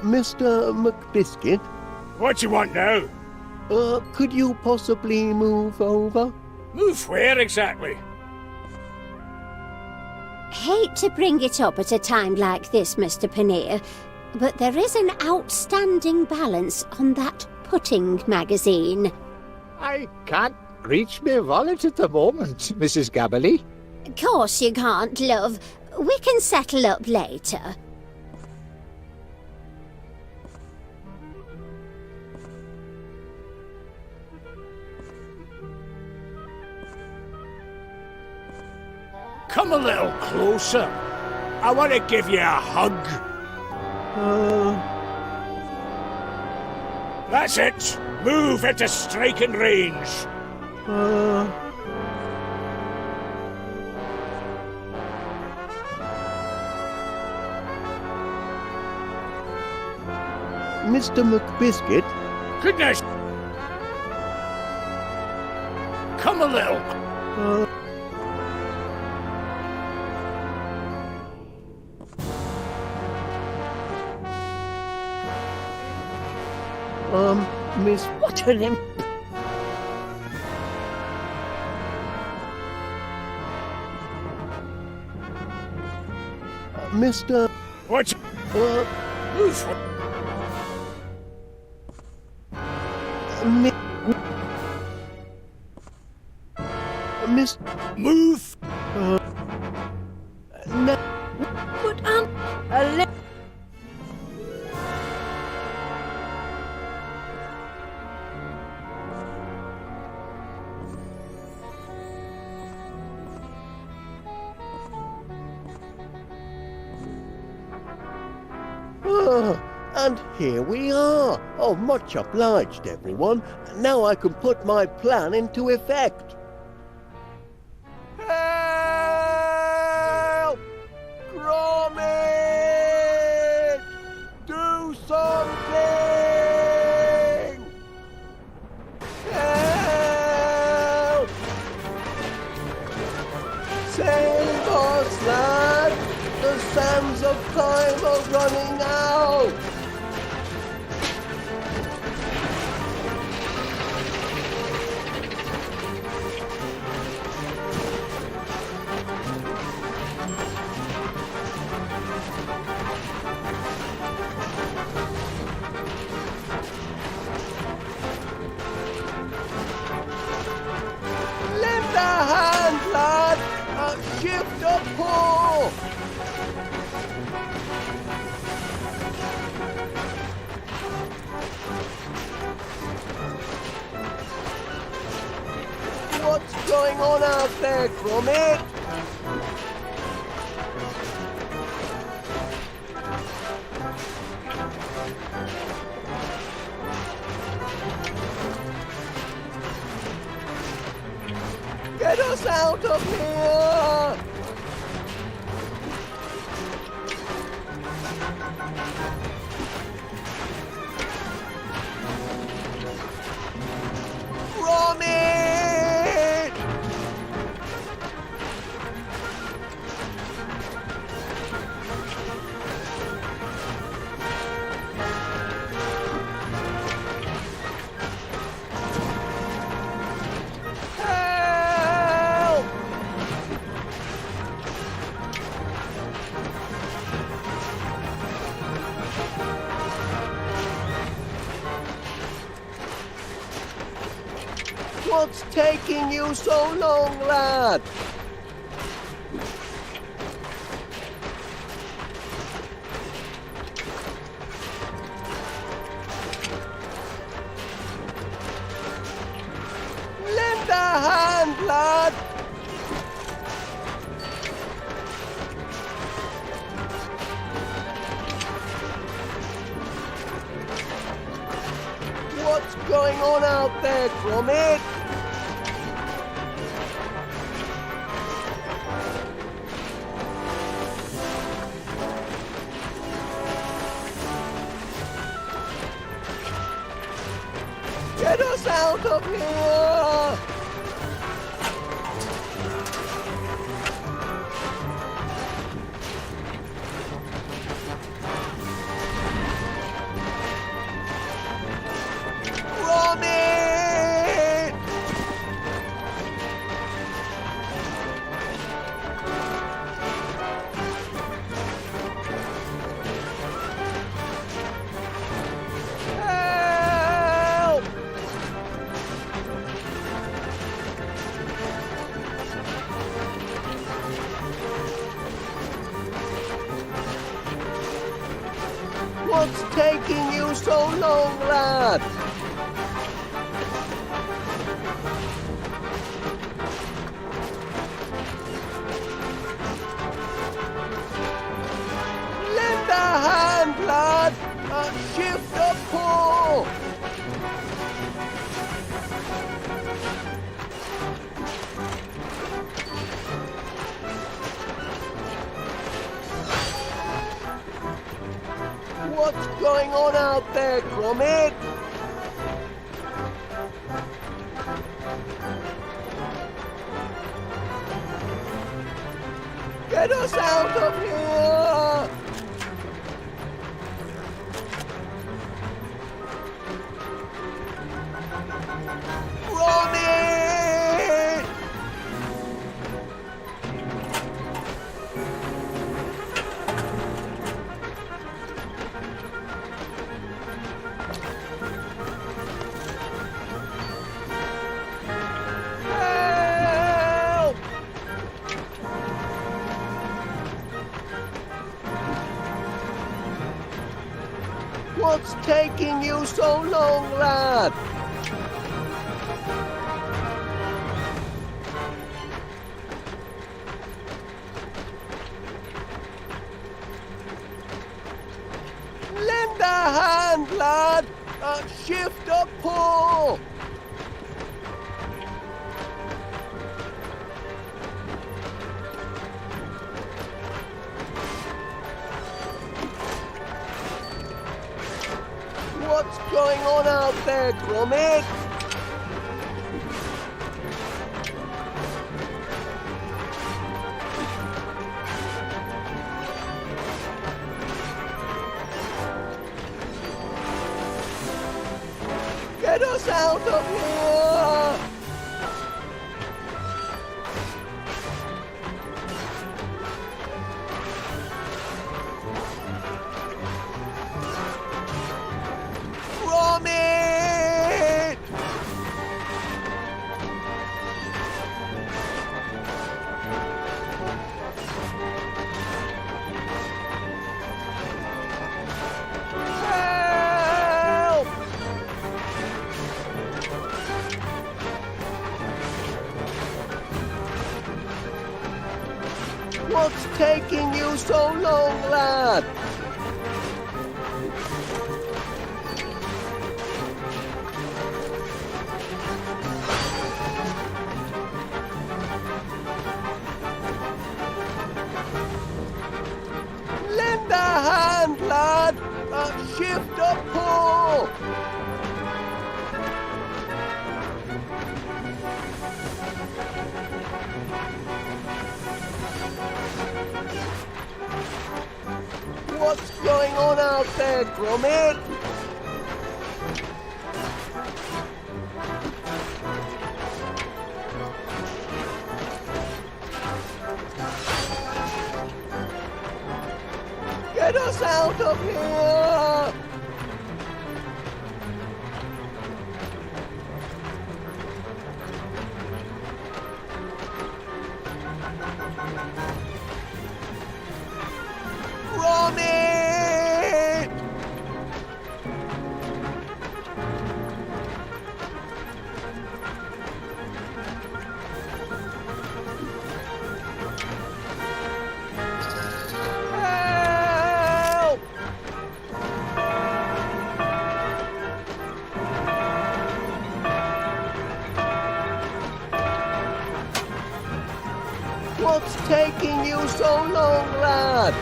Mr. McBiscuit? What you want now? Could you possibly move over? Move where exactly? Hate to bring it up at a time like this, Mr. Pannier, but there is an outstanding balance on that putting magazine. I can't reach my wallet at the moment, Mrs. Gabberley. Course you can't, love. We can settle up later. Come a little closer. I want to give you a hug. That's it. Move into striking range. Mr. McBiscuit? Goodness. Come a little. Miss... What an imp... Mr... What? Move. Miss... Move. No. But And here we are. Oh, much obliged, everyone. Now I can put my plan into effect. Help! Gromit! Do something! Help! Save us, lad! The sands of time are running out! Lend a hand, lad! Shift a pull! What's going on out there, Gromit? Get us out of here! Gromit! What's taking you so long, lad? Lend a hand, lad! What's going on out there, Gromit? Get us out of here! Gromit! Help! What's taking you so long, lad? Lend a hand, lad! Shift a pull! What's going on out there, Gromit? Get us out of here! Gromit! Help! What's taking you so long, lad? Lend a hand, lad! Shift a pull! What's going on out there, Gromit? Get us out of here! Gromit! Help! What's taking you so long, lad? Lend a hand, lad! Shift a pull! What's going on out there, Gromit? Get us out of here! Gromit! Help! What's taking you so long, lad?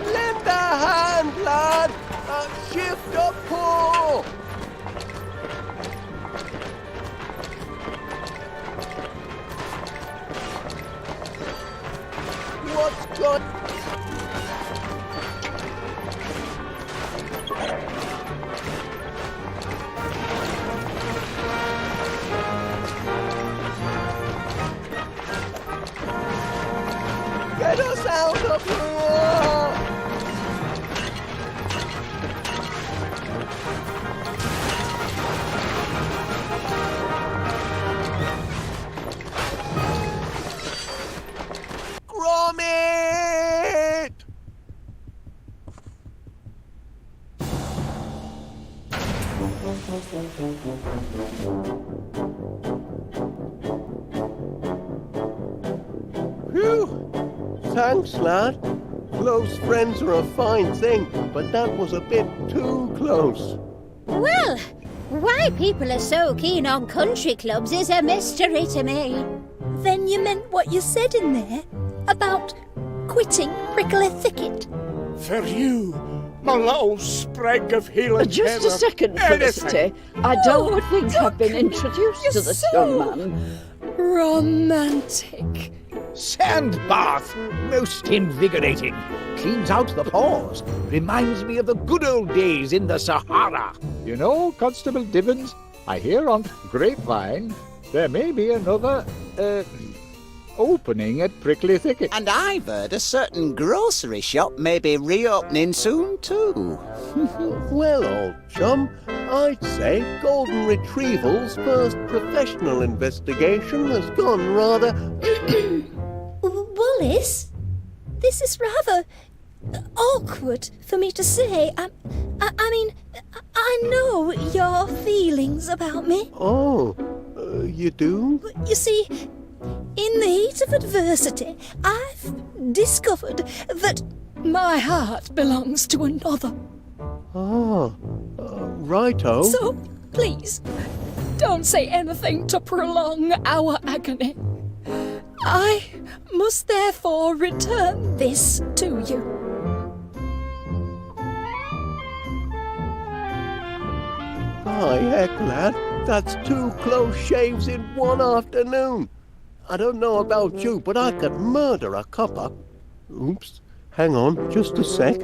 Lend a hand, lad! Shift up, pull! What's got... Get us out of here! Gromit! Phew! Thanks, lad. Close friends are a fine thing, but that was a bit too close. Well, why people are so keen on country clubs is a mystery to me. Then you meant what you said in there about quitting Prickly Thicket? For you, my little sprig of healing Just a second, Felicity. I don't think I've been introduced to this young man. Romantic. Sand bath, most invigorating. Cleans out the pores. Reminds me of the good old days in the Sahara. You know, Constable Dibbons, I hear on grapevine there may be another, opening at Prickly Thicket. And I've heard a certain grocery shop may be reopening soon too. Well, old chum, I'd say Golden Retrieval's first professional investigation has gone rather... Wallace, this is rather awkward for me to say. I mean, I know your feelings about me. Oh, you do? You see, in the heat of adversity, I've discovered that my heart belongs to another. Ah, righto. So, please, don't say anything to prolong our agony. I must therefore return this to you. By heck, lad, that's 2 close shaves in one afternoon. I don't know about you, but I could murder a copper. Oops, hang on, just a sec.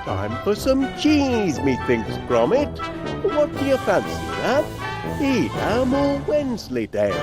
Time for some cheese, methinks, Gromit. What do you fancy, lad? Edam or Wensleydale?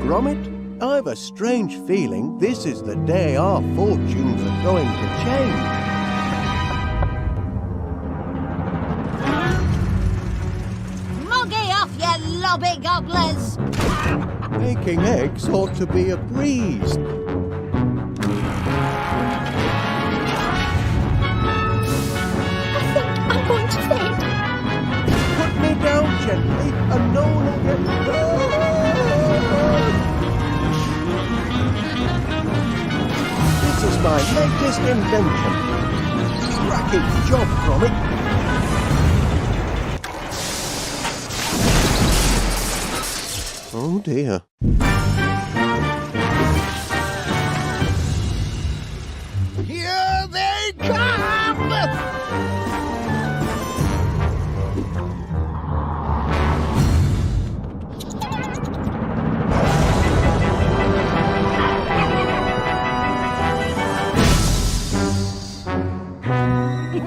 Gromit, I've a strange feeling this is the day our fortunes are going to change. Moggy off, you lobby gobblers! Making eggs ought to be a breeze. I think I'm going to faint. Put me down gently and no one will get hurt. This is my latest invention. Cracking job, Gromit. Oh dear. Here they come!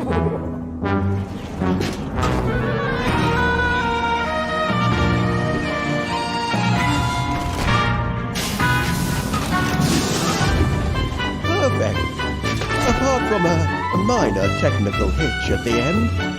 Perfect. Apart from a minor technical hitch at the end,